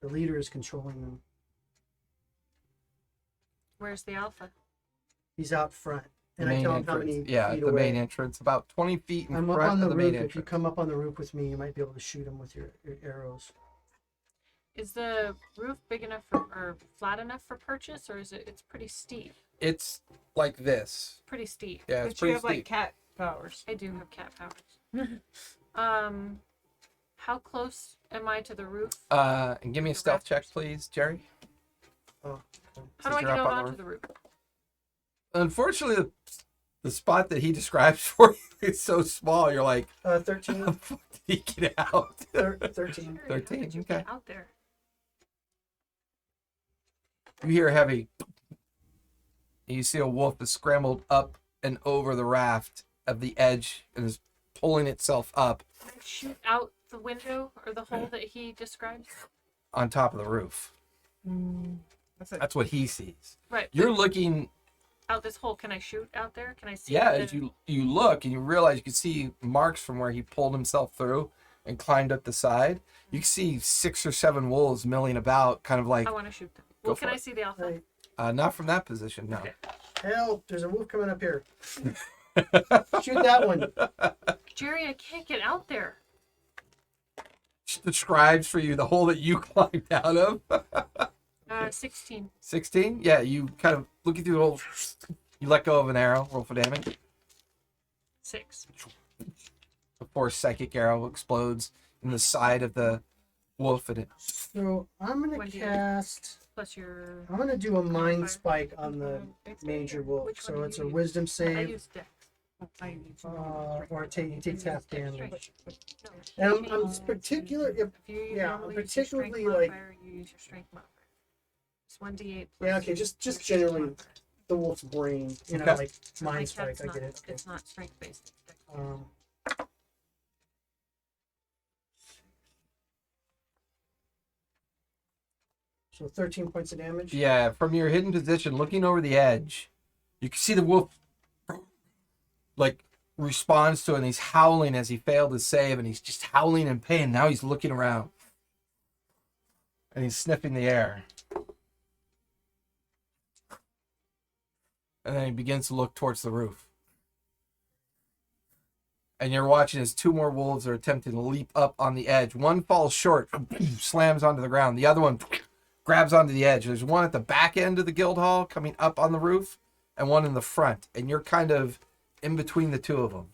The leader is controlling them. Where's the alpha? He's out front, The and I main tell him how entrance. many Yeah, feet the away. main entrance, about 20 feet in I'm up front on the of the roof. main If you entrance. come up on the roof with me, you might be able to shoot him with your arrows. Is the roof big enough for, or flat enough for purchase, or is it? It's pretty steep. It's like this. Pretty steep. Yeah, But it's you pretty have like steep. cat powers. I do have cat powers. How close am I to the roof? And give me a The stealth check, rafters. please, Jerry. Oh, How do I you're get up out on the onto the roof? Unfortunately, the spot that he describes for you is so small. You're like, 13. how the fuck did he get out? 13. How did 13, you okay. get out there? You hear heavy. And you see a wolf that's scrambled up and over the raft of the edge and is pulling itself up Can I shoot out the window or the hole that he described? on top of the roof. That's it. That's what he sees. Right. You're but looking, out this hole. Can I shoot out there? Can I see? yeah, the- as you look and you realize you can see marks from where he pulled himself through and climbed up the side. You can see 6 or 7 wolves milling about, kind of like, I want to shoot them. Go Well, for can I it. see the alpha? Hey, not from that position, no. Okay. help! There's a wolf coming up here. Shoot that one. Jerry, I can't get out there. Describes for you the hole that you climbed out of. 16. 16? Yeah, you kind of looking through the hole. You let go of an arrow. Roll for damage. 6. Before psychic arrow explodes in the side of the wolf, and it So I'm gonna 28. cast. Plus your. I'm gonna do a mind Modifier. spike on the major wolf. Which one So do it's you a use? wisdom I save, use dex. or he takes half damage. No, And I'm particular if you yeah, normally use your strength particularly, like- modifier, you use your strength modifier. It's 1d8. Yeah, okay, your just strength generally modifier. the wolf's brain, you know, Okay. like My mind spike. cat's I not, get it. Okay. It's not strength based. It's dex. So 13 points of damage. yeah, from your hidden position, looking over the edge, you can see the wolf like responds to it, and he's howling as he failed to save, and he's just howling in pain. Now he's looking around, and he's sniffing the air, and then he begins to look towards the roof. And you're watching as 2 more wolves are attempting to leap up on the edge. One falls short, slams onto the ground. The other one grabs onto the edge. There's one at the back end of the guild hall coming up on the roof, and one in the front. And you're kind of in between the 2 of them.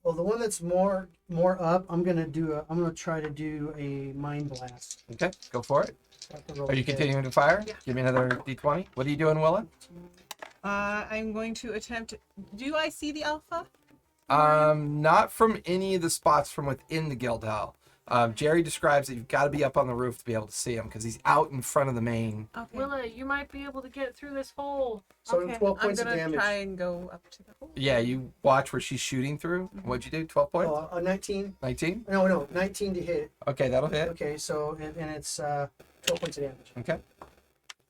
Well, the one that's more up, I'm gonna try to do a mind blast. Okay, go for it. I have to roll Are you a hit. continuing to fire? Yeah. Give me another d20. What are you doing, Willa? I'm going to attempt. Do I see the alpha? Not from any of the spots from within the guild hall. Jerry describes that you've got to be up on the roof to be able to see him because he's out in front of the main. Okay. Willa, you might be able to get through this hole. So Okay, 12 points I'm of gonna damage. try and go up to the hole. Yeah, you watch where she's shooting through. What'd you do? 12 points? Oh, 19. 19? No, 19 to hit. Okay, that'll hit. Okay, so and it's 12 points of damage. Okay.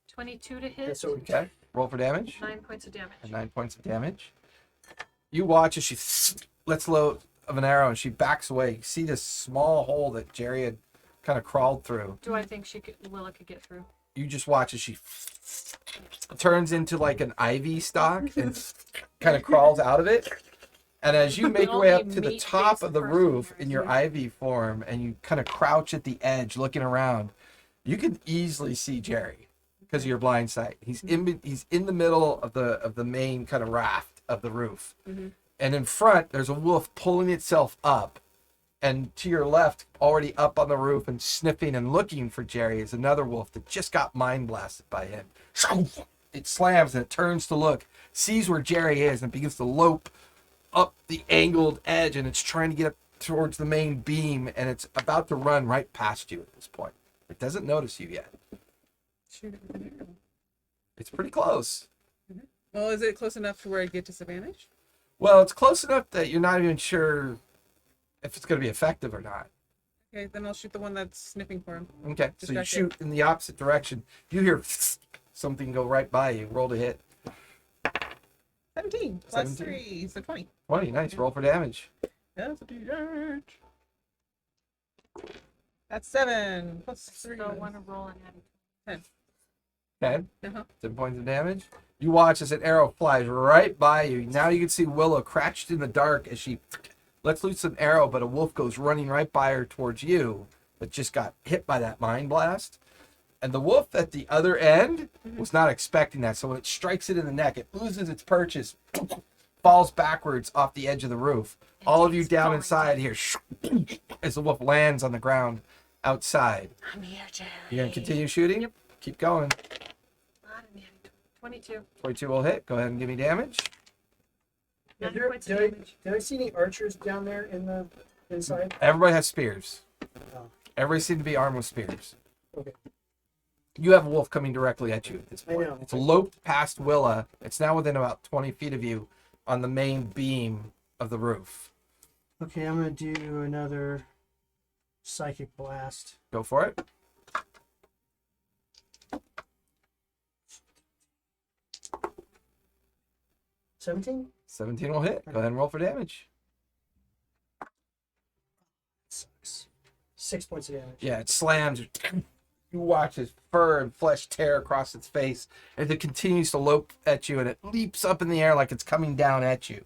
22 to Yeah, hit. so Okay. Roll for damage. 9 points of damage. And 9 points of damage. You watch as she lets low of an arrow and she backs away. You see this small hole that Jerry had kind of crawled through. Do I think Willa could get through? You just watch as she turns into like an ivy stalk and kind of crawls out of it. And as you make your way up to the top of the roof in your ivy form and you kind of crouch at the edge looking around, you can easily see Jerry because of your blind sight. He's in the middle of the main kind of raft of the roof. And in front, there's a wolf pulling itself up. And to your left, already up on the roof and sniffing and looking for Jerry, is another wolf that just got mind blasted by him. It slams and it turns to look, sees where Jerry is, and begins to lope up the angled edge. And it's trying to get up towards the main beam. And it's about to run right past you at this point. It doesn't notice you yet. Shoot it with an arrow. It's pretty close. Well, is it close enough to where I get disadvantage? Well, it's close enough that you're not even sure if it's going to be effective or not. Okay, then I'll shoot the one that's sniffing for him. Okay, so you Distracted. shoot in the opposite direction. You hear something go right by you. Roll to hit. 17 plus 17. 3, so 20. 20, nice. Roll for damage. That's a D8. That's 7 plus 3. So I want to roll and add 10. Uh-huh. 10 points of damage. You watch as an arrow flies right by you. Now you can see Willow crouched in the dark as she lets loose an arrow, but a wolf goes running right by her towards you that just got hit by that mind blast. And the wolf at the other end was not expecting that. So when it strikes it in the neck, it loses its purchase, falls backwards off the edge of the roof. All of you It's down falling inside here as the wolf lands on the ground outside. I'm here, Jerry. You gonna continue shooting? Yep. Keep going. 22. 22 will hit. Go ahead and give me damage. 9 Did, points of did, I, damage. did I see any archers down there in the inside? Everybody has spears. Oh. Everybody seems to be armed with spears. Okay. You have a wolf coming directly at you at this I point. know. It's loped past Willa. It's now within about 20 feet of you on the main beam of the roof. Okay, I'm going to do another psychic blast. Go for it. 17? 17 will hit. Go ahead and roll for damage. Sucks. 6 points of damage. Yeah, it slams. You watch its fur and flesh tear across its face as it continues to lope at you, and it leaps up in the air like it's coming down at you.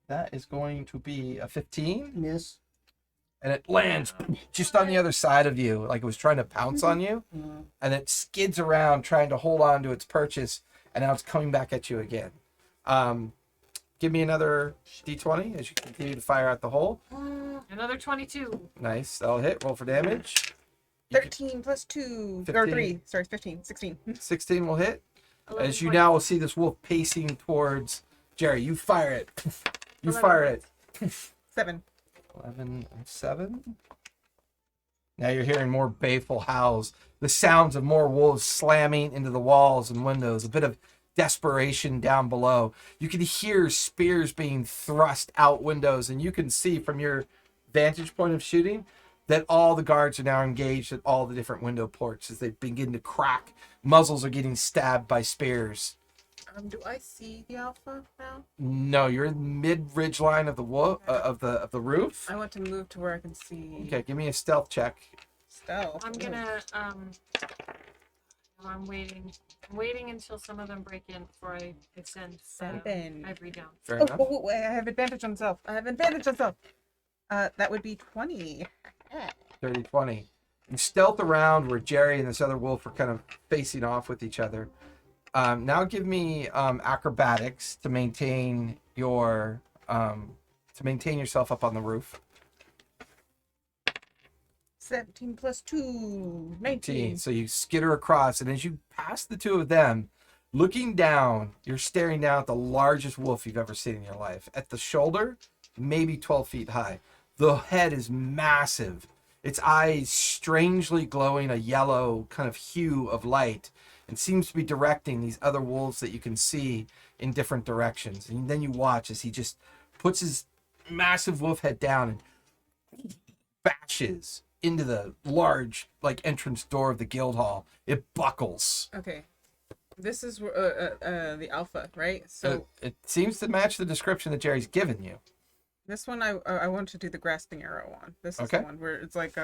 That is going to be a 15, Miss. and it lands just on the other side of you, like it was trying to pounce on you, Mm. and it skids around trying to hold on to its purchase, and now it's coming back at you again. Give me another d20 as you continue to fire out the hole. Another 22. Nice, that'll hit. Roll for damage. You can- 13 plus 2 or 15. 3. Sorry, 15. 16. 16 will hit. 11 As you points. now will see this wolf pacing towards Jerry. You fire it. You 11 fire it. 7. 11 and 7. Now you're hearing more baleful howls. The sounds of more wolves slamming into the walls and windows. A bit of desperation down below. You can hear spears being thrust out windows, and you can see from your vantage point of shooting that all the guards are now engaged at all the different window ports as they begin to crack. Muzzles are getting stabbed by spears. Do I see the alpha now? No, you're in the mid ridge line of the of the roof. I want to move to where I can see Okay, give me a stealth check. stealth. I'm gonna I'm waiting. I'm waiting until some of them break in before I extend 7. ivory down. Fair Oh, enough. I have advantage on self. I have advantage on self. That would be 20. 30, 20. You stealth around where Jerry and this other wolf are kind of facing off with each other. Now give me acrobatics to maintain your yourself up on the roof. 17 plus 2. 19. So you skitter across, and as you pass the two of them, looking down, you're staring down at the largest wolf you've ever seen in your life. At the shoulder, maybe 12 feet high. The head is massive. Its eyes strangely glowing a yellow kind of hue of light, and seems to be directing these other wolves that you can see in different directions. And then you watch as he just puts his massive wolf head down and bashes into the large entrance door of the guild hall. It buckles. Okay. This is the alpha, right? So It seems to match the description that Jerry's given you. this one I want to do the grasping arrow on. This is Okay. the one where it's like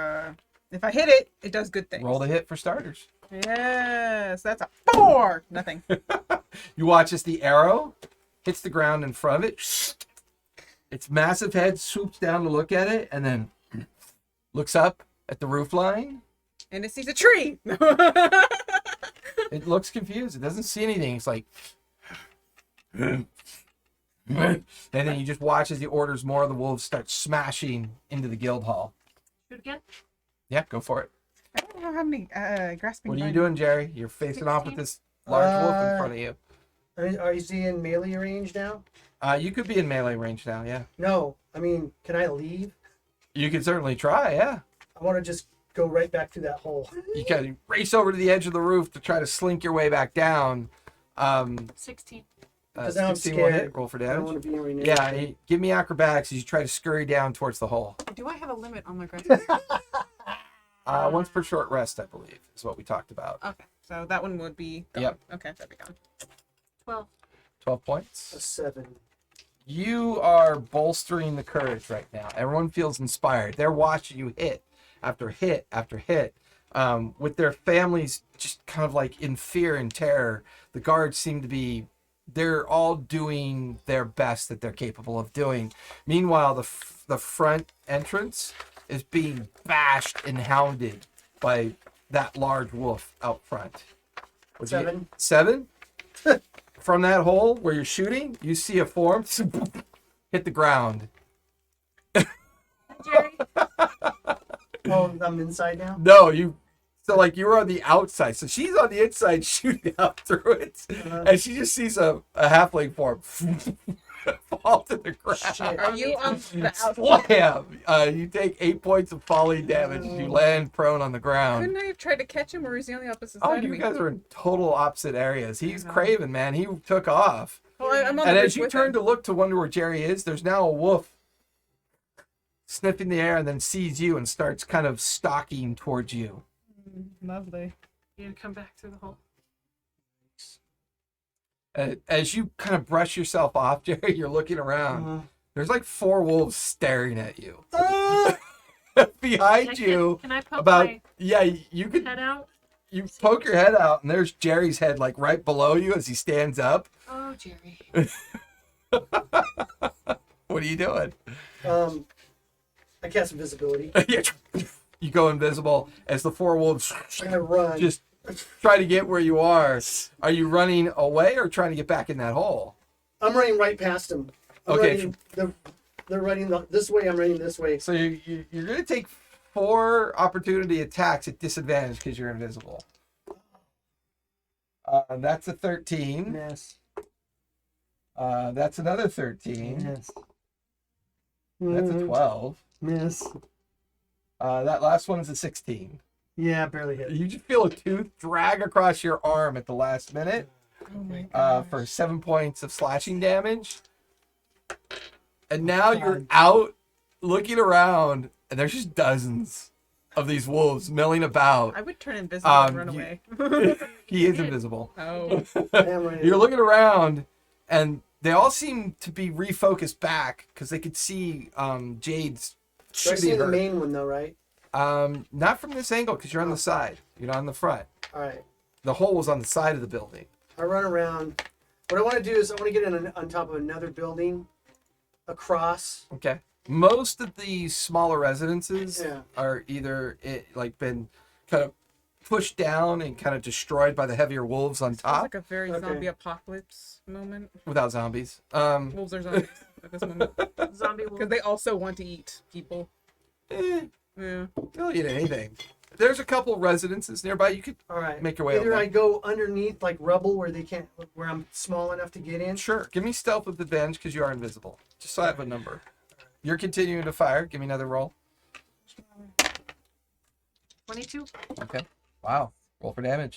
if I hit it, it does good things. Roll the hit for starters. Yes, that's a 4. Nothing. You watch as the arrow hits the ground in front of it. Its massive head swoops down to look at it, and then looks up at the roof line. And it sees a tree. It looks confused. It doesn't see anything. It's like, and then you just watch as he orders more of the wolves start smashing into the guild hall. Shoot again. Yeah, go for it. I don't know how many grasping. What are you vines- doing, Jerry? You're facing off with 16. this large wolf in front of you. Are you in melee range now? You could be in melee range now, yeah. No. I mean, can I leave? You could certainly try, yeah. I want to just go right back through that hole. You can race over to the edge of the roof to try to slink your way back down. 16. Because now I'm 16 will hit. scared. Roll for I don't damage. want to be in range. Yeah, give me acrobatics as you try to scurry down towards the hole. Do I have a limit on my grasping? Once per short rest, I believe, is what we talked about. Okay, so that one would be gone. Yep. Okay, that'd be gone. 12. 12 A points. 7. You are bolstering the courage right now. Everyone feels inspired. They're watching you hit after hit after hit. With their families just kind of like in fear and terror, the guards seem to be, they're all doing their best that they're capable of doing. Meanwhile, the front entrance is being bashed and hounded by that large wolf out front. What'd you get? 7. 7? From that hole where you're shooting, you see a form hit the ground. Jerry. Oh, I'm inside now? No, you were on the outside. So she's on the inside shooting out through it. And she just sees a halfling form fall to the ground. Shit. Are you on the outside? Slam! You take 8 points of falling damage as you land prone on the ground. Couldn't I have tried to catch him, or is he on the opposite Oh, side of you me? guys are in total opposite areas. He's know. craven, man. He took off. Well, I'm on And the as bridge you with turn him. to look to wonder where Jerry is, there's now a wolf sniffing the air and then sees you and starts kind of stalking towards you. Lovely. You gonna come back through the hole? As you kind of brush yourself off, Jerry, you're looking around. There's like 4 wolves staring at you. Behind you, Can I poke about my you could head out? you poke your head out and there's Jerry's head like right below you as he stands up. Oh, Jerry. What are you doing? I cast invisibility. You go invisible as the 4 wolves I run. just try to get where you are. Are you running away or trying to get back in that hole? I'm running right past them. Okay. They're running this way. I'm running this way. So you're going to take 4 opportunity attacks at disadvantage because you're invisible. That's a 13. Miss. That's another 13. Miss. That's a 12. Miss. That last one's a 16. Yeah, barely hit. You just feel a tooth drag across your arm at the last minute Oh my god. for 7 points of slashing damage. And now you're out looking around, and there's just dozens of these wolves milling about. I would turn invisible and run away. He is invisible. Oh. Damn right. You're looking around, and they all seem to be refocused back because they could see Jade's So I see shooting the her. main one though, right? Not from this angle because you're on the side. You're not on the front. All right. The hole was on the side of the building. I run around. What I want to do is I want to get on top of another building, across. Okay. Most of the smaller residences Yeah. are either been kind of pushed down and kind of destroyed by the heavier wolves on Sounds top like a very Okay. zombie apocalypse moment. without zombies. Wolves are zombies at this moment. Zombie Because wolf. they also want to eat people. Yeah. They'll eat anything. There's a couple residences nearby. You could All right. make your way Either over. I go underneath like rubble where they can't, where I'm small enough to get in. Sure. Give me stealth with advantage because you are invisible. Just so I have a number. You're continuing to fire. Give me another roll. 22. Okay. Wow. Roll for damage.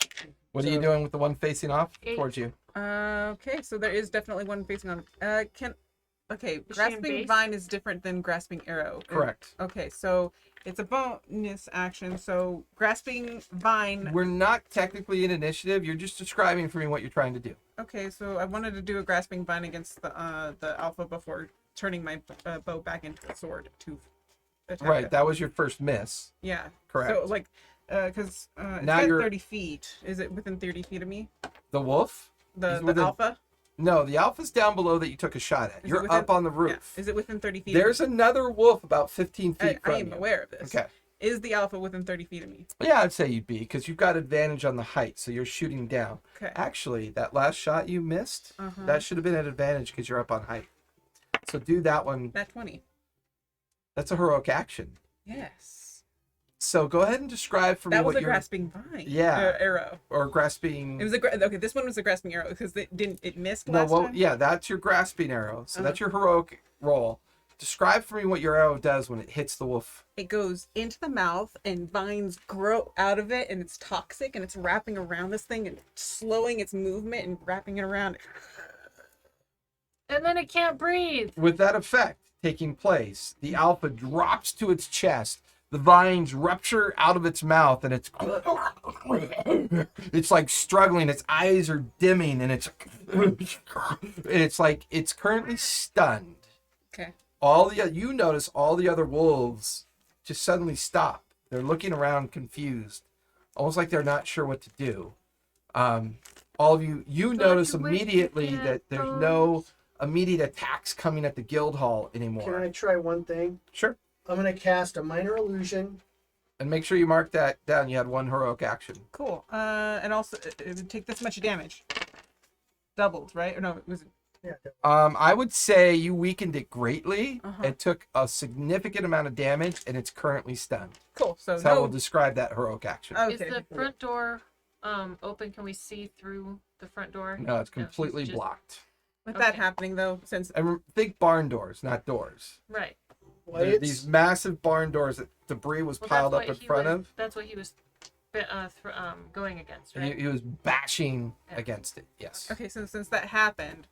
What are you doing with the one facing off 8. towards you? Okay, so there is definitely one facing on. Okay, Is she in grasping base? vine is different than grasping arrow. Correct. Okay, so it's a bonus action. So grasping vine. We're not technically in initiative. You're just describing for me what you're trying to do. Okay, so I wanted to do a grasping vine against the alpha before turning my bow back into a sword to attack Right. it. That was your first miss. Yeah. Correct. So like, because it's Now at you're- 30 feet. Is it within 30 feet of me? The wolf? The He's within- alpha. No, the alpha's down below that you took a shot at. Is it You're within- up on the Yeah. roof. Is it within 30 feet? There's another wolf about 15 feet I from am you. aware of this. Okay. Is the alpha within 30 feet of me? Yeah, I'd say you'd be because you've got advantage on the height, so you're shooting down. Okay. Actually, that last shot you missed, Uh-huh. that should have been an advantage because you're up on height. So do that one. Nat 20. That's a heroic action. Yes. So go ahead and describe for me That was what a you're grasping vine. Yeah. Arrow. or grasping. It was okay. This one was a grasping arrow because it missed No, last well, time. yeah, that's your grasping arrow. So Uh-huh. that's your heroic roll. Describe for me what your arrow does when it hits the wolf. It goes into the mouth and vines grow out of it and it's toxic and it's wrapping around this thing and slowing its movement and wrapping it around. And then it can't breathe. With that effect taking place, the alpha drops to its chest. The vines rupture out of its mouth, and it's like struggling. Its eyes are dimming, and it's like it's currently stunned. Okay. You notice all the other wolves just suddenly stop. They're looking around confused, almost like they're not sure what to do. All of you notice you wish you immediately had that there's no immediate attacks coming at the guild hall Can anymore. I try one thing? Sure. I'm gonna cast a minor illusion. And make sure you mark that down. You had one heroic action. Cool. And also it would take this much damage. Doubled, right? Or no, it was. Yeah. I would say you weakened it greatly. Uh-huh. It took a significant amount of damage, and it's currently stunned. Cool. So That's how no. we'll describe that heroic action. Okay. Is the front door open? Can we see through the front door? No, it's completely just- blocked. With that Okay. happening though, since And think barn doors, not doors. Right. Well, They're these massive barn doors that debris was Well, piled that's up what in he front was, of. That's what he was going against, And right? he was bashing Yeah. against it. Yes. okay, since that happened,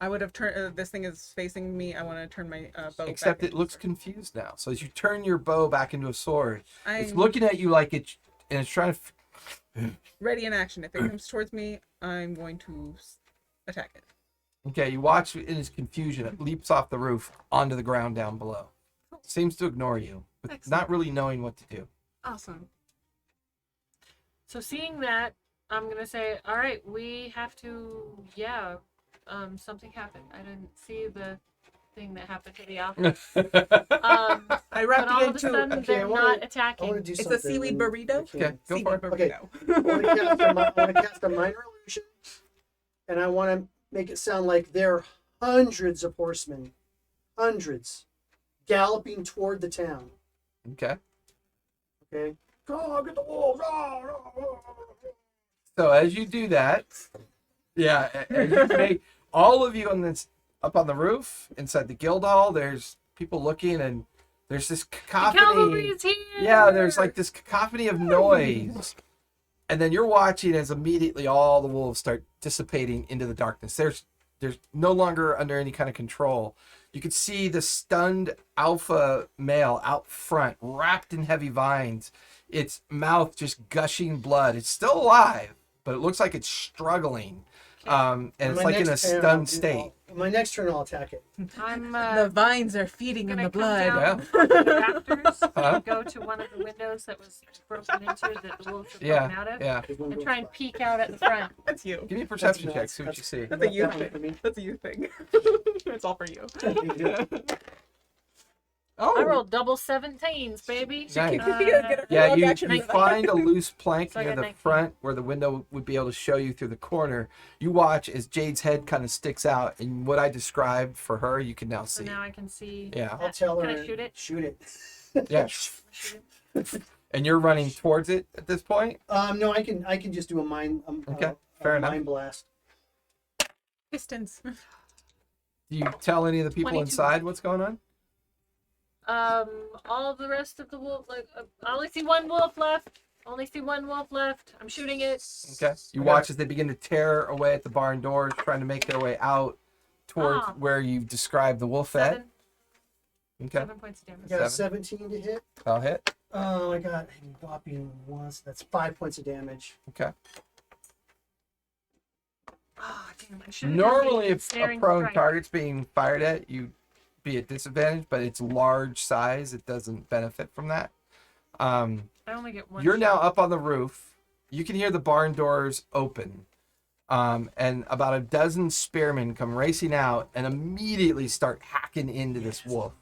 I would have turned. This thing is facing me. I want to turn my bow. Except back it looks confused now. So as you turn your bow back into a sword, it's I'm looking at you like it, and it's trying to. ready in action. If it comes towards me, I'm going to attack it. Okay, you watch in its confusion. It leaps off the roof onto the ground down below. Seems to ignore you, but Excellent. not really knowing what to do. Awesome. So seeing that, I'm gonna say, all right, we have to. Yeah, something happened. I didn't see the thing that happened to the alpha. I But wrapped all it of a into. sudden, Okay, they're I wanna- not I want to attacking. do It's a something. seaweed when burrito? I can. Okay, go Seaweed for it. burrito. I want to cast a minor illusion, and I want to make it sound like there are hundreds of horsemen, hundreds, galloping toward the town. Okay. Okay. Oh, get the wolves! Oh. So as you do that, yeah, and you make all of you on this up on the roof inside the guild hall. There's people looking, and there's this The cacophony. cavalry's here. Yeah, there's like this cacophony of noise, and then you're watching as immediately all the wolves start dissipating into the darkness. There's no longer under any kind of control. You can see the stunned alpha male out front, wrapped in heavy vines, its mouth just gushing blood. It's still alive, but it looks like it's struggling, and it's My like in a next turn, I'll stunned do- state. My next turn, I'll attack it. I'm The vines are feeding in gonna the come blood. down from the rafters Huh? and go to one of the windows that was broken into that the wolves were broken Yeah, out of, yeah. and try and peek out at the front. That's you. Give me a perception check. nuts. See what you see. That's a you That one thing. for me. That's a you thing. It's all for you. I Oh, rolled double 17s, baby. Nice. Get a Yeah, frog you action for that. find a loose plank So I near got the 19. front where the window would be able to show you through the corner. You watch as Jade's head kind of sticks out, and what I described for her, you can now So see. now I can see. Yeah. I'll tell her. Can I shoot it? Shoot it. Yeah. Shoot it? And you're running towards it at this point? No, I can just do a mind. Okay, fair enough. Mind blast. Pistons. Do you tell any of the people 22. inside what's going on? All the rest of the wolf, like, I only see one wolf left. Only see one wolf left. I'm shooting it. Okay. You Okay. watch as they begin to tear away at the barn doors, trying to make their way out towards Ah. where you've described the wolf at. 7. Okay. 7 points of I damage. got a 7. 17 to hit. I'll hit. Oh, I got a whopping once. That's 5 points of damage. Okay. Oh, damn, I should've Normally, done the if a snaring prone strike. target's being fired at, you'd be at disadvantage, but it's large size. It doesn't benefit from that. I only get one. You're now shot. up on the roof. You can hear the barn doors open. And about a dozen spearmen come racing out and immediately start hacking into this wolf.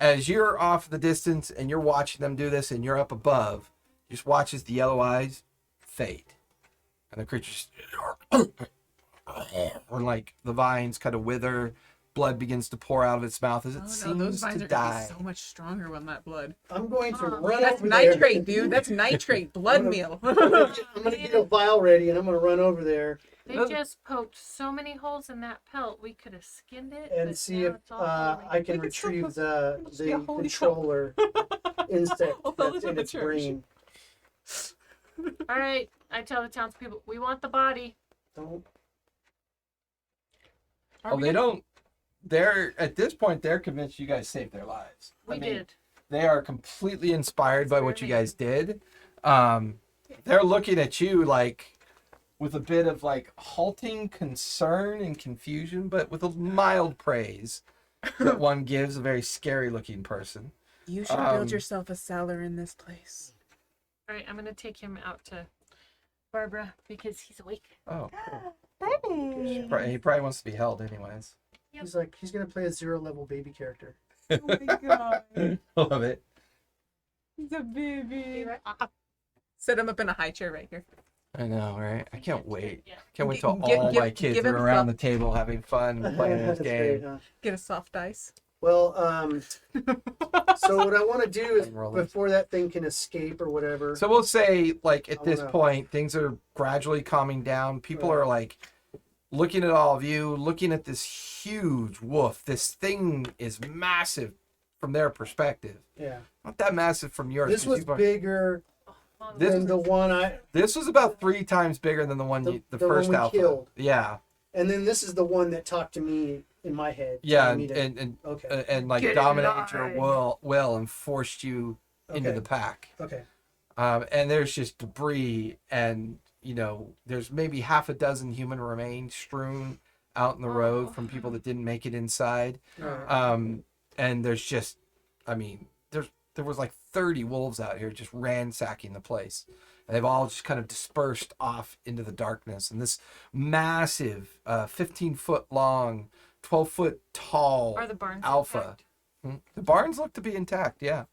As you're off the distance and you're watching them do this and you're up above, you just watch as the yellow eyes fade. And the creatures, or like the vines kind of wither, blood begins to pour out of its mouth as it Oh no, seems those vines to are gonna die. be so much stronger on that blood. I'm going to Oh, run That's over there. nitrate, dude. That's nitrate. Blood meal. I'm gonna get a vial ready and I'm gonna run over there They just poked so many holes in that pelt. We could have skinned it and but see now if it's all I can We could still retrieve put- the just be a holy controller insect I'll tell that's it in to its the church. brain. All right, I tell the townspeople, we want the body. Don't. Are Oh, we they gonna- don't. They're at this point. They're convinced you guys saved their lives. We I mean, did. they are completely inspired by what you guys did. They're looking at you like with a bit of like halting concern and confusion, but with a mild praise that one gives a very scary looking person. You should Um, build yourself a cellar in this place. All right, I'm gonna take him out to Barbara because he's awake. Oh, cool. He probably wants to be held anyways. He's like he's gonna play a 0-level baby character. Oh my god. Love it. He's a baby. Right. Set him up in a high chair right here. I know, right? I can't wait. Yeah. Can't wait till Gi- all give- my kids give are him around some- the table having fun and playing this That's great, game. huh? Get a soft ice. Well, so what I want to do is I'm rolling. before that thing can escape or whatever. So we'll say, like, at I this wanna- point, things are gradually calming down. People Right. are like, looking at all of you, looking at this huge wolf. This thing is massive from their perspective. Yeah. Not that massive from yours. This 'cause was you've got- bigger This- than the one I. This was about 3 times bigger than the one The the one first we alpha. killed. Yeah, And then this is the one that talked to me in my head. yeah, telling me and to- and okay. and like Get in dominated your line. will and forced you into Okay. the pack. Okay. And there's just debris, and there's maybe half a dozen human remains strewn out in the road from people that didn't make it inside. All right. And there's just, I mean, there was like 30 wolves out here just ransacking the place. And they've all just kind of dispersed off into the darkness. And this massive, 15-foot long, 12-foot tall Are the barns alpha. intact? The barns look to be intact, yeah.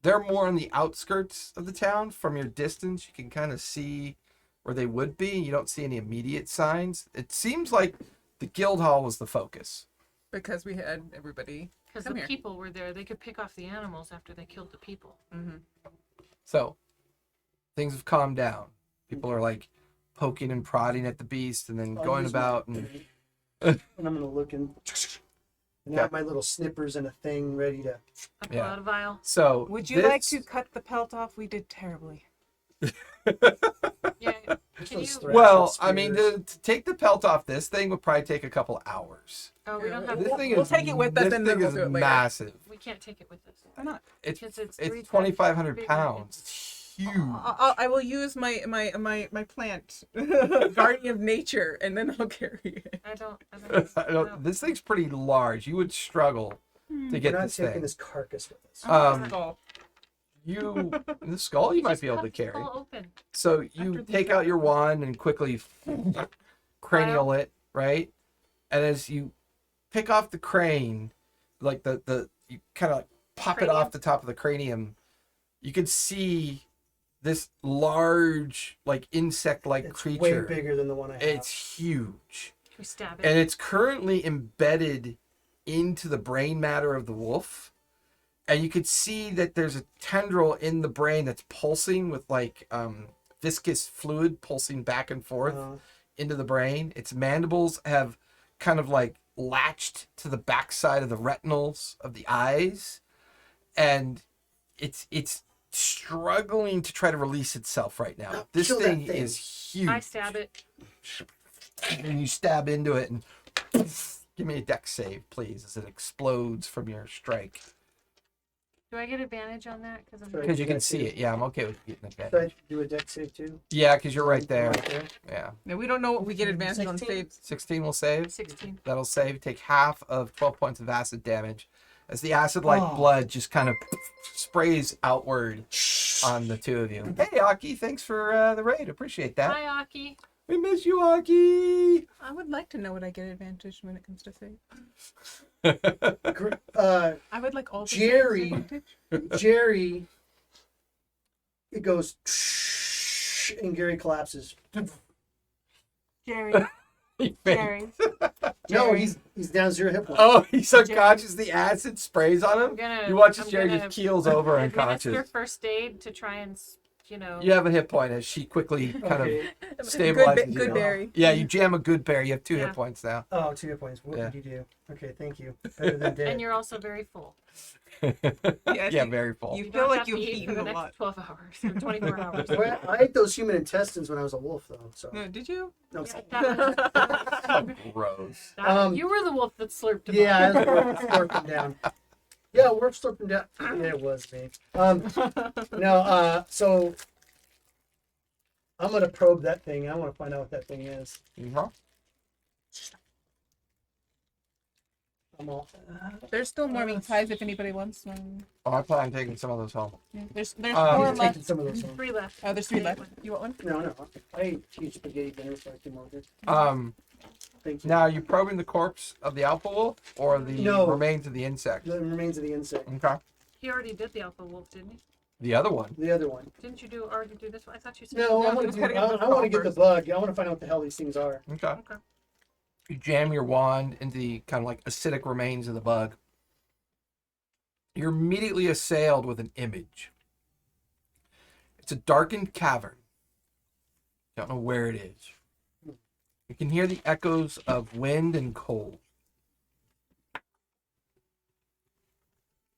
They're more on the outskirts of the town. From your distance, you can kind of see where they would be. You don't see any immediate signs. It seems like the guild hall was the focus. Because we had everybody. Because Come the here. people were there. They could pick off the animals after they killed the people. Mm-hmm. So things have calmed down. People are like poking and prodding at the beast and then I'll going use my- about and And I'm gonna look and Yeah. have my little snippers and a thing ready to. I pull Yeah. out a vial. so Would you like this- to cut the pelt off? We did terribly. Yeah. Just Can those you? threats Well, and I mean, spears. to take the pelt off this thing would probably take a couple hours. Oh, we don't have. This thing We'll is take it with us this and then thing we'll is do it later. massive. We can't take it with us. Why not? It's Because it's it's 3 times 2,500 bigger. pounds. It's huge. I will use my plant, guardian of nature, and then I'll carry it. I don't. I don't- this thing's pretty large. You would struggle to We're get not this taking thing. this carcass with us. Um, You the skull you might just be able cut to the carry. skull open. So you take out your wand and quickly cranial it, right? And as you pick off the crane, like the you kind of like pop it off the top of the cranium, you can see this large, like insect-like It's creature. way bigger than the one I have. It's huge. We stab it. And it's currently embedded into the brain matter of the wolf. And you could see that there's a tendril in the brain that's pulsing with like viscous fluid pulsing back and forth into the brain. Its mandibles have kind of like latched to the backside of the retinals of the eyes. And it's struggling to try to release itself right now. No, This kill that thing thing. is huge. I stab it. And you stab into it and give me a dex save, please, as it explodes from your strike. Do I get advantage on that? Sure. Because you can see it. Yeah, I'm okay with getting Should I advantage. do a deck save too? Yeah, because you're right there. Right there. Yeah. Now we don't know what we get advantage on 16. saves. 16 will save. 16. That'll save. Take half of 12 points of acid damage as the acid-like Oh. blood just kind of sprays outward on the two of you. Hey, Aki, thanks for the raid. Appreciate that. Hi, Aki. We miss you, Aki. I would like to know what I get advantage when it comes to save. I would like all the Jerry. saves advantage. Jerry, it goes, and Gary collapses. Jerry. He Jerry. No, Jerry. he's down 0 hit points. Oh, he's unconscious. The acid sprays on him. I'm gonna. You watch as I'm Jerry gonna just keels over administer unconscious. first aid to try and, You have a hit point as she quickly kind Okay. of stabilizes you. Good berry. Yeah, you jam a good bear. You have 2 Yeah. hit points now. Oh, 2 hit points. What Yeah. did you do? Okay, thank you. Better than dead. And you're also very full. Yes, Yeah, you- very full. You You feel don't like have to you've eat for eaten the a next lot. 12 hours or 24 hours. Well, I ate those human intestines when I was a wolf, though. So No, did you? no, Yeah, that was, Gross. You were the wolf that slurped him yeah, I up. was slurping down. Yeah, we're slurping down. Yeah, it was me. So I'm gonna probe that thing. I want to find out what that thing is. Mhm. I'm all. There's still more meat pies if anybody wants one. Oh, I plan on taking some of those home. Yeah, there's Um, four He's left. taking some of those. Home. 3 left. Oh, there's 3 left. You want one? No, I ate huge spaghetti dinner, so I came over. Thank you. Now, are you probing the corpse of the alpha wolf or the No. remains of the insect? The remains of the insect. Okay. He already did the alpha wolf, didn't he? The other one. The other one. Didn't you already do this one? I thought you said. No, No, I he want was to. cutting I up the want to get the first. bug. I want to find out what the hell these things are. Okay. Okay. You jam your wand into the kind of like acidic remains of the bug. You're immediately assailed with an image. It's a darkened cavern. Don't know where it is. You can hear the echoes of wind and cold.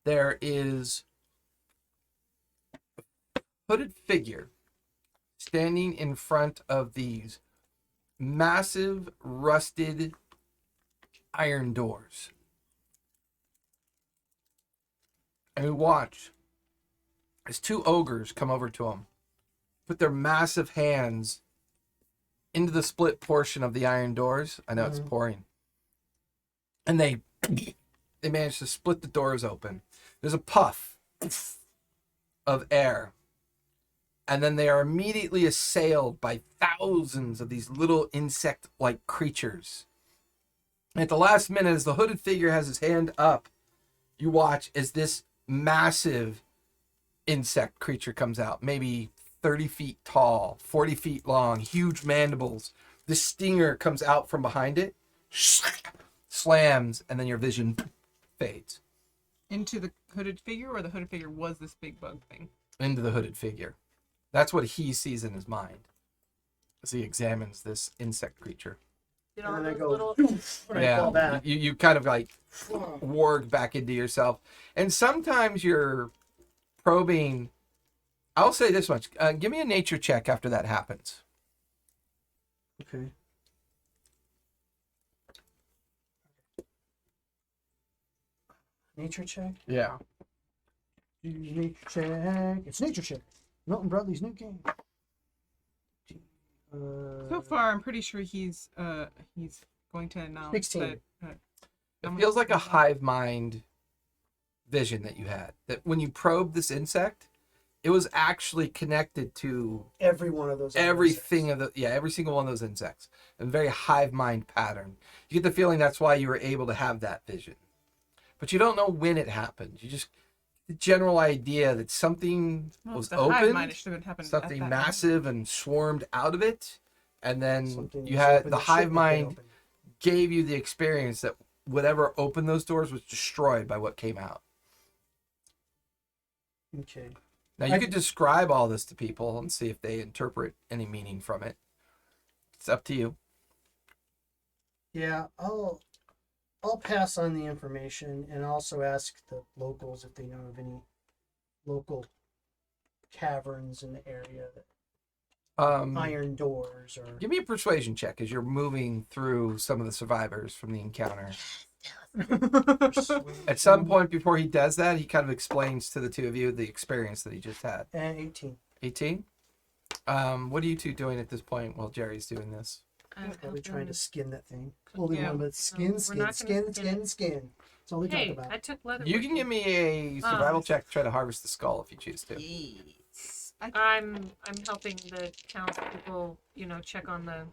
There is a hooded figure standing in front of these massive rusted iron doors. And we watch as two ogres come over to him, put their massive hands into the split portion of the iron doors. I know it's pouring. And they manage to split the doors open. There's a puff of air. And then they are immediately assailed by thousands of these little insect-like creatures. And at the last minute, as the hooded figure has his hand up, you watch as this massive insect creature comes out, maybe 30 feet tall, 40 feet long, huge mandibles. The stinger comes out from behind it, slams, and then your vision fades Into the hooded figure, or the hooded figure was this big bug thing? into the hooded figure. That's what he sees in his mind as he examines this insect creature. You know, And then I those go, little when I fall back. You kind of like warg back into yourself. And sometimes you're probing. I'll say this much. Give me a nature check after that happens. Okay. Nature check? Yeah. Nature check. It's nature check. Milton Bradley's new game. So far, I'm pretty sure he's going to announce 16. that. It feels like a hive mind vision that you had. That when you probed this insect, it was actually connected to every one of those. other everything insects. every single one of those insects. A very hive mind pattern. You get the feeling that's why you were able to have that vision. But you don't know when it happened. You just the general idea that something was the hive mind, opened, it should have happened at something that massive and swarmed out of it, and then Something you was had open the that hive shouldn't have been mind open. gave you the experience that whatever opened those doors was destroyed by what came out. Okay. Now you could describe all this to people and see if they interpret any meaning from it. It's up to you. Yeah, I'll pass on the information and also ask the locals if they know of any local caverns in the area, iron doors or. Give me a persuasion check as you're moving through some of the survivors from the encounter. At some point before he does that, he kind of explains to the two of you the experience that he just had. And 18. 18? What are you two doing at this point while Jerry's doing this? I'm Probably trying helping- to skin that thing. Holding Yeah. on, but skin, we're skin, not gonna skin, skin skin, it. skin. That's all they Hey, talk I about. took leather. You with can me. give me a survival check to try to harvest the skull if you choose to. Yes. I'm helping the townspeople, check on the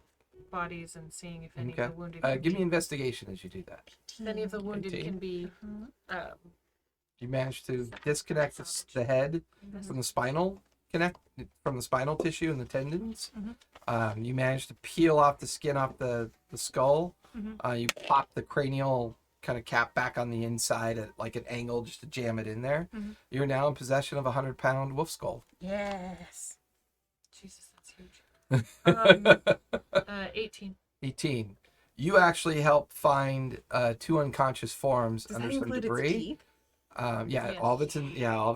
bodies and seeing if any Okay. of the wounded. can Give me be- investigation as you do that. if any of the wounded 18. can be. You manage to disconnect the head from the spinal tissue and the tendons. You manage to peel off the skin off the skull. You pop the cranial kind of cap back on the inside at like an angle just to jam it in there. You're now in possession of a 100-pound wolf skull. Yes. Jesus, that's huge. 18. 18. You actually help find two unconscious forms Does under that some include its debris. teeth? Yeah, Yes. all of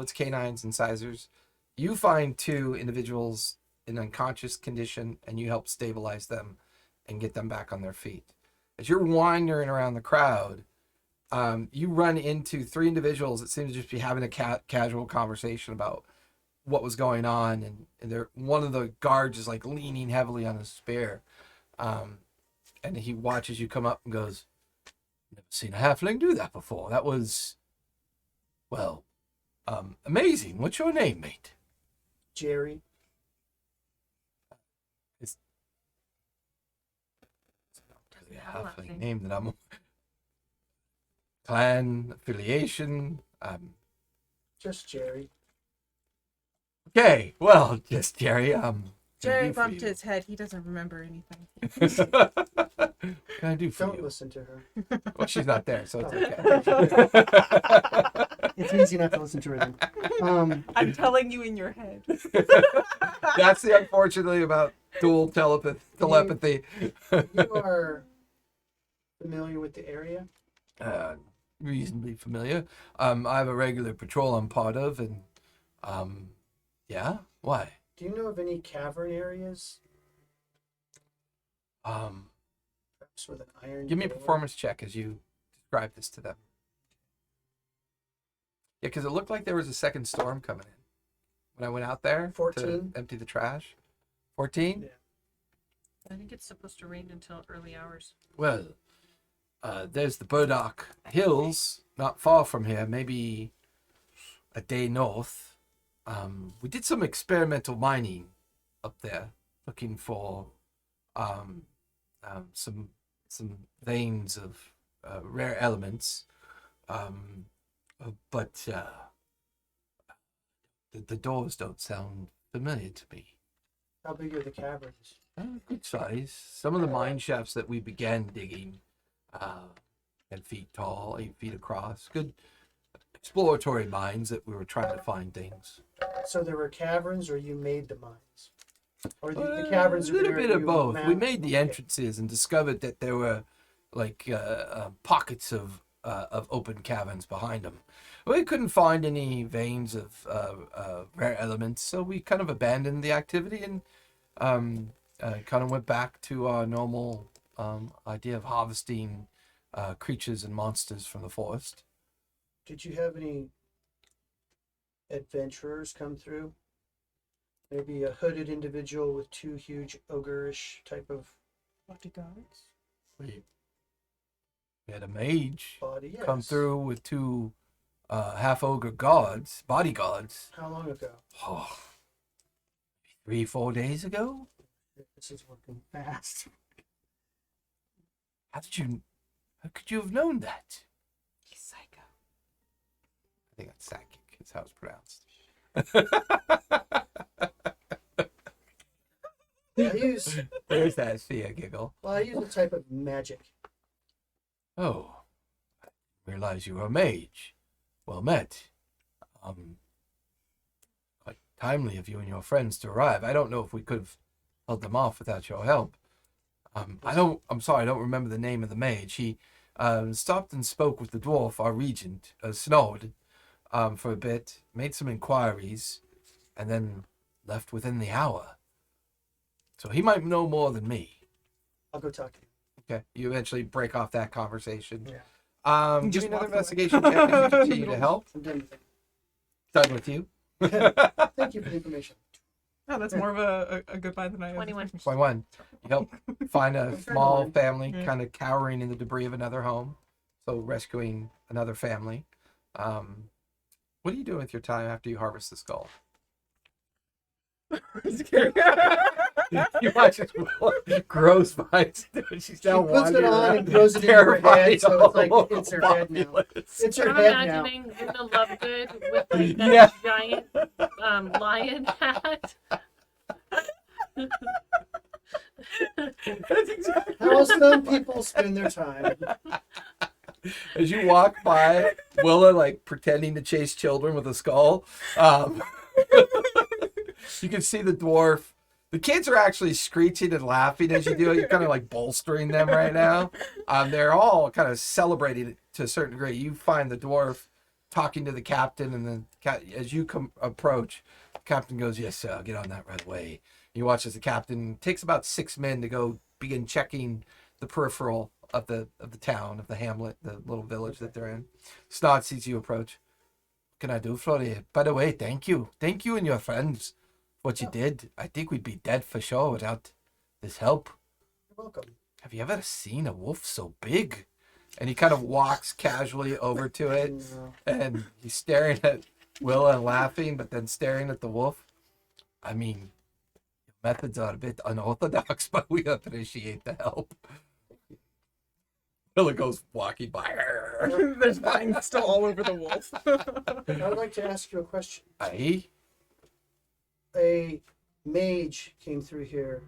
its canines and incisors. You find two individuals in unconscious condition, and you help stabilize them and get them back on their feet. As you're wandering around the crowd, you run into three individuals that seem to just be having a casual conversation about what was going on, and one of the guards is like leaning heavily on his spear, and he watches you come up and goes, "Never seen a halfling do that before. That was, well, amazing. What's your name, mate?" Jerry. It's Doesn't a have a last halfling name. name that I'm clan affiliation. Just Jerry. Okay, well, yes, Jerry. What can I Jerry do for bumped you? his head. He doesn't remember anything. What can I do for Don't you? listen to her. Well, she's not there, so it's okay. It's easy not to listen to her then. I'm telling you in your head. That's the unfortunately about dual telepathy. You are familiar with the area? Reasonably familiar. I have a regular patrol I'm part of, and yeah. Why? Do you know of any cavern areas? Perhaps with an iron. Give me a door? performance check as you describe this to them. Yeah, because it looked like there was a second storm coming in when I went out there 14. to empty the trash. 14? Yeah. I think it's supposed to rain until early hours. Well, there's the Burdock Hills, not far from here, maybe a day north. We did some experimental mining up there, looking for some veins of rare elements. But the doors don't sound familiar to me. How big are the caverns? Good size. Some of the mine shafts that we began digging, 10 feet tall, 8 feet across. Good exploratory mines that we were trying to find things. So there were caverns, or you made the mines? Or the caverns A are little there bit of you both. We mapped? made the Okay. entrances and discovered that there were like pockets of open caverns behind them. We couldn't find any veins of rare elements, so we kind of abandoned the activity and kind of went back to our normal idea of harvesting creatures and monsters from the forest. Did you have any adventurers come through? Maybe a hooded individual with two huge ogre-ish type of Bodyguards. We had a mage body? Yes. come through with two half ogre bodyguards. How long ago? Oh, 3-4 days ago. This is working fast. How could you have known that? He's psycho. I think that's psychic. Is how it's pronounced. I use There's that Thea giggle. a type of magic. Oh, I didn't realize you were a mage. Well met. Quite timely of you and your friends to arrive. I don't know if we could have held them off without your help. I'm sorry, I don't remember the name of the mage. He stopped and spoke with the dwarf, our regent, Snowed, for a bit, made some inquiries, and then left within the hour. So he might know more than me. I'll go talk to you. Okay, you eventually break off that conversation. Yeah. Give Just me another walk away. investigation check as you continue to help. I'm done with it. Done with you. Thank you for the information. Oh, that's more of a goodbye than I 21. 21. You help find a small mine. family Yeah. kind of cowering in the debris of another home. So rescuing another family. What are you doing with your time after you harvest the skull? You watch it grows by. She's now She puts it wandering on around, and grows it into her head, terrified, so it's like all it's her head now. populous. It's her I'm head now. imagining Una Lovegood with like that Yeah. giant lion hat. That's exactly. How some people spend their time. As you walk by, Willa like pretending to chase children with a skull. You can see the dwarf. The kids are actually screeching and laughing as you do it. You're kind of like bolstering them right now. They're all kind of celebrating it to a certain degree. You find the dwarf talking to the captain, and then as you approach, the captain goes, "Yes, sir, I'll get on that right away." You watch as the captain takes about 6 men to go begin checking the peripheral of the town, of the hamlet, the little village that they're in. Snod sees you approach. What can I do for you? By the way, thank you and your friends for what you did. I think we'd be dead for sure without this help. You're welcome. Have you ever seen a wolf so big? And he kind of walks casually over to it, No. and he's staring at Willa and laughing, but then staring at the wolf. I mean, your methods are a bit unorthodox, but we appreciate the help. Willa goes walking by. There's vines still all over the wolf. I would like to ask you a question. Aye? A mage came through here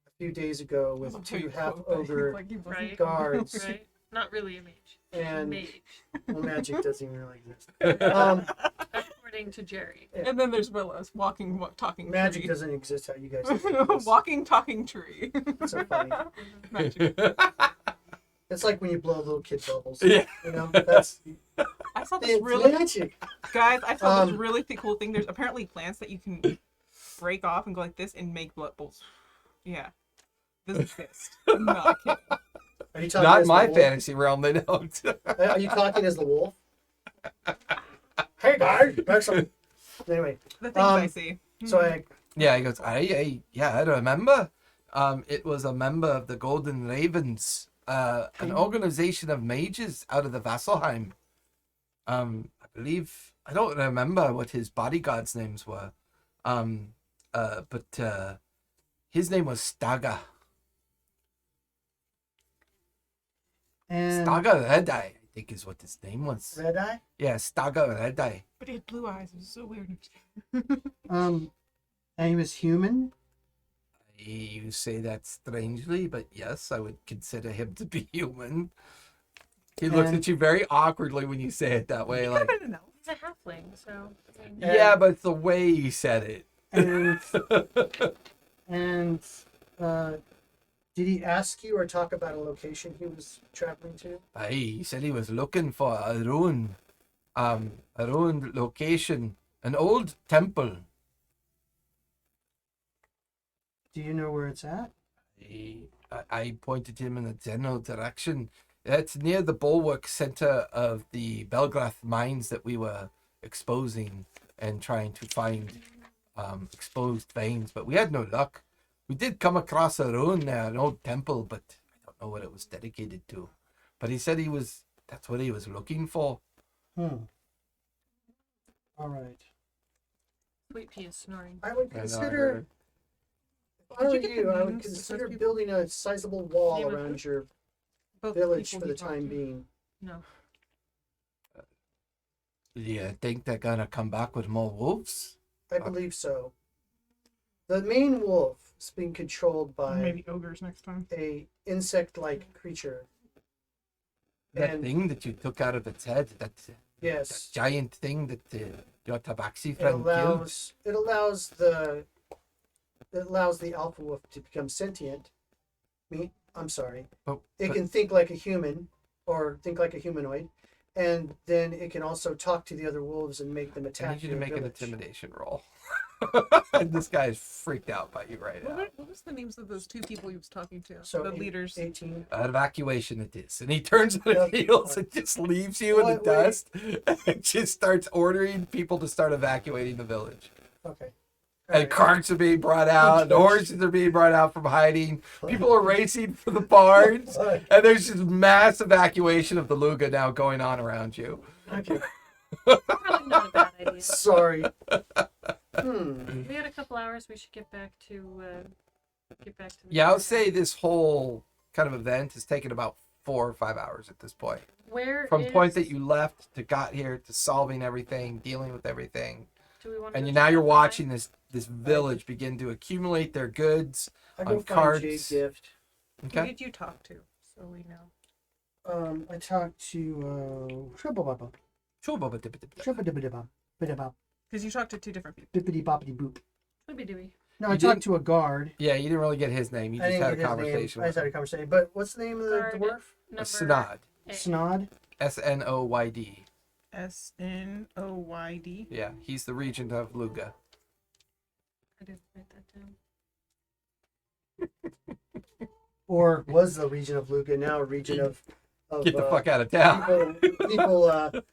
a few days ago with I'll two tell you half quote that. ogre Like he wasn't- Right. guards, Right? Not really a mage. and Mage. well, magic doesn't even really exist. According happening to Jerry. And then there's Willis walking, talking Magic tree. doesn't exist how you guys think it does. Walking, talking tree. It's so funny. Magic. It's like when you blow little kid bubbles. Yeah. You know, that's I saw this it's really, magic. guys. I saw this Um, really cool thing. There's apparently plants that you can break off and go like this and make blood bowls. Yeah, this exists. I'm not kidding. Are you talking Not in as my the wolf? fantasy realm, they don't. Are you talking as the wolf? Hey guys, back some. Anyway, The things I see. so I Yeah, he goes, I remember. It was a member of the Golden Ravens, an organization of mages out of the Vasselheim. I believe, I don't remember what his bodyguards' names were. But his name was Stagger. and Stagger Red Eye, I think is what his name was. Red Eye. Yeah, Stagger Red Eye. But he had blue eyes. It was so weird. And he was human. You say that strangely, but yes, I would consider him to be human. He looks And- at you very awkwardly when you say it that way. Like, I don't know. He's a halfling, so I mean, yeah, but it's the way you said it. And and did he ask you or talk about a location he was traveling to? Aye, he said he was looking for a ruined location, an old temple. Do you know where it's at? I pointed him in the general direction. It's near the bulwark center of the Belgrath mines that we were exposing and trying to find exposed veins, but we had no luck. We did come across a ruin there, an old temple, but I don't know what it was dedicated to. But he said that's what he was looking for. All right. Sweet pea is snoring. I would I know, I consider. heard. If I were Did you get you, the I would names of those consider people? building a sizable wall Name of around who? your Both village people for the he talked time to. being. No. You think they're gonna come back with more wolves? I believe so. The main wolf is being controlled by Maybe ogres next time. a insect-like creature. That And- thing that you took out of its head, that Yes, giant thing that your tabaxi it friend killed. allows the alpha wolf to become sentient. I'm sorry. But, It but can think like a human or think like a humanoid, and then it can also talk to the other wolves and make them I attack need you to your make an village. intimidation roll. And this guy is freaked out by you right now. What was the names of those two people he was talking to? So the leaders. 18. Evacuation it is. And he turns on Yeah. his heels and just leaves you in the Wait. dust and just starts ordering people to start evacuating the village. Okay. And Alright. carts are being brought out, and horses are being brought out from hiding. People are racing for the barns, Alright. and there's just mass evacuation of the Luga now going on around you. Okay. Probably not a bad idea. Sorry. We had a couple hours. We should get back to the Yeah, I would say this whole kind of event has taken about 4 or 5 hours at this point. Where From the point that is- you left to got here to solving everything, dealing with everything, do we want and to now you're watching this village begin to accumulate their goods. I On go find carts. Jade Gift. Who Okay. did you talk to? So we know. I talked to Shubbababa. Because you talked to two different people. Bippity boppity boop. Dooby. No, You I talked didn't- to a guard. Yeah, you didn't really get his name. You I just didn't had a get his conversation name. I with just had a him. conversation. But what's the name of the Guard. dwarf? Number Snod. Snod. Snoyd. Snoyd. Yeah, he's the regent of Luga. I didn't write that down. Or was the region of Luga, now a region of Get the fuck out of town. people a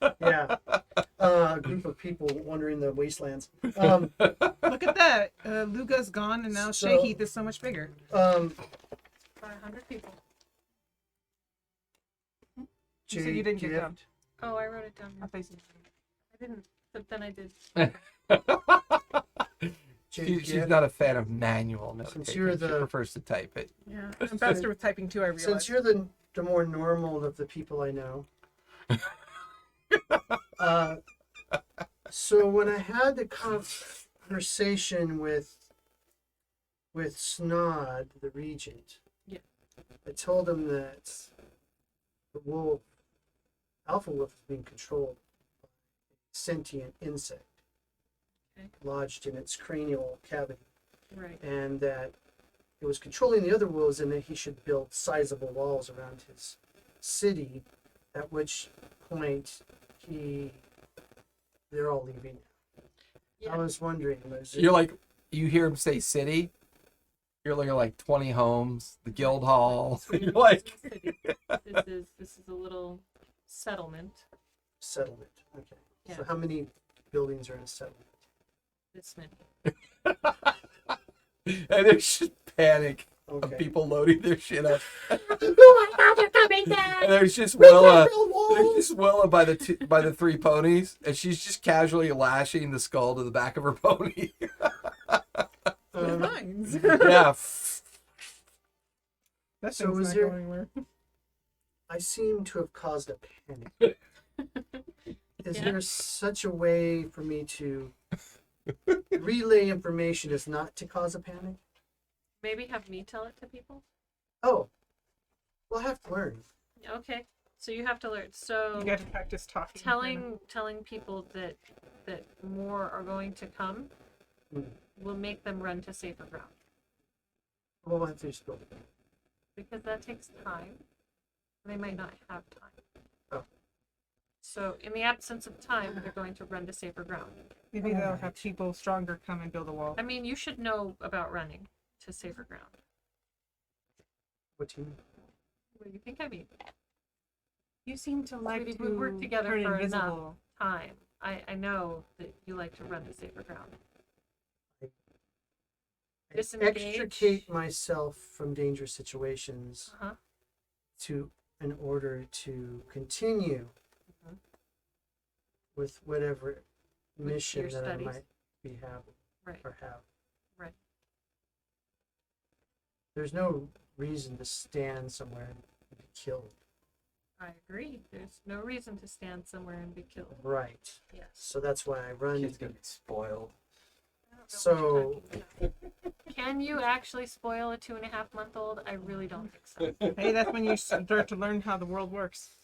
group of people wandering the wastelands. Look at that. Luga's gone, and now So- Shayheath is so much bigger. 500 people. You said you didn't get Gift. Oh, I wrote it down. I thought you said- I didn't, but then I did. Jade She's Gift. not a fan of manual note Since taking. you're She the- prefers to type it. Yeah, I'm faster with typing too. I realize. Since you're the more normal of the people I know. So when I had the conversation with Snod, the regent, Yeah. I told him that the wolf, alpha wolf, is being controlled by a sentient insect. Okay. lodged in its cranial cavity, Right. and that it was controlling the other wolves, and that he should build sizable walls around his city. At which point they're all leaving. Yeah. I was wondering, You're like, you hear him say city. You're looking at like 20 homes, the guild hall. So You're like, this is a little settlement. settlement. Okay. Yeah. So how many buildings are in a settlement? This many. and there's just panic of Okay. people loading their shit up. Oh my God, they're coming back! And there's just Willa by the three ponies, and she's just casually lashing the skull to the back of her pony. Mines. yeah. That So thing's was not there- going anywhere. I seem to have caused a panic. Is Yeah. there such a way for me to relay information as not to cause a panic? Maybe have me tell it to people. Oh, well, I have to learn. Okay, so you have to learn. So You got to practice talking. telling people that more are going to come Mm. will make them run to safer ground, Well, I have to just build it. because that takes time. They might not have time. Oh. So in the absence of time, they're going to run to safer ground. Maybe they'll have people stronger come and build a wall. I mean, you should know about running to safer ground. What do you mean? What do you think I mean? You seem to like Sweetie, to we worked together turn for invisible. Time. I know that you like to run to safer ground. I Disengage. extricate myself from dangerous situations Uh-huh. in order to continue Mhm. with whatever With mission your that studies. I might be having Right. or have. Right. There's no reason to stand somewhere and be killed. I agree. There's no reason to stand somewhere and be killed. Right. Yes. So that's why I run. Kid's gonna get spoiled. I don't know what you're So talking about. Can you actually spoil a 2.5-month-old? I really don't think so. Hey, that's when you start to learn how the world works.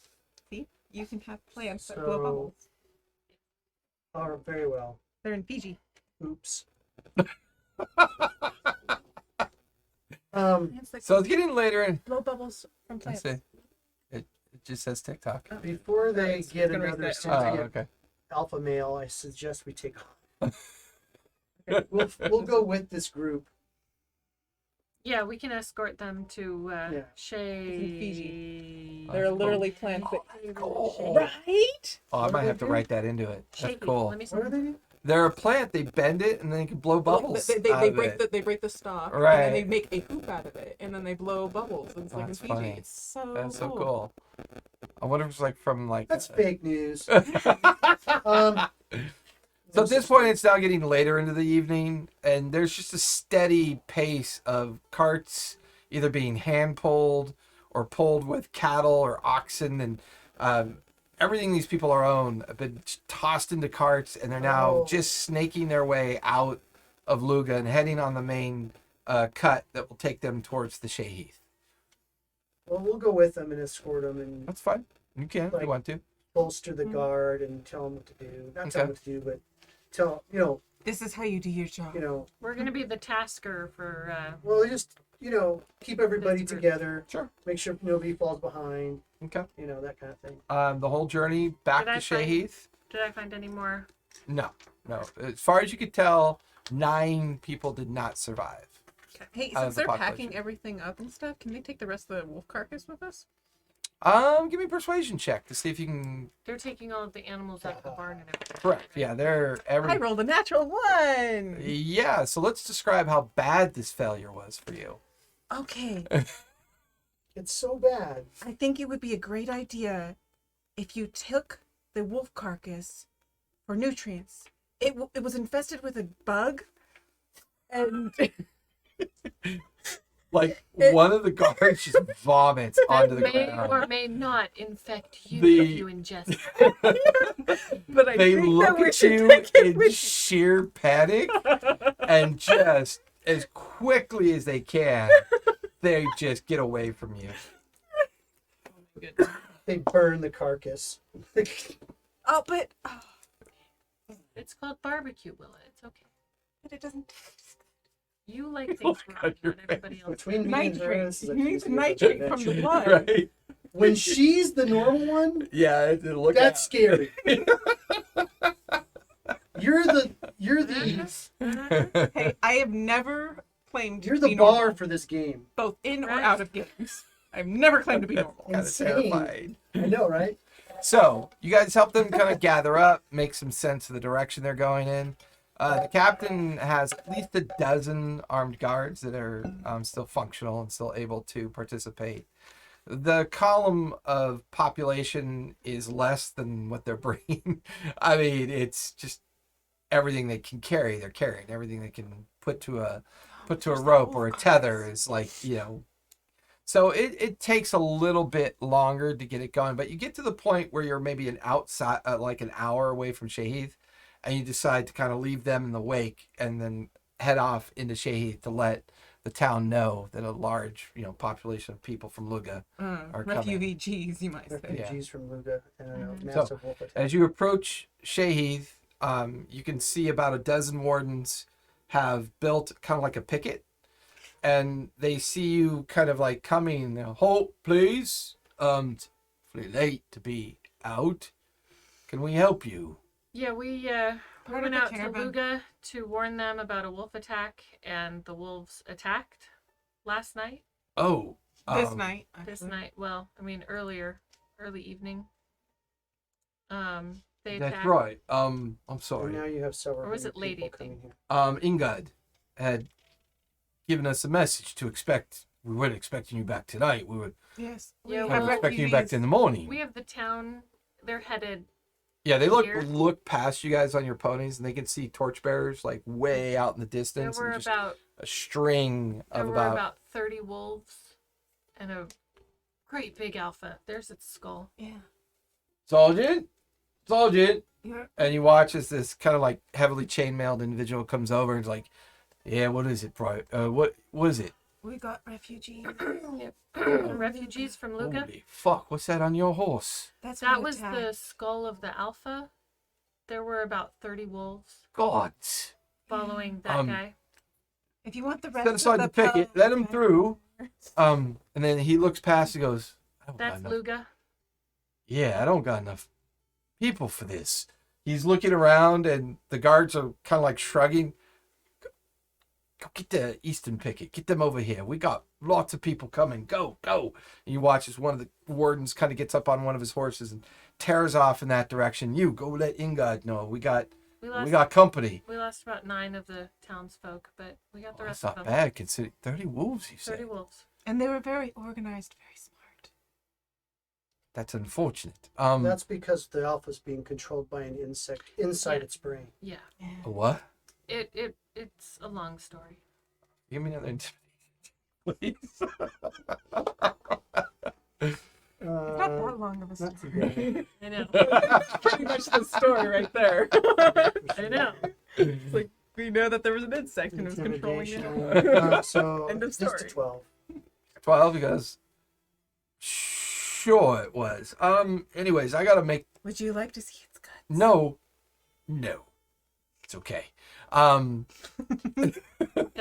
See? You can have plants that blow So- bubbles. oh, very well. They're in Fiji. Oops. Plants that So it's getting later, and blow bubbles from I plants. see. It just says TikTok. Before they It's get gonna another reset. Oh, sentient okay. alpha male, I suggest we take off. We'll go with this group. Yeah, we can escort them to Yeah. Shay. They're literally plants that. Cool. Right? Oh, I might have to write that into it. That's Shaky. cool. Let me see. What are they? They're a plant. They bend it and then they can blow bubbles. They out of it. they break the stalk, and Right. then they make a hoop out of it, and then they blow bubbles. It's like in That's Fiji. funny. It's so That's so cool. I wonder if it's like from like. That's fake news. um, So at this point, it's now getting later into the evening, and there's just a steady pace of carts either being hand pulled or pulled with cattle or oxen, and everything these people are owned have been tossed into carts, and they're now Oh. just snaking their way out of Luga and heading on the main cut that will take them towards the Shahith. well, we'll go with them and escort them and That's fine. You can if you Like- want to. bolster the guard and tell them what to do. Not tell Okay. them what to do, but tell This is how you do your job. We're gonna be the tasker for. well, just keep everybody This group. together. Sure. Make sure nobody falls behind. Okay. That kind of thing. The whole journey back Did to I find- Shahith. Did I find any more? No. As far as you could tell, 9 people did not survive. Hey, Out of since the they're population. packing everything up and stuff, can they take the rest of the wolf carcass with us? Give me a persuasion check to see if you can. They're taking all of the animals out of the barn and everything. Correct. Yeah, they're I rolled a natural 1. Yeah. So let's describe how bad this failure was for you. Okay, It's so bad. I think it would be a great idea if you took the wolf carcass for nutrients. It was infested with a bug, and Like one of the guards just vomits onto the May ground. or may not infect you The- if you ingest it. but I They think look that we at should you take it in with sheer panic, and just as quickly as they can, they just get away from you. They burn the carcass. Oh, but It's called barbecue, Willa. It's okay. But it doesn't. You like things raw, God, you're not everybody else. Between me and her, Nitrate. this is You a need Tuesday the nitrate from the adventure. blood. Right? When she's the normal one, Yeah, it did look that's out. scary. You're the Hey, I have never claimed you're to the be bar normal, for this game. both in or Right. out of games. I've never claimed to be normal. Kind of Insane. terrified. I know, right? So you guys help them kind of gather up, make some sense of the direction they're going in. The captain has at least a dozen armed guards that are still functional and still able to participate. The column of population is less than what they're bringing. I mean, it's just everything they can carry, they're carrying. Everything they can put to a rope or a tether is like, you know. So it takes a little bit longer to get it going, but you get to the point where you're maybe like an hour away from Shahith, and you decide to kind of leave them in the wake and then head off into Shahith to let the town know that a large, you know, population of people from Luga are coming. Refugees, you might say. Refugees from Luga and a Mhm. massive wolf attack. As you approach Shahith, you can see about a dozen wardens have built kind of like a picket, and they see you kind of like coming. Halt, please. It's pretty late to be out. Can we help you? Yeah, we Part of went the out to caravan. Luga to warn them about a wolf attack, and the wolves attacked last night. Oh, This night. This actually. night, well, I mean early evening. They that's attacked. right. I'm And sorry. now you have several Or was hundred it late people evening? coming here. Ingad had given us a message to expect. We weren't expecting you back tonight. We were Yes. Yeah, we well, have expecting you back refugees. in the morning. We have the town. They're headed. Yeah, they here. look past you guys on your ponies, and they can see torchbearers like way out in the There distance, were and just about a string there of were about about 30 wolves, and a great big alpha. There's its skull. Yeah. Sergeant, You're, and you watch as this kind of like heavily chainmailed individual comes over and is like, "Yeah, what is it, bro? What is it? we got refugees. Refugees from Luga. Holy fuck! What's that on your horse? That's That what was attacked. the skull of the alpha. There were about 30 wolves Gods! following that guy. If you want the rest Set aside of the the picket, let him through." And then he looks past and goes, "I don't got That's enough Luga. Yeah, I don't got enough people for this." He's looking around, and the guards are kind of like shrugging. Go get the Eastern picket. Get them over here. We got lots of people coming. Go, go. And you watch as one of the wardens kind of gets up on one of his horses and tears off in that direction. You go let Ingad know. We got company. We lost about 9 of the townsfolk, but we got the That's rest of not them. bad considering 30 wolves, you 30 say. wolves. And they were very organized, very smart. That's unfortunate. That's because the alpha's being controlled by an insect inside Yeah. its brain. Yeah. Yeah. a what? It's a long story. Give me another intimidation, please. It's not that long of a not too story. I know. That's pretty much the story right there. I know. It's like we know that there was an insect and it was controlling Intimidation. it. So End of just a story. 12. 12, he goes, sure it was. Anyways, I gotta make, Would you like to see its guts? no, it's okay. At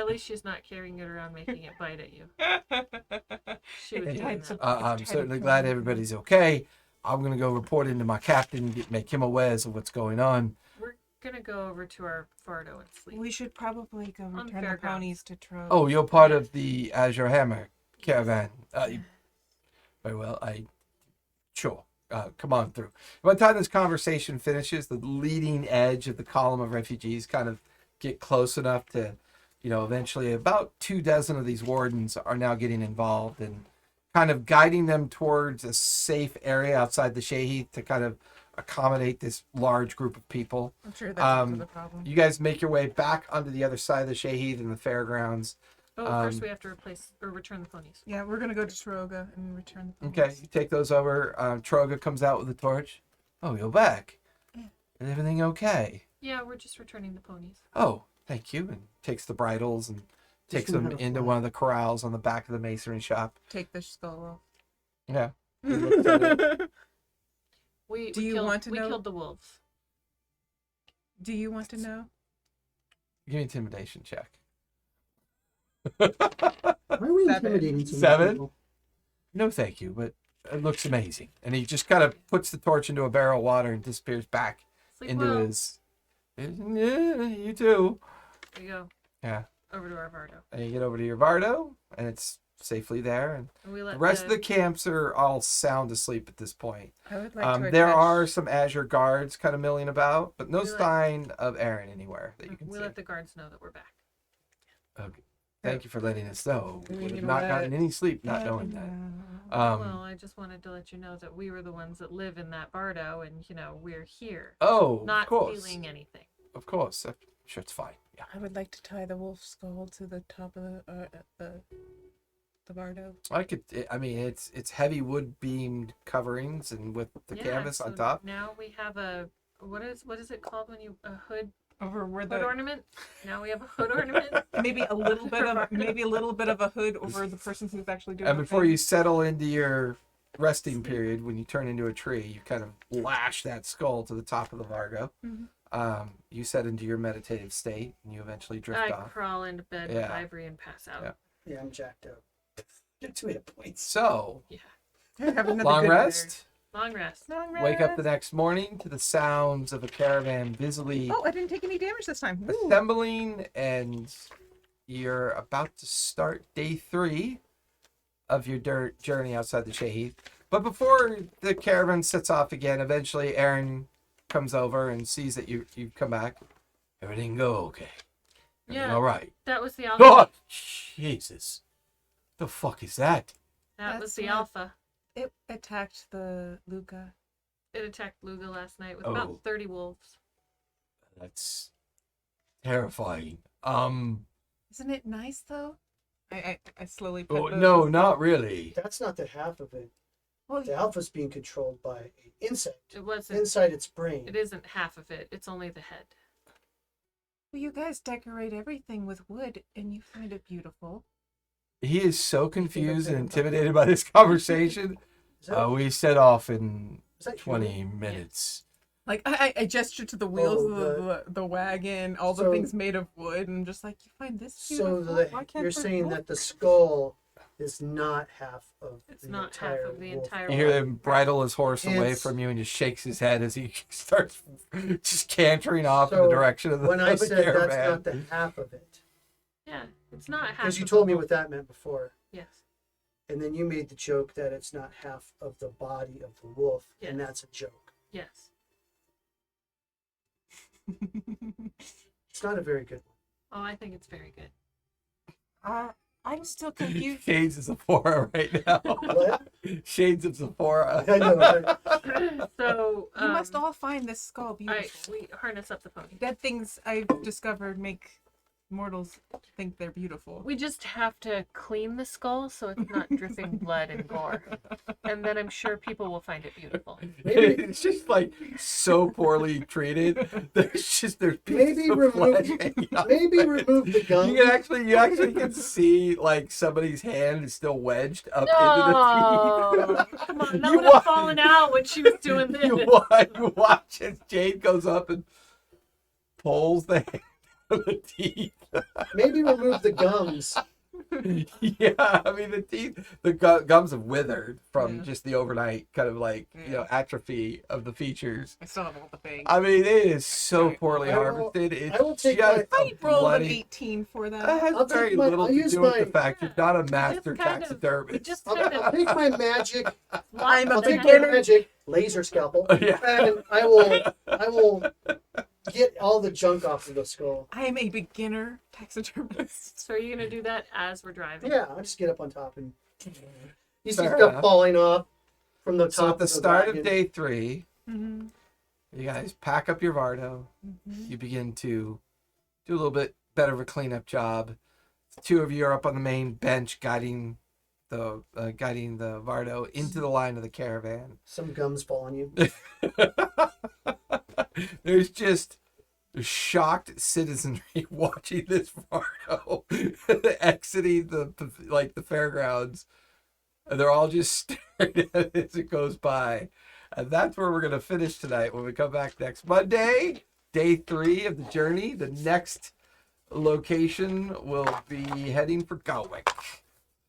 least she's not carrying it around making it bite at you. She was It doing tried that. to- I'm certainly glad everybody's okay. I'm gonna go report into my captain, make him aware of what's going on. We're gonna go over to our Fardo and sleep. We should probably go return the fairgrounds. ponies to Trove. Oh, you're part of the Azure Hammer caravan. Very well, sure. Come on through. By the time this conversation finishes, the leading edge of the column of refugees kind of get close enough to, eventually about 24 of these wardens are now getting involved and kind of guiding them towards a safe area outside the Shahith to kind of accommodate this large group of people. I'm sure that's the problem. You guys make your way back onto the other side of the Shahith in the fairgrounds. Oh, first we have to return the ponies. Yeah, we're gonna go to Troga and return the Okay, ponies. you take those over. Troga comes out with a torch. Oh, you're back. Yeah. Is everything okay? Yeah, we're just returning the ponies. Oh, thank you. And takes the bridles and takes them into one of the corrals on the back of the masonry shop. Take the skull Yeah. off. We Do you want to we know- killed the wolves. Do you want to know? Give me an intimidation check. Why are we 7. intimidating so many 7? people? No, thank you, but it looks amazing. And he just kind of puts the torch into a barrel of water and disappears back Sleep into well. yeah, you too. There you go. Yeah. Over to our Vardo. And you get over to your Vardo, and it's safely there. And And we let the rest of the camps are all sound asleep at this point. I would like to There attach- are some Azure guards kind of milling about, but no We let- sign of Aaron anywhere that you can we see. let the guards know that we're back. Okay. Thank you for letting us know. We We would need have to not let gotten any sleep not knowing that. Well, I just wanted to let you know that we were the ones that live in that Bardo, and we're here, Oh, not of course. feeling anything. Of course. I'm sure it's fine. Yeah. I would like to tie the wolf skull to the top of the bardo. I could. I mean, it's heavy wood beamed coverings and with the canvas on so top. Now we have a what is it called when you a hood Over where hood the ornament? Now we have a hood ornament. maybe a little bit of a hood over the person who's actually doing. And the before thing. you settle into your resting period, when you turn into a tree, you kind of lash that skull to the top of the Vargo. You set into your meditative state, and you eventually drift I off. crawl into bed with Yeah. Ivory and pass out. Yeah. Yeah, I'm jacked up. Get 2 hit points. So, Have another long good rest. Long rest. Long Wake up the rest. next morning to the sounds of a caravan busily Oh, I didn't take any damage this time. Woo. assembling, and you're about to start day 3 of your dirt journey outside the Shahid. But before the caravan sets off again, eventually Aaron comes over and sees that you've come back. Everything go okay? Everything Yeah. all right? That was the alpha. Oh, Jesus. The fuck is that? That was That's the what- alpha. It attacked the Luca. It attacked Luga last night with Oh. about 30 wolves. That's terrifying. Isn't it nice though? I slowly pet Oh, the- no, not really. That's not the half of it. Well, The alpha's being controlled by an insect It wasn't. inside its brain. It isn't half of it. It's only the head. well, you guys decorate everything with wood, and you find it beautiful. He is so think I'm confused and thinking about intimidated by this conversation. Is that, We set off in is that 20 minutes. Like I gestured to the wheels Oh, of the wagon, all the So- things made of wood, and just like you find this So beautiful. Why can't you're the saying wolf- that the skull is not half of It's the not half entire of the wolf. entire You hear him bridle his horse away It's- from you and just shakes his head as he starts just cantering off in the So, direction of the, When I of the said caravan. that's not the half of it, Yeah, it's not half. because you of told the me wolf. what that meant before, Yes. and then you made the joke that it's not half of the body of the wolf, and Yes. that's a joke. Yes. It's not a very good Oh, I think it's very good. I'm still confused. Shades of Sephora right now. one. What? Shades of Sephora. I know. Right? So You must all find this skull All beautiful. right, we harness up the pony. Dead things I've discovered make mortals think they're beautiful. We just have to clean the skull so it's not dripping blood and gore, and then I'm sure people will find it beautiful. Maybe- It's just like so poorly treated. There's pieces Maybe of remove- flesh hanging off Maybe it. remove the gum. You actually can see like somebody's hand is still wedged up No, into the teeth. come on, that You would have wa- fallen out when she was doing this. You watch as Jade goes up and pulls the hand of the teeth. Maybe remove the gums. Yeah, I mean the teeth, the gums have withered from Yeah. just the overnight kind of like Yeah. atrophy of the features. I still have all the things. I mean, it is so Okay. poorly I will- harvested. It's I will take just my- a I rolled an bloody. 18 for That that. has I'll take very my- little I'll to use do with my- the fact you're not a Just master kind of- taxidermist. Just I'll, kind I'll of take my magic. I'm a I'll take my beginner. magic laser scalpel, Yeah. and I will get all the junk off of the skull. I am a beginner taxidermist. So are you gonna do that as we're driving? Yeah, I'll just get up on top and you see Fair stuff enough. falling off from the top. So at the of start wagon. of day 3, Mm-hmm. you guys pack up your Vardo. You begin to do a little bit better of a cleanup job. The 2 of you are up on the main bench guiding the Vardo into the line of the caravan. some gums fall on you. There's just shocked citizenry watching this Vardo exiting the fairgrounds, and they're all just staring at it as it goes by. And that's where we're gonna finish tonight when we come back next Monday day 3 of the journey. The next location will be heading for Galwick,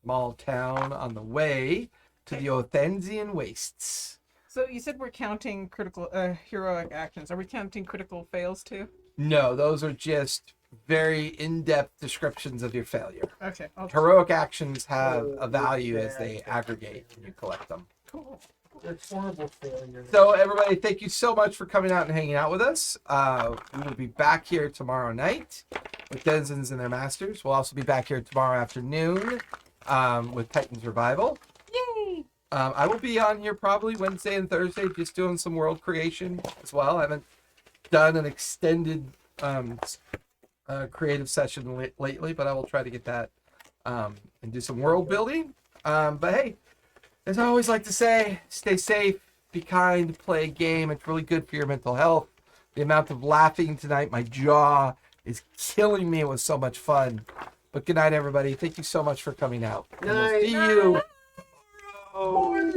small town on the way to the Othanzian wastes. So you said we're counting critical heroic actions. Are we counting critical fails too? No, those are just very in-depth descriptions of your failure. Okay. Heroic actions have a value as they aggregate and you collect them. Cool. It's horrible failure. So everybody, thank you so much for coming out and hanging out with us. We will be back here tomorrow night with Denizens and their masters. We'll also be back here tomorrow afternoon with Titan's Revival. Yay! I will be on here probably Wednesday and Thursday just doing some world creation as well. I haven't done an extended creative session lately, but I will try to get that and do some world building. But hey, as I always like to say, stay safe, be kind, play a game. It's really good for your mental health. The amount of laughing tonight, my jaw is killing me. It was so much fun. But good night, everybody. Thank you so much for coming out. And we'll see you tomorrow.